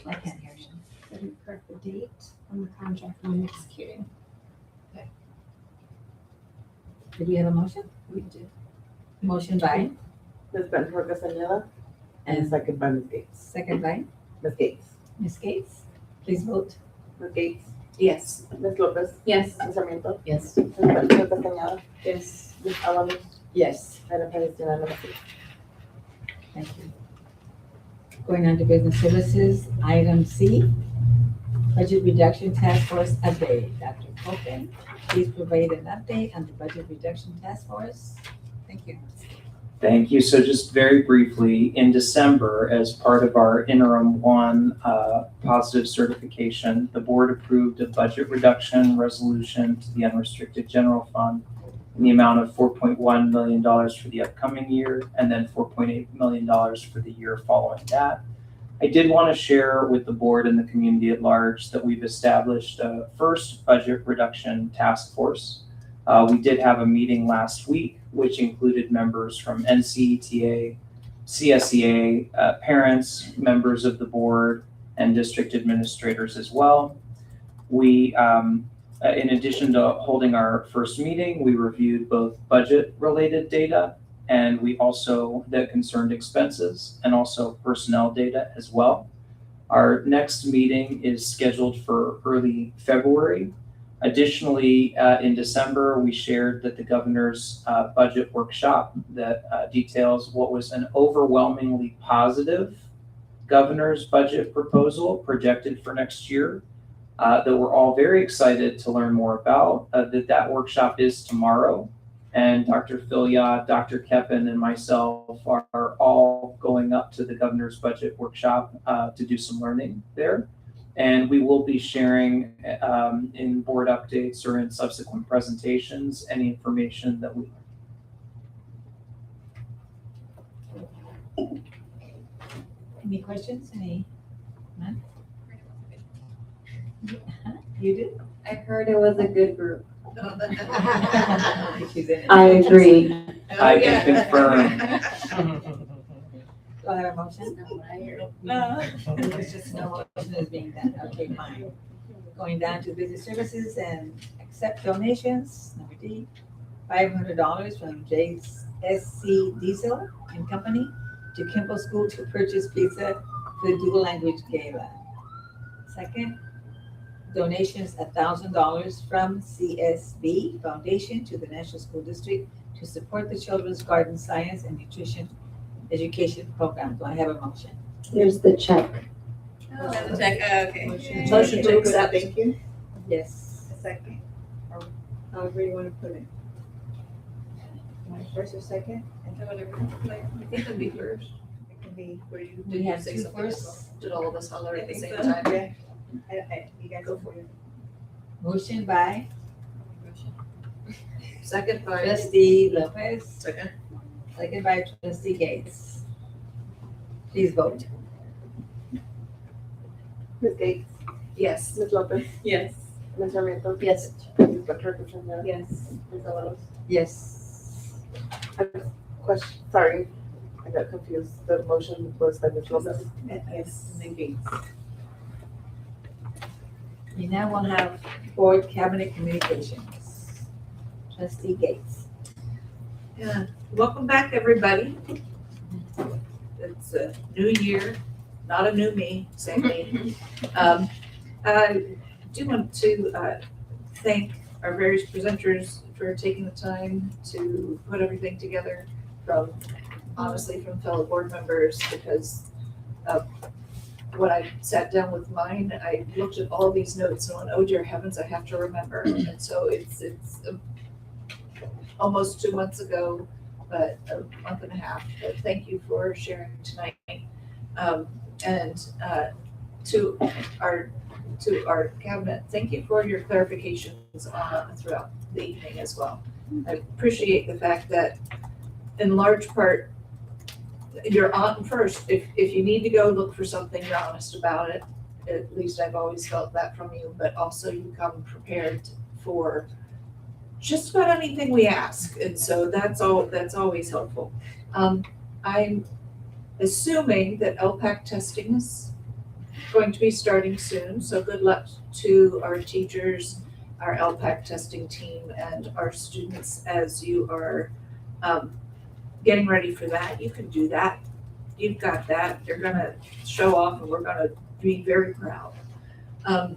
I can't hear you. To correct the date on the contract when executing. Did we have a motion? We did. Motion by, Ms. Benford Castañeda, and second by Ms. Gates. second by Ms. Gates. Ms. Gates. Please vote. Ms. Gates. Yes. Ms. Lopez. Yes. Ms. Sarmiento. Yes. Ms. Benford Castañeda. Yes. Ms. Alvarez. Yes. Item passes unanimously. Thank you. Going on to business services, item C, budget reduction task force update. Dr. Copen, please provide an update on the budget reduction task force. Thank you. Thank you. So just very briefly, in December, as part of our interim one positive certification, the board approved a budget reduction resolution to the unrestricted general fund in the amount of $4.1 million for the upcoming year, and then $4.8 million for the year following that. I did want to share with the board and the community at large that we've established a first budget reduction task force. We did have a meeting last week, which included members from NCETA, CSEA, parents, members of the board, and district administrators as well. We, in addition to holding our first meeting, we reviewed both budget-related data and we also, that concerned expenses and also personnel data as well. Our next meeting is scheduled for early February. Additionally, in December, we shared that the governor's budget workshop that details what was an overwhelmingly positive governor's budget proposal projected for next year that we're all very excited to learn more about. That workshop is tomorrow, and Dr. Filia, Dr. Keppen, and myself are all going up to the governor's budget workshop to do some learning there. And we will be sharing in board updates or in subsequent presentations any information that we learn. Any questions? Any? None? You did? I heard it was a good group. I agree. I can confirm. Do I have a motion? No. It's just no motion is being done. Okay, fine. Going down to business services and accept donations. Number D, $500 from JSC Diesel and Company to Kimball School to purchase pizza for the dual language gala. Second, donations $1,000 from CSB Foundation to the National School District to support the Children's Garden Science and Nutrition Education Program. Do I have a motion? Here's the check. Oh, that's a check. Okay. Motion to accept. Thank you. Yes. A second. Or however you want to put it. First or second? Whatever. Like, I think it'd be first. It can be where you. Do we have say two something first? Did all of us holler at the same so. time? Yeah. You guys go for it. Motion by Second by. Trustee Lopez, Second. second by Trustee Gates. Please vote. Ms. Gates. Yes. Ms. Lopez. Yes. Ms. Sarmiento. Yes. Ms. Benford Castañeda. Yes. Ms. Alvarez. Yes. Question, sorry, I got confused. The motion was by Ms. Lopez. Yes. We now will have board cabinet communications. Trustee Gates. Yeah, welcome back, everybody. It's a new year, not a new me, same me. do want to thank our various presenters for taking the time to put everything together honestly from fellow board members, because when I sat down with mine, I looked at all these notes and went, oh dear heavens, I have to remember. And so it's almost 2 months ago, but a month and a half. But thank you for sharing tonight. And to our cabinet, thank you for your clarifications throughout the evening as well. I appreciate the fact that in large part, you're on first. If you need to go look for something, you're honest about it. At least I've always felt that from you, but also you come prepared for just about anything we ask. And so that's always helpful. I'm assuming that LPAC testing is going to be starting soon. So good luck to our teachers, our LPAC testing team, and our students as you are getting ready for that. You can do that. You've got that. You're gonna show off and we're gonna be very proud. I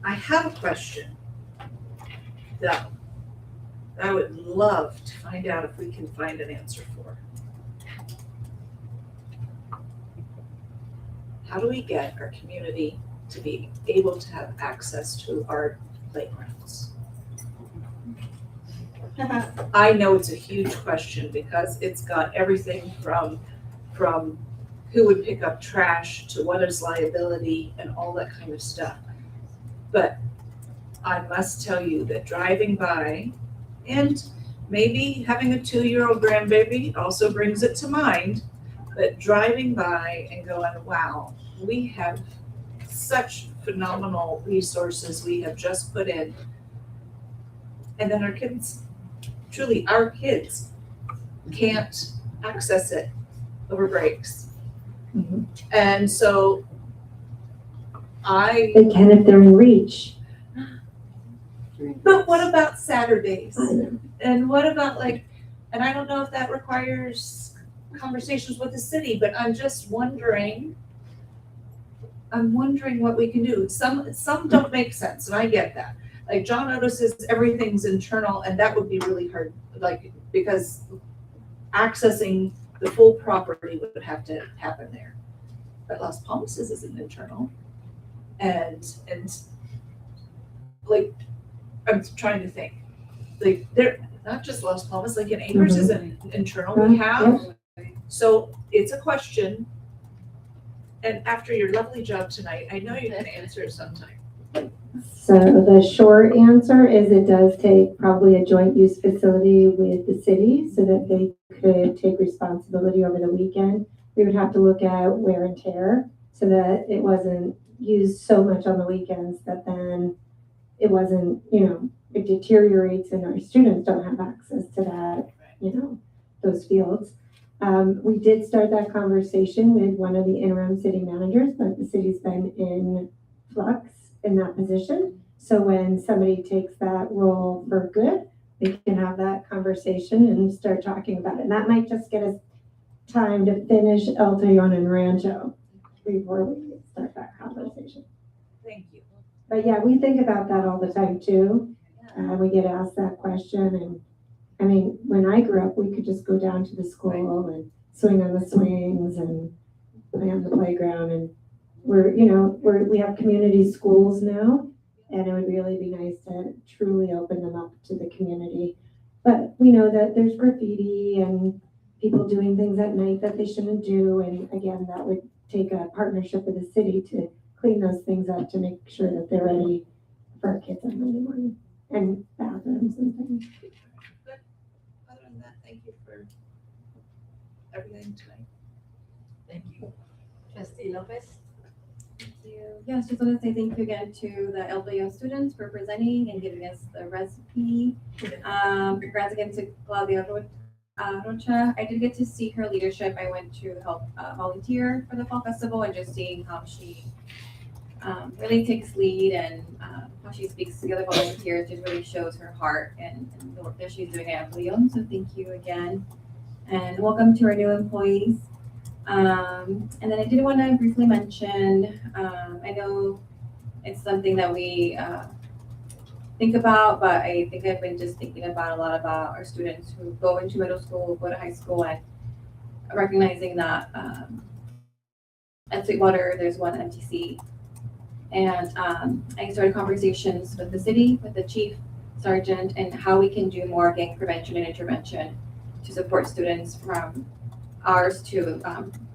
have a question that I would love to find out if we can find an answer for. How do we get our community to be able to have access to our playgrounds? I know it's a huge question because it's got everything from who would pick up trash to what is liability and all that kind of stuff. But I must tell you that driving by, and maybe having a 2-year-old grandbaby also brings it to mind, but driving by and going, wow, we have such phenomenal resources we have just put in. And then our kids, truly our kids, can't access it over breaks. Mhm. And so They can if they're in reach. but what about Saturdays? I know. And what about and I don't know if that requires conversations with the city, but I'm just wondering, what we can do. Some don't make sense, and I get that. Like John notices everything's internal, and that would be really hard, because accessing the full property would have to happen there. But Las Palmas isn't internal. And I'm trying to think. They're not just Las Palmas, in Acres isn't internal. We have. So it's a question. And after your lovely job tonight, I know you can answer it sometime. So the short answer is it does take probably a joint use facility with the city so that they could take responsibility over the weekend. We would have to look at wear and tear so that it wasn't used so much on the weekends that then it wasn't, it deteriorates and our students don't have access to that, those fields. We did start that conversation with one of the interim city managers, but the city's been in flux in that position. So when somebody takes that role for good, we can have that conversation and start talking about it. And that might just get us time to finish El Tejon and Rancho before we start that conversation. Thank you. But yeah, we think about that all the time too. We get asked that question, and I mean, when I grew up, we could just go down to the school and swing on the swings and play on the playground. And we have community schools now, and it would really be nice to truly open them up to the community. But we know that there's graffiti and people doing things at night that they shouldn't do. And again, that would take a partnership with the city to clean those things up to make sure that they're ready for our kids on Monday morning, and bathrooms and things. But other than that, thank you for everything tonight. Thank you. Trustee Lopez? Thank you. Yes, just want to say thank you again to the LWO students for presenting and giving us the recipe. Congrats again to Claudia Rocha. I did get to see her leadership. I went to help volunteer for the fall festival, and just seeing how she really takes lead and how she speaks to the other volunteers just really shows her heart and the work that she's doing at Leon. So thank you again. And welcome to our new employees. And then I did want to briefly mention, I know it's something that we think about, but I think I've been just thinking about a lot about our students who go into middle school, go to high school, and recognizing that at Sweetwater there's one MTC, and I started conversations with the city, with the chief, sergeant, and how we can do more gang prevention and intervention to support students from ours to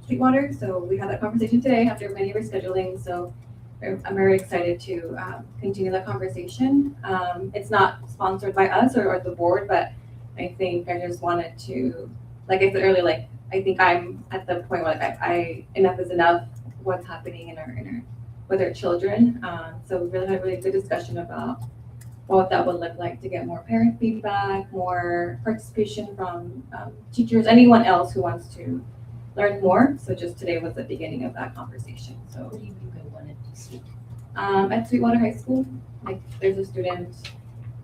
Sweetwater. So we had that conversation today after many rescheduling. So I'm very excited to continue that conversation. It's not sponsored by us or the board, but I think I just wanted to, like I said earlier, like I think I'm at the point where like I enough is enough. What's happening in our with our children. So we really had a really good discussion about what that would look like to get more parent feedback, more participation from teachers, anyone else who wants to learn more. So just today was the beginning of that conversation. So What do you think I wanted to see? at Sweetwater High School, like there's a student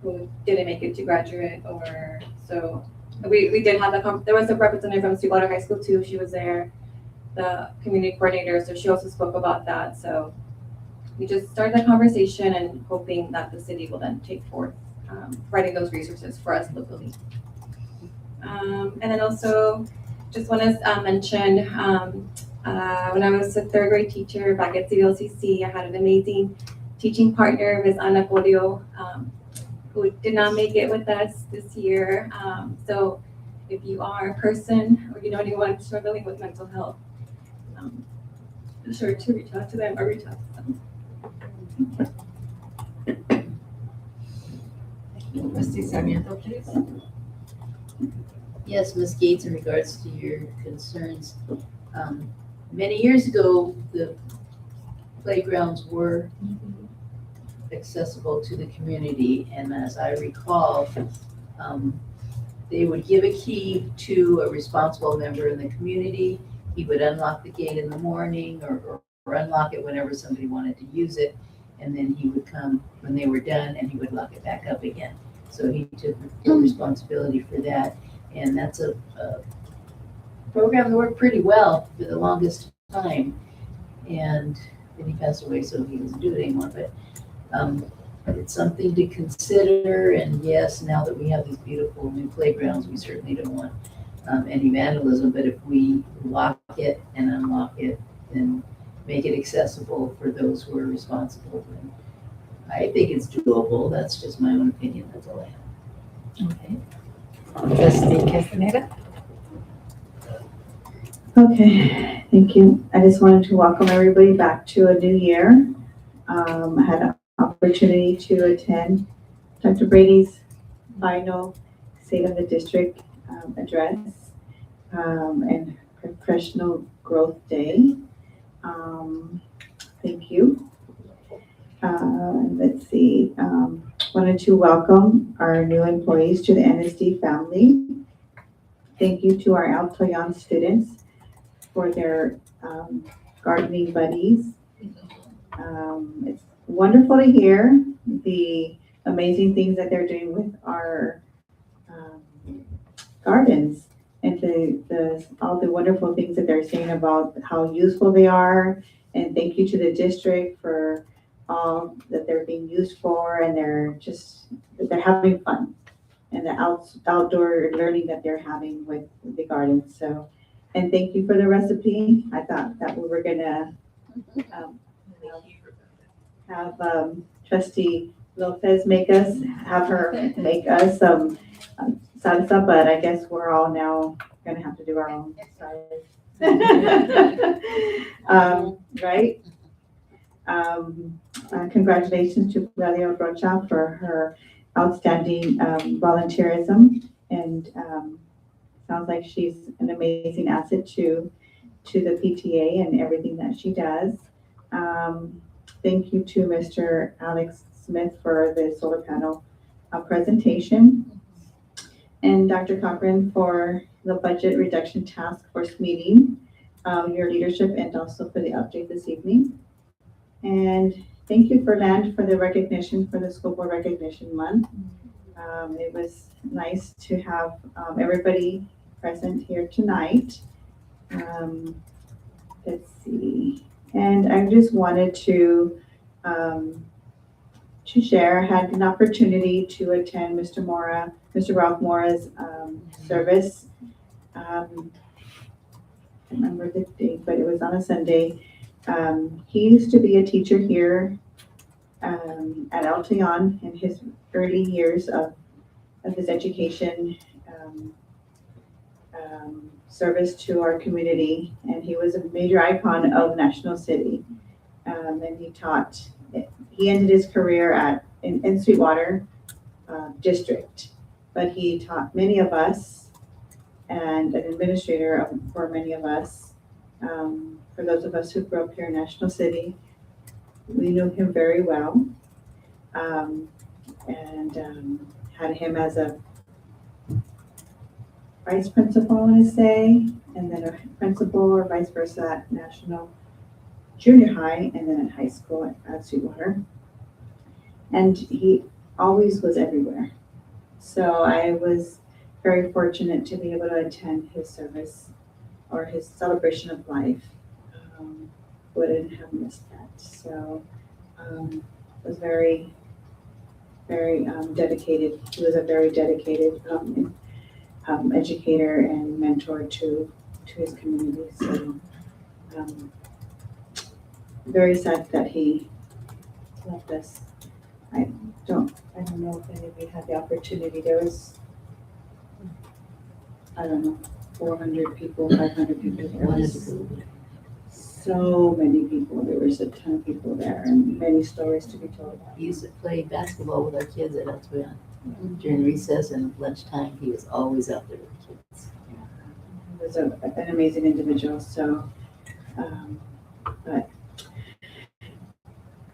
who didn't make it to graduate, or so we did have that. There was a representative from Sweetwater High School too. She was there, the community coordinator. So she also spoke about that. So we just started the conversation and hoping that the city will then take forth providing those resources for us locally. And then also just want to mention when I was a third grade teacher back at CVLCC, I had an amazing teaching partner, Ms. Ana Polio, who did not make it with us this year. So if you are a person or you know anyone struggling with mental health, be sure to reach out to them or reach out to them. Trustee Sarmiento, please. Yes, Ms. Gates, in regards to your concerns, many years ago, the playgrounds were accessible to the community, and as I recall, they would give a key to a responsible member in the community. He would unlock the gate in the morning or unlock it whenever somebody wanted to use it, and then he would come when they were done and he would lock it back up again. So he took full responsibility for that, and that's a program that worked pretty well for the longest time. And then he passed away, so he doesn't do it anymore. But it's something to consider. And yes, now that we have these beautiful new playgrounds, we certainly don't want any vandalism. But if we lock it and unlock it, then make it accessible for those who are responsible, then I think it's doable. That's just my own opinion. That's all I have. Okay. Trustee Castaneda. Okay, thank you. I just wanted to welcome everybody back to a new year. I had an opportunity to attend Dr. Brady's final State of the District address and Professional Growth Day. Thank you. Let's see. Wanted to welcome our new employees to the NSD family. Thank you to our Alto Yon students for their gardening buddies. It's wonderful to hear the amazing things that they're doing with our gardens and all the wonderful things that they're saying about how useful they are. And thank you to the district for all that they're being used for, and they're having fun and the outdoor learning that they're having with the gardens. So, and thank you for the recipe. I thought that we were gonna have Trustee Lopez have her make us some salsa, but I guess we're all now gonna have to do our own. Right? Congratulations to Claudia Rocha for her outstanding volunteerism, and sounds like she's an amazing asset to the PTA and everything that she does. Thank you to Mr. Alex Smith for the solar panel presentation, and Dr. Cochran for the budget reduction task force meeting, your leadership, and also for the update this evening. And thank you for Land for the recognition for the School Board Recognition Month. It was nice to have everybody present here tonight. Let's see. And I just wanted to to share. I had an opportunity to attend Mr. Ralph Mora's service. I can't remember the date, but it was on a Sunday. He used to be a teacher here at El Toyon in his early years of his education service to our community, and he was a major icon of National City. And he ended his career in Sweetwater District, but he taught many of us and an administrator for many of us. For those of us who grew up here in National City, we knew him very well, and had him as a vice principal, I want to say, and then a principal or vice versa at National Junior High, and then at high school at Sweetwater. And he always was everywhere. So I was very fortunate to be able to attend his service or his celebration of life. Wouldn't have missed that. So was very, very dedicated. He was a very dedicated educator and mentor to his community. So very sad that he left us. I don't know if any of you had the opportunity. There was, I don't know, 400 people, 500 people. There was so many people. There was a ton of people there and many stories to be told. He used to play basketball with our kids at El Toyon. During recess and lunchtime, he was always out there with the kids. He was an amazing individual. So, but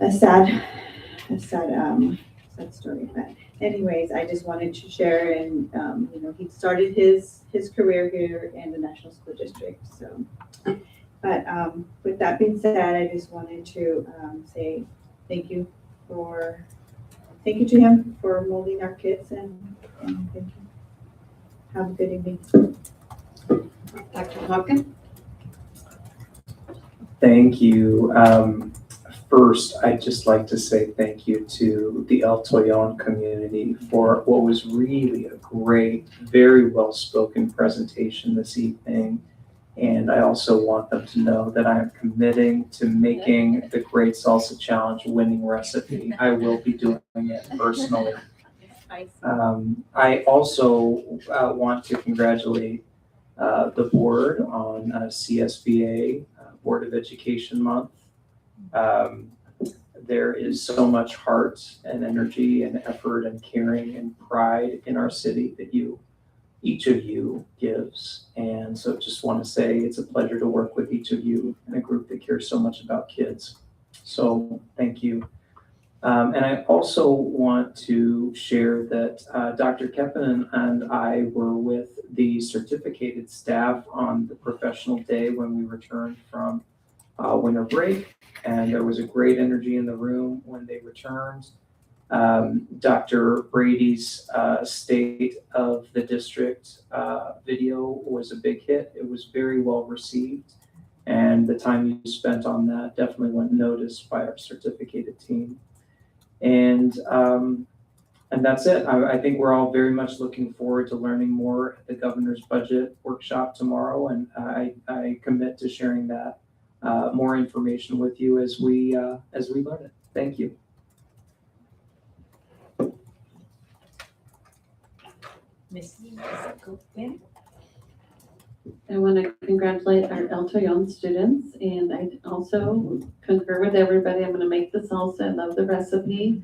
a sad story. But anyways, I just wanted to share, and he started his career here in the National School District. So, but with that being said, I just wanted to say thank you to him for molding our kids, and thank you. Have a good evening. Dr. Hopkins? Thank you. First, I'd just like to say thank you to the El Toyon community for what was really a great, very well-spoken presentation this evening. And I also want them to know that I am committing to making the Great Salsa Challenge winning recipe. I will be doing it personally. I also want to congratulate the board on CSBA, Board of Education Month. There is so much heart and energy and effort and caring and pride in our city that each of you gives. And so just want to say it's a pleasure to work with each of you in a group that cares so much about kids. So thank you. And I also want to share that Dr. Keppen and I were with the certificated staff on the professional day when we returned from winter break, and there was a great energy in the room when they returned. Dr. Brady's State of the District video was a big hit. It was very well received, and the time you spent on that definitely went noticed by our certificated team. And that's it. I think we're all very much looking forward to learning more at the governor's budget workshop tomorrow, and I commit to sharing that more information with you as we learn it. Thank you. Ms. Copen? I want to congratulate our El Toyon students, and I also concur with everybody. I'm going to make the salsa. I love the recipe.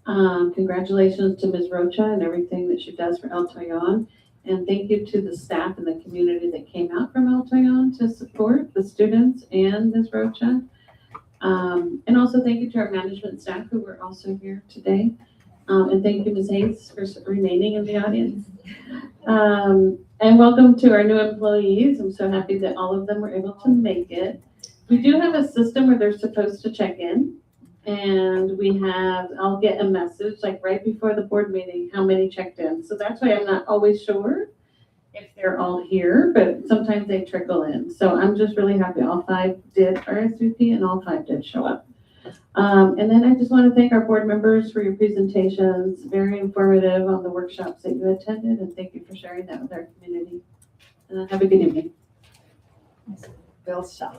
Congratulations to Ms. Rocha and everything that she does for El Toyon. And thank you to the staff and the community that came out from El Toyon to support the students and Ms. Rocha. And also thank you to our management staff who were also here today. And thank you, Ms. Hayes, for remaining in the audience. And welcome to our new employees. I'm so happy that all of them were able to make it. We do have a system where they're supposed to check in. And I'll get a message like right before the board meeting, how many checked in. So that's why I'm not always sure if they're all here, but sometimes they trickle in. So I'm just really happy all 5 did RSVP and all 5 did show up. And then I just want to thank our board members for your presentations, very informative on the workshops that you attended, and thank you for sharing that with our community. Have a good evening. Bill Shaw.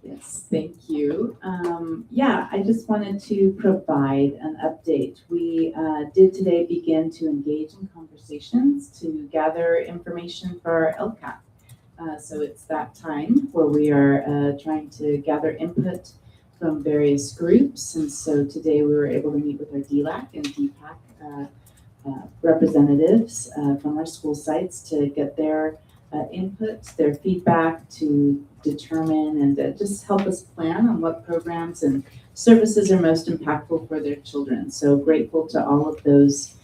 Yes, thank you. Yeah, I just wanted to provide an update. We did today begin to engage in conversations to gather information for our LCAP. So it's that time where we are trying to gather input from various groups. And so today we were able to meet with our DLAC and DPAC representatives from our school sites to get their input, their feedback, to determine and just help us plan on what programs and services are most impactful for their children. So grateful to all of those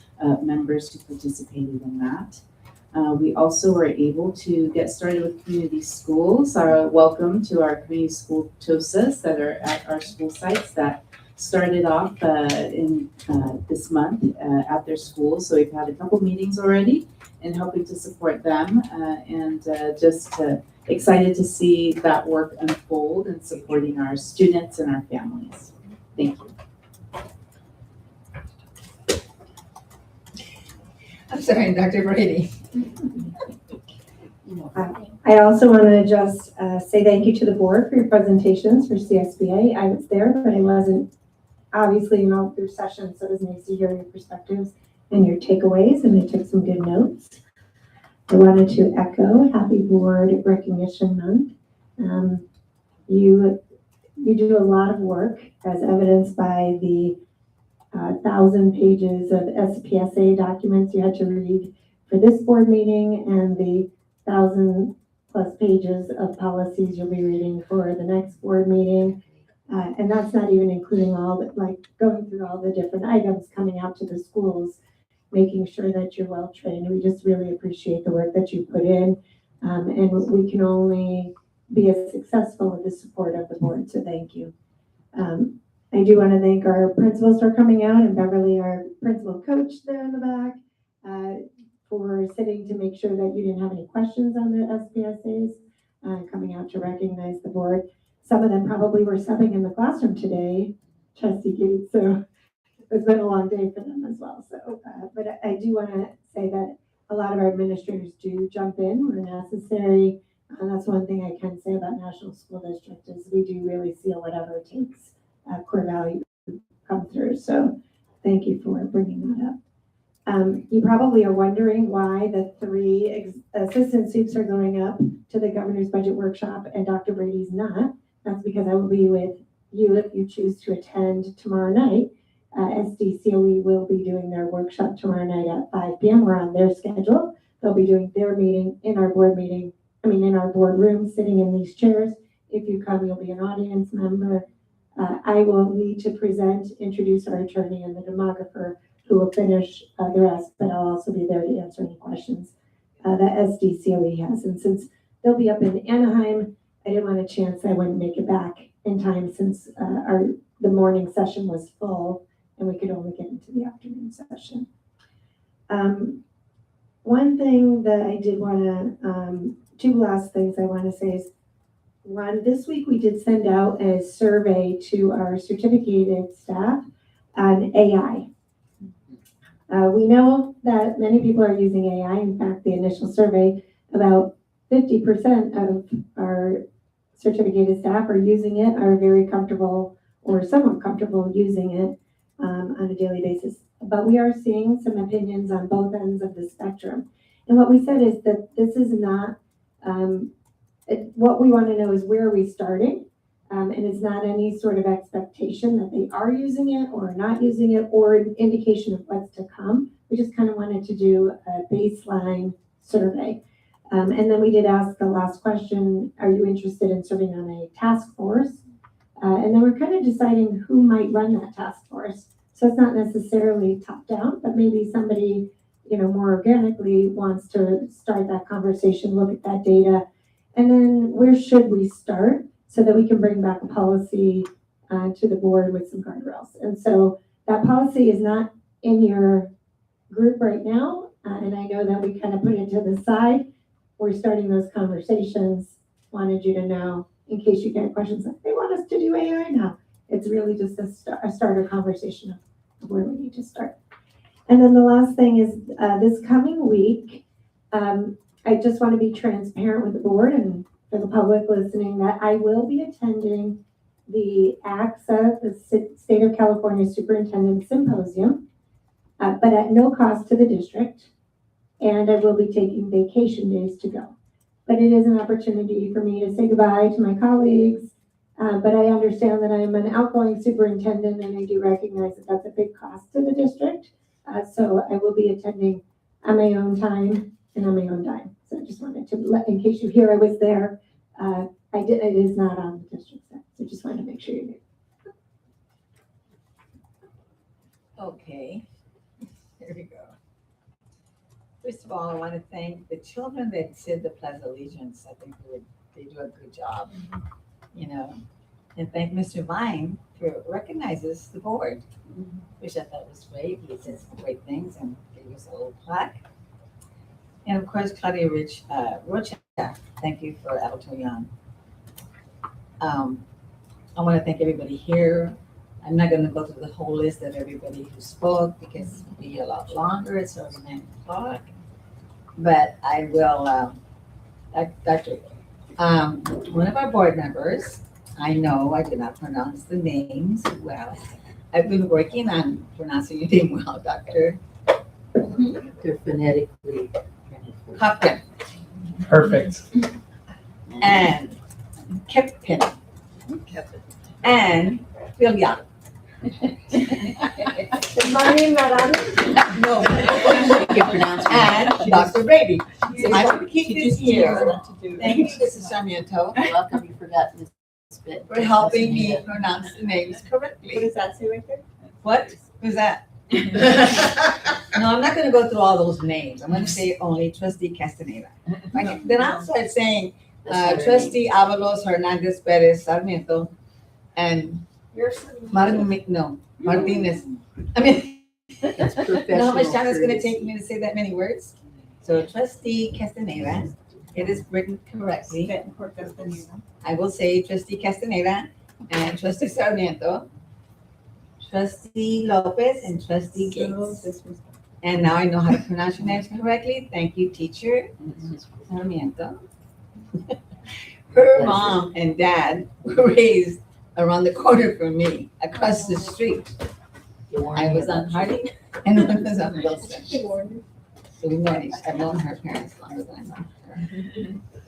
members who participated in that. We also were able to get started with community schools. Welcome to our community school TOSAs that are at our school sites that started off in this month at their schools. So we've had a couple meetings already in helping to support them and just excited to see that work unfold and supporting our students and our families. Thank you. I'm sorry, Dr. Brady. I also want to just say thank you to the board for your presentations for CSBA. I was there, but I wasn't obviously in all your sessions, so it was nice to hear your perspectives and your takeaways, and I took some good notes. I wanted to echo Happy Board Recognition Month. You do a lot of work, as evidenced by the 1,000 pages of SPSA documents you had to read for this board meeting and the 1,000+ pages of policies you'll be reading for the next board meeting. And that's not even including all the, like going through all the different items coming out to the schools, making sure that you're well trained. We just really appreciate the work that you put in. And we can only be as successful with the support of the board, so thank you. I do want to thank our principals for coming out, and Beverly, our principal coach there in the back, for sitting to make sure that you didn't have any questions on the SPSAs, coming out to recognize the board. Some of them probably were subbing in the classroom today, Trustee Gates, so it's been a long day for them as well. So, but I do want to say that a lot of our administrators do jump in where necessary. That's one thing I can say about National School District is we do really seal whatever it takes core value to come through. So thank you for bringing that up. You probably are wondering why the 3 assistant sweeps are going up to the governor's budget workshop and Dr. Brady's not. That's because I will be with you if you choose to attend tomorrow night. SDCOE will be doing their workshop tomorrow night at 5 p.m. We're on their schedule. They'll be doing their meeting in our board meeting, in our boardroom, sitting in these chairs. If you come, you'll be an audience member. I will need to present, introduce our attorney and the demographer who will finish the rest, but I'll also be there to answer any questions that SDCOE has. And since they'll be up in Anaheim, I didn't want a chance I wouldn't make it back in time since the morning session was full and we could only get into the afternoon session. One thing that I did want to, 2 last things I want to say is, one, this week we did send out a survey to our certificated staff on AI. We know that many people are using AI. In fact, the initial survey, about 50% of our certificated staff are using it, are very comfortable or somewhat comfortable using it on a daily basis. But we are seeing some opinions on both ends of the spectrum. And what we said is that this is not, what we want to know is where are we starting? And it's not any sort of expectation that they are using it or not using it or an indication of what's to come. We just kind of wanted to do a baseline survey. And then we did ask the last question, are you interested in serving on a task force? And then we're kind of deciding who might run that task force. So it's not necessarily top down, but maybe somebody, more organically wants to start that conversation, look at that data, and then where should we start so that we can bring back a policy to the board with some guardrails. And so that policy is not in your group right now. And I know that we kind of put it to the side. We're starting those conversations. Wanted you to know in case you get questions like, they want us to do AI now. It's really just a starter conversation of where we need to start. And then the last thing is this coming week, I just want to be transparent with the board and for the public listening that I will be attending the ACSA, the State of California Superintendent Symposium, but at no cost to the district. And I will be taking vacation days to go. But it is an opportunity for me to say goodbye to my colleagues. But I understand that I'm an outgoing superintendent and I do recognize that that's a big cost to the district. So I will be attending on my own time and on my own dime. So I just wanted to let, in case you hear I was there, it is not on the district side. So just wanted to make sure you knew. Okay, here we go. First of all, I want to thank the children that said the Pledge of Allegiance. I think they do a good job, you know. And thank Mr. Vine for recognizes the board, which I thought was great. He said some great things and gave us a little plaque. And of course, Claudia Rocha, thank you for Alto Young. I want to thank everybody here. I'm not going to go through the whole list of everybody who spoke because it'll be a lot longer. It's already 9 o'clock. But I will, Dr. One of our board members, I know I did not pronounce the names well. I've been working on pronouncing your name well, Dr. They're phonetically. Hopkins. Perfect. And Kepin. And Phil Young. Is my name not on it? No. And Dr. Brady. So I will keep this here. Thank you, Mrs. Sarmiento. Welcome, you forgot Ms. Spit. For helping me pronounce the names correctly. What does that say right there? What? Who's that? No, I'm not gonna go through all those names. I'm gonna say only Trustee Castaneda. Then I'll start saying Trustee Avalos, Hernandez, Perez, Sarmiento, and Martinez. I mean, That's you know how much professional time it's gonna courtesy. take me to say that many words? So Trustee Castaneda, it is written correctly. I will say Trustee Castaneda and Trustee Sarmiento, Trustee Lopez, and Trustee Gates. And now I know how to pronounce your names correctly. Thank you, teacher Sarmiento. Her mom and dad were raised around the corner from me, across the street. I was on Harding and one was on Wilson. So we know each. I've known her parents longer than I've known her.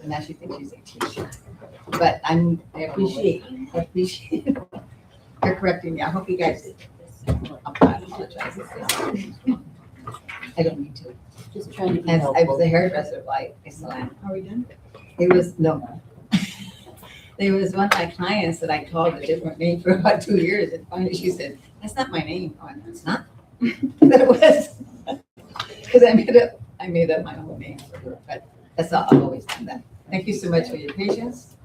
And now she thinks she's a teacher. But I appreciate her correcting me. I hope you guys apologize. I don't need to. Just trying to be As I was helpful. a hairdresser by Islam. Are we done? It was, no. There was one of my clients that I called a different name for about 2 years, and finally she said, "That's not my name." I went, "It's not." But it was, because I made up my own name for her, but that's all, I've always done that. Thank you so much for your patience,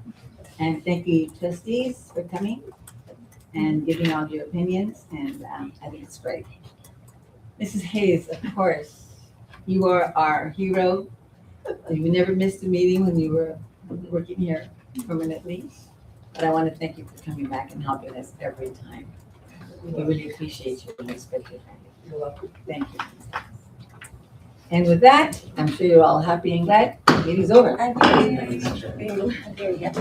and thank you trustees for coming and giving all your opinions, and I think it's great. Mrs. Hayes, of course, you are our hero. You never missed a meeting when you were working here permanently. But I want to thank you for coming back and helping us every time. We really appreciate you and respect you. You're welcome. Thank you. And with that, I'm sure you're all happy and glad. Meeting's over. There you go.